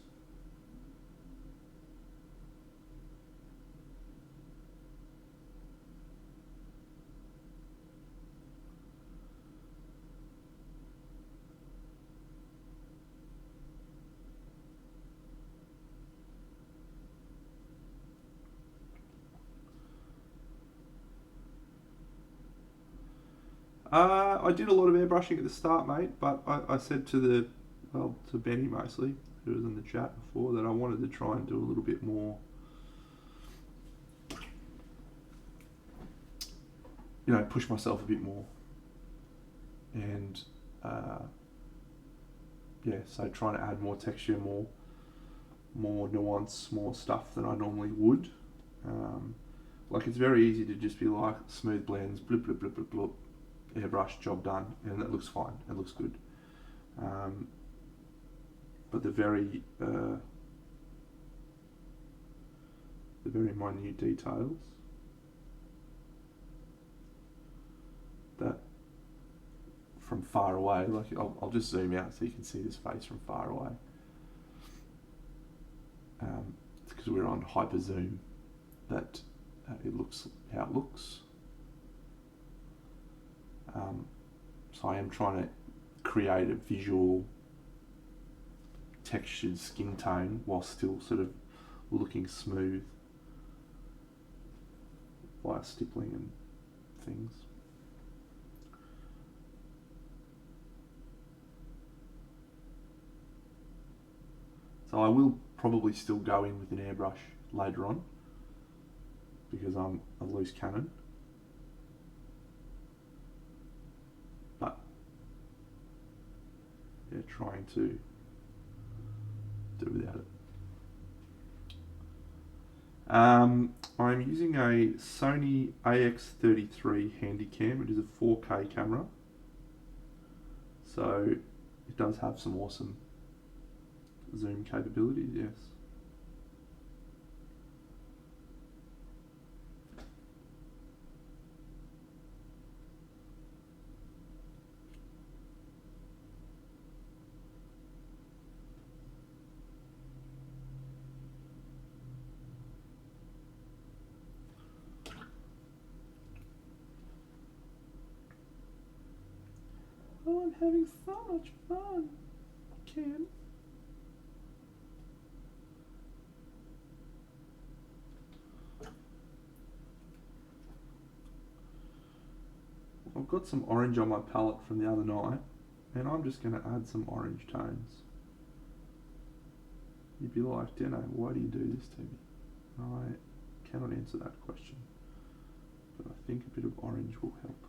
I did a lot of airbrushing at the start, mate, but I said to Benny mostly, who was in the chat before, that I wanted to try and do a little bit more, push myself a bit more. And, so trying to add more texture, more nuance, more stuff than I normally would. It's very easy to just be like, smooth blends, blip, blip, blip, blip, blip. Airbrush, job done, and that looks fine. It looks good. But the very minute details that from far away, I'll just zoom out so you can see this face from far away. It's because we're on hyper zoom that it looks how it looks. So I am trying to create a visual textured skin tone while still sort of looking smooth via stippling and things. So I will probably still go in with an airbrush later on because I'm a loose cannon. Trying to do without it. I'm using a Sony AX33 Handycam. It is a 4K camera, so it does have some awesome zoom capabilities, yes. Oh, I'm having so much fun, Ken. I've got some orange on my palette from the other night, and I'm just going to add some orange tones. You'd be like, Deno, why do you do this to me? I cannot answer that question, but I think a bit of orange will help.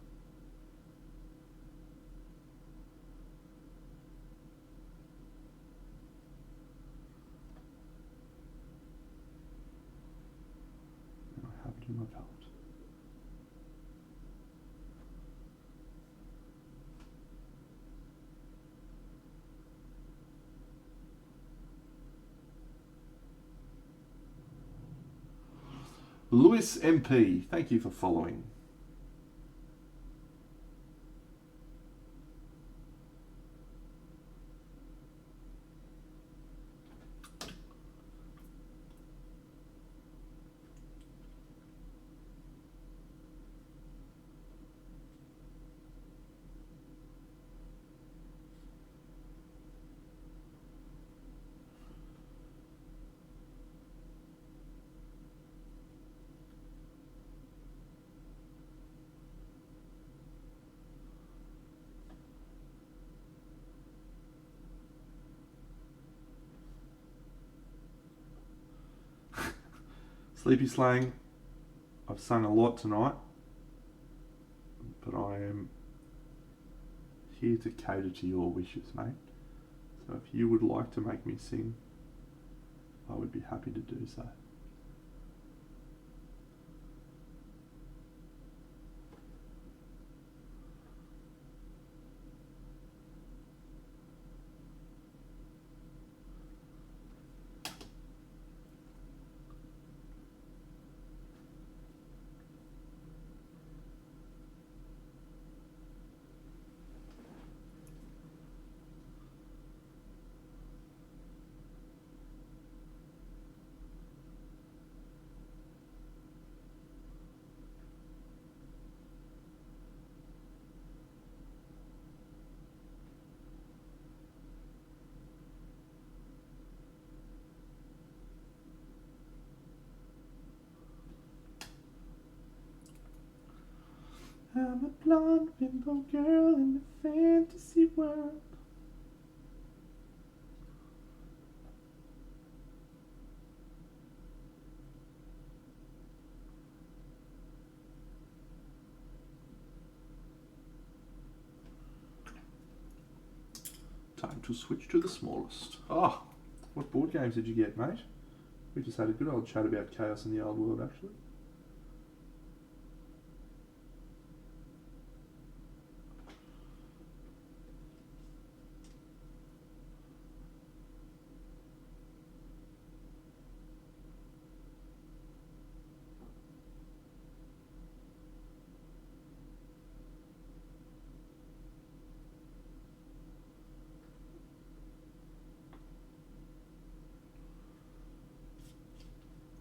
In my palette. Lewis MP, thank you for following. Sleepy Slang, I've sung a lot tonight, but I am here to cater to your wishes, mate. So if you would like to make me sing, I would be happy to do so. I'm a blonde pinball girl in a fantasy world. Time to switch to the smallest. Oh, what board games did you get, mate? We just had a good old chat about chaos in the old world, actually.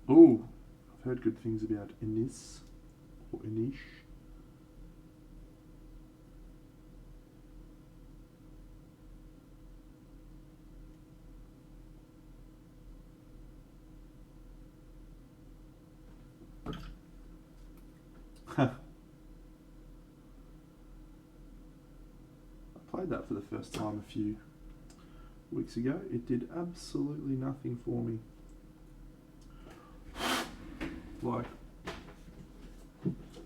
Oh, I've heard good things about Inis or Inish. I played that for the first time a few weeks ago. It did absolutely nothing for me. Like,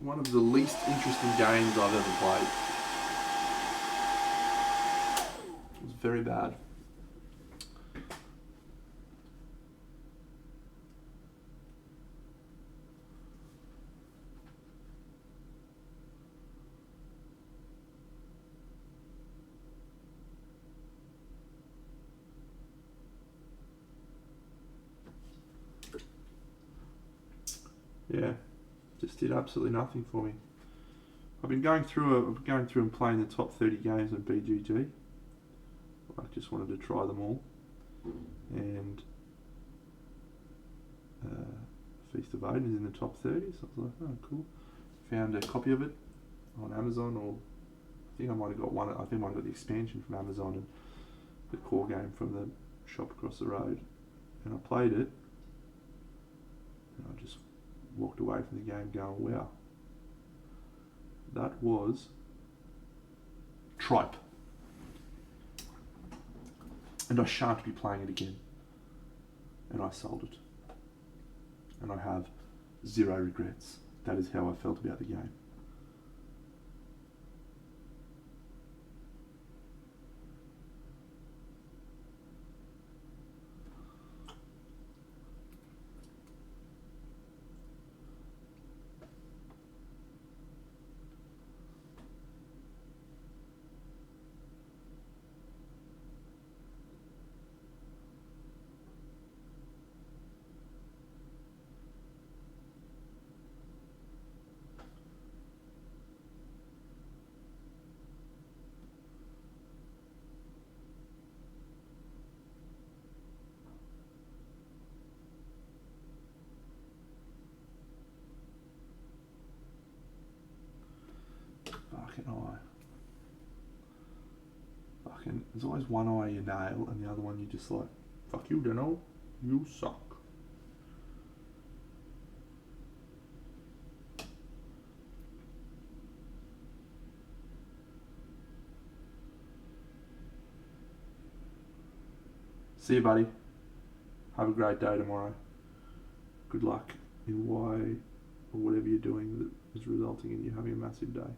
one of the least interesting games I've ever played. It was very bad. Yeah, just did absolutely nothing for me. I've been going through and playing the top 30 games on BGG. I just wanted to try them all, and Feast of Odin is in the top 30, so I was like, oh, cool. Found a copy of it on Amazon, or I think I might have got one. I think I might have got the expansion from Amazon and the core game from the shop across the road, and I played it, and I just walked away from the game going, wow, that was tripe. And I shan't be playing it again. And I sold it. And I have zero regrets. That is how I felt about the game. There's always one eye you nail and the other one you just like, fuck you, Dano, you suck. See you, buddy. Have a great day tomorrow. Good luck in why or whatever you're doing that is resulting in you having a massive day.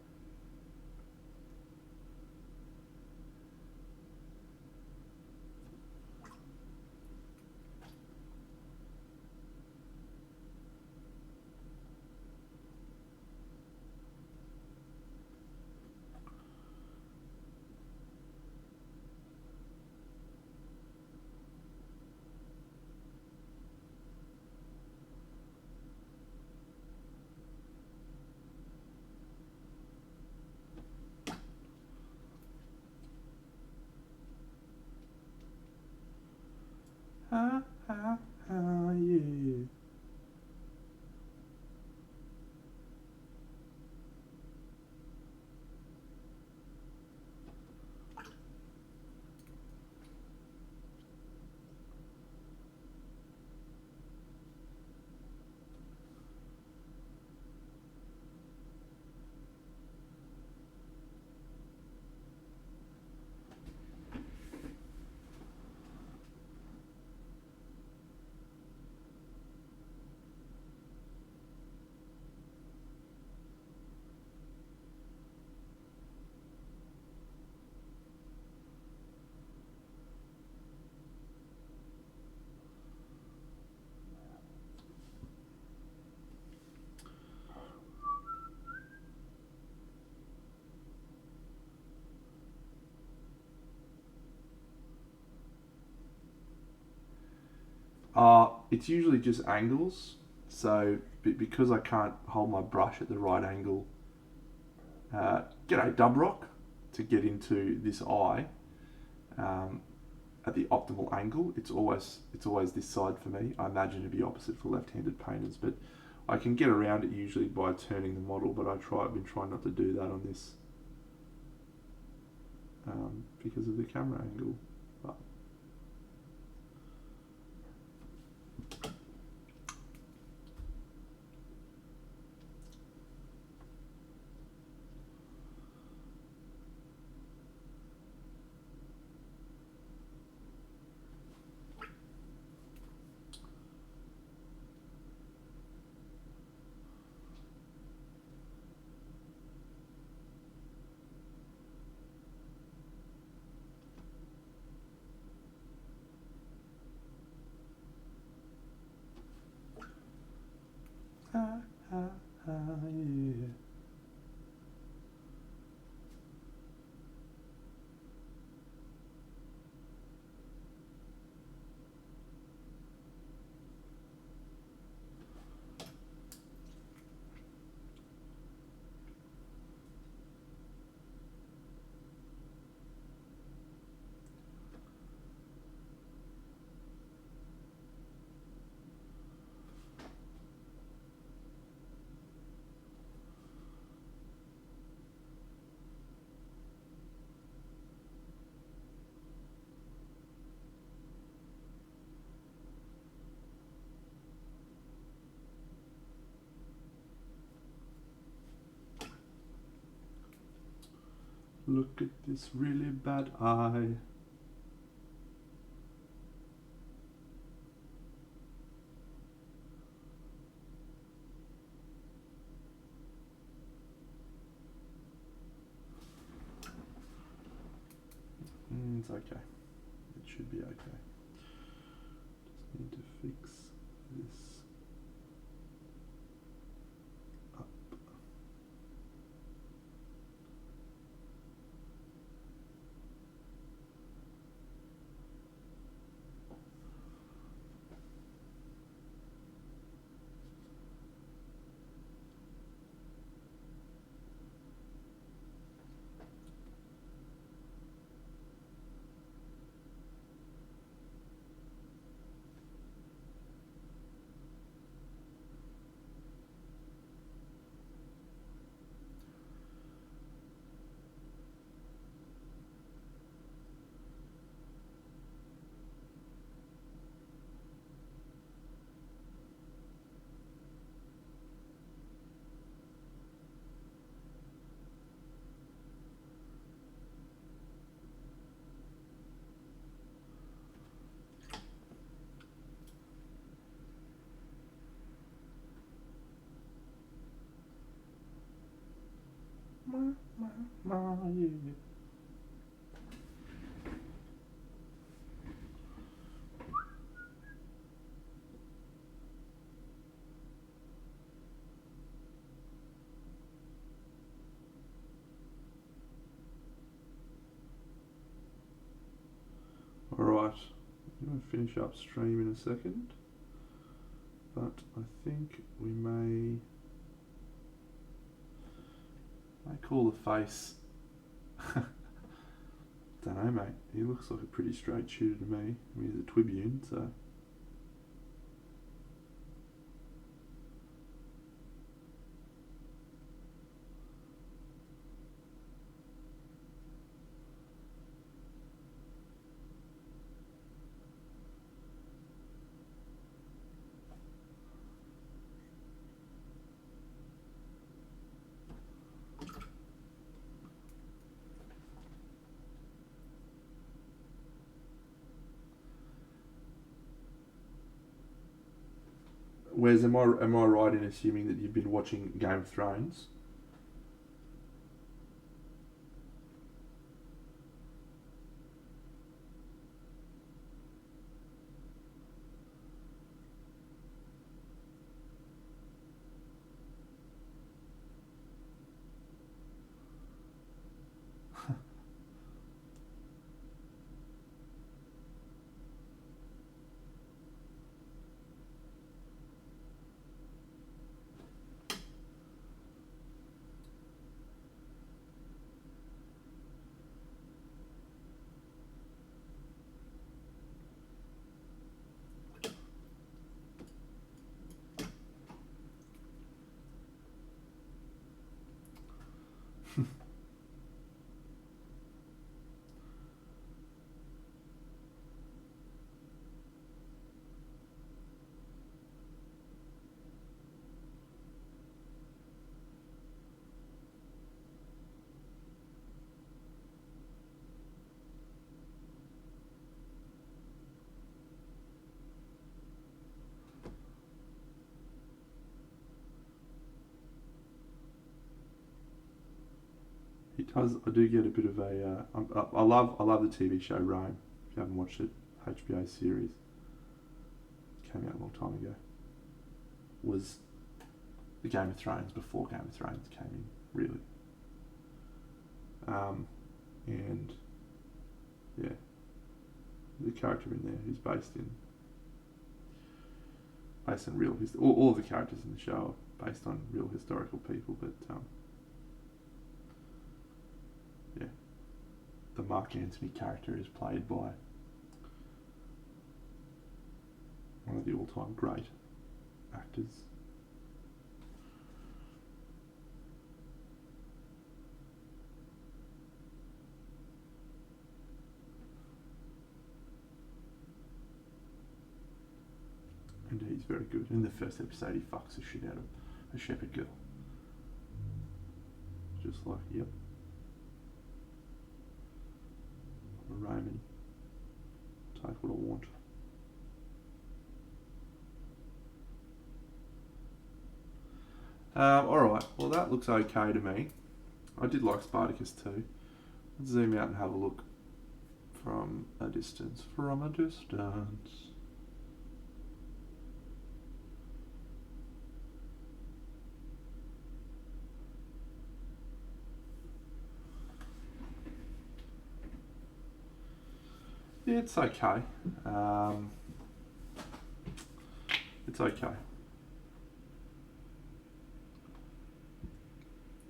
It's usually just angles. So because I can't hold my brush at the right angle, g'day dub rock, to get into this eye at the optimal angle. It's always this side for me. I imagine it'd be opposite for left-handed painters, but I can get around it usually by turning the model. But I've been trying not to do that on this because of the camera angle. But yeah. Look at this really bad eye. It's okay. It should be okay. Just need to fix this up. Yeah. Alright, I'm going to finish up stream in a second, but I think we may call the face. Don't know, mate. He looks like a pretty straight shooter to me. I mean, he's a Twibune, so. Whereas, am I right in assuming that you've been watching Game of Thrones? does. I do get a bit of a. I love the TV show Rome. If you haven't watched it, HBO series. Came out a long time ago. Was the Game of Thrones before Game of Thrones came in, really. And yeah, the character in there who's based in real history. All the characters in the show are based on real historical people, but yeah, the Mark Antony character is played by one of the all-time great actors. And he's very good. In the first episode, he fucks the shit out of a shepherd girl. Just like, yep. I'm a Roman. Take what I want. Alright, well that looks okay to me. I did like Spartacus too. Let's zoom out and have a look from a distance. From a distance. Yeah, it's okay. It's okay.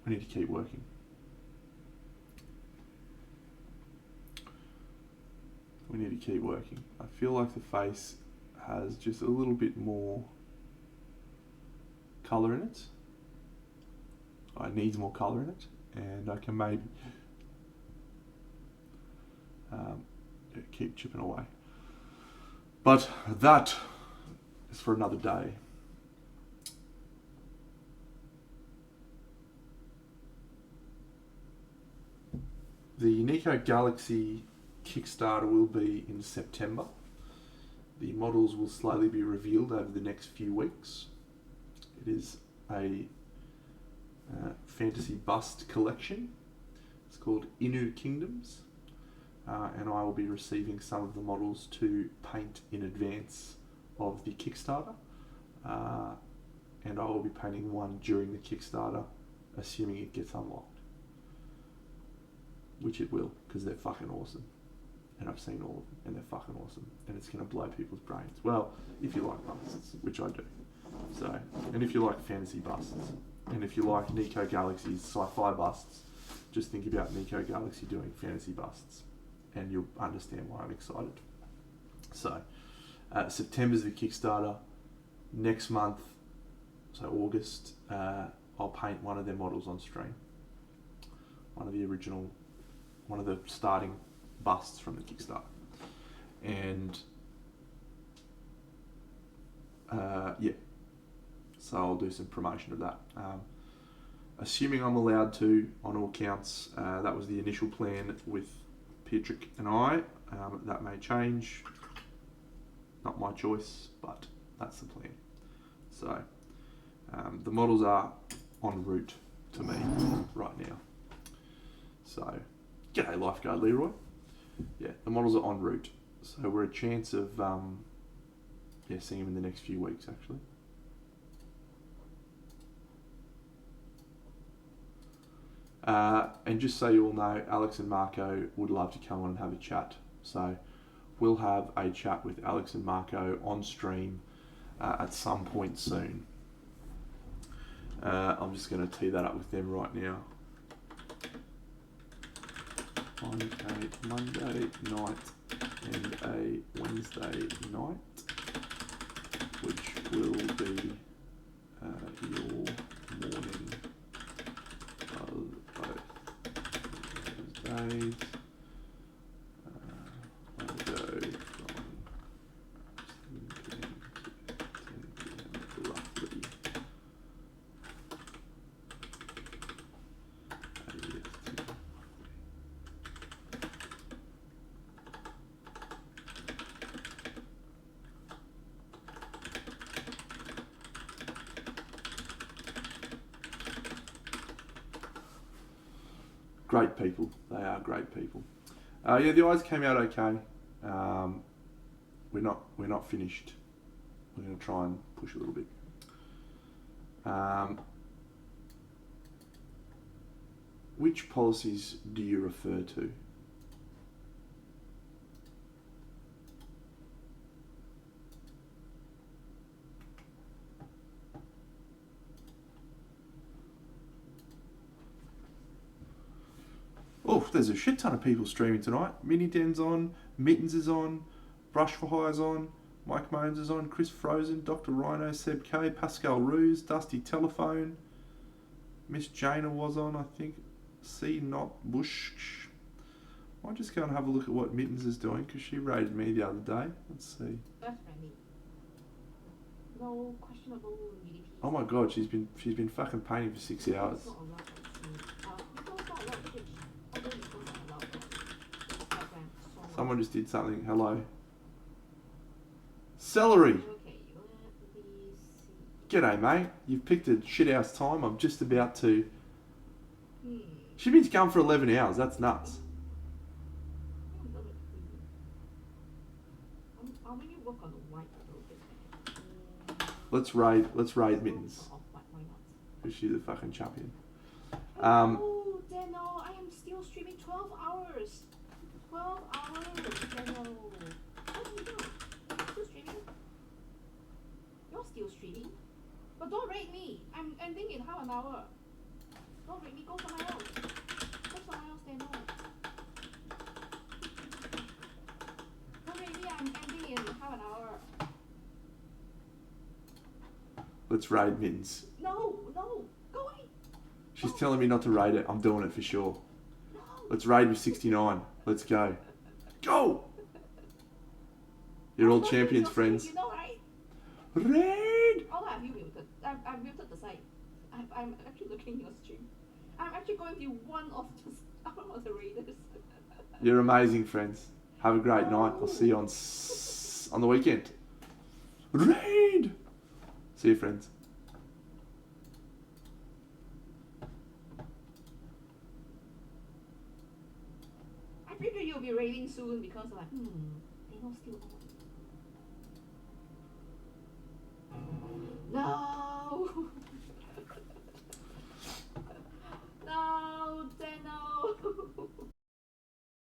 We need to keep working. We need to keep working. I feel like the face has just a little bit more colour in it. It needs more colour in it, and I can maybe keep chipping away. But that is for another day. The Nico Galaxy Kickstarter will be in September. The models will slowly be revealed over the next few weeks. It is a fantasy bust collection. It's called Inu Kingdoms. And I will be receiving some of the models to paint in advance of the Kickstarter. And I will be painting one during the Kickstarter, assuming it gets unlocked. Which it will, because they're fucking awesome. And I've seen all of them, and they're fucking awesome. And it's going to blow people's brains. Well, if you like busts, which I do. So, and if you like fantasy busts, and if you like Nico Galaxy's sci-fi busts, just think about Nico Galaxy doing fantasy busts, and you'll understand why I'm excited. So, September's the Kickstarter. Next month, so August, I'll paint one of their models on stream. One of the starting busts from the Kickstarter. And yeah, so I'll do some promotion of that. Assuming I'm allowed to, on all counts, that was the initial plan with Pietrek and I. That may change, not my choice, but that's the plan. So the models are en route to me right now. So, g'day Lifeguard Leroy. Yeah, the models are en route. So we're a chance of seeing them in the next few weeks actually. And just so you all know, Alex and Marco would love to come on and have a chat. So we'll have a chat with Alex and Marco on stream at some point soon. I'm just going to tee that up with them right now. On a Monday night and a Wednesday night, which will be your morning of both those days. I'll go from 10 p.m. to 10 p.m. roughly. Great people. They are great people. Yeah, the eyes came out okay. We're not finished. We're going to try and push a little bit. Which policies do you refer to? Oh, there's a shit ton of people streaming tonight. Mini Den's on, Mittens is on, Brush for Hire's on, Mike Moans is on, Chris Frozen, Dr. Rhino, Seb K, Pascal Ruse, Dusty Telephone, Miss Jana was on, I think. C. Not Bush. I'll just go and have a look at what Mittens is doing because she rated me the other day. Let's see. That's friendly. No questionable UDP. Oh my god, she's been fucking painting for 6 hours. It's not allowed, it's not allowed, because although it's not allowed, Instagram, so Someone just did something. Hello. Celery. okay, let me see. G'day, mate. You've picked a shit house time. I'm just about to. Hmm. She's been going for 11 hours. That's nuts. I'll maybe work on the white a little bit. Let's raid Mittens. Why not? Because she's the fucking champion. Oh, Dano, I am still streaming 12 hours. 12 hours, Dano. What are you doing? Still streaming? You're still streaming? But don't rate me. I'm ending in half an hour. Don't rate me. Go somewhere else. Go somewhere else, Dano. Don't rate me. I'm ending in half an hour. Let's raid Mittens. No, go away. She's telling me not to raid it. I'm doing it for sure. No. Let's raid with 69. Let's go. Go! You're all champions, friends. You know, right? Raid! Oh, have you muted? I've muted the site. I'm actually looking at your stream. I'm actually going to be one of the raiders. You're amazing, friends. Have a great night. I'll see you on the weekend. Raid! See you, friends. I figure you'll be raiding soon because like, they don't still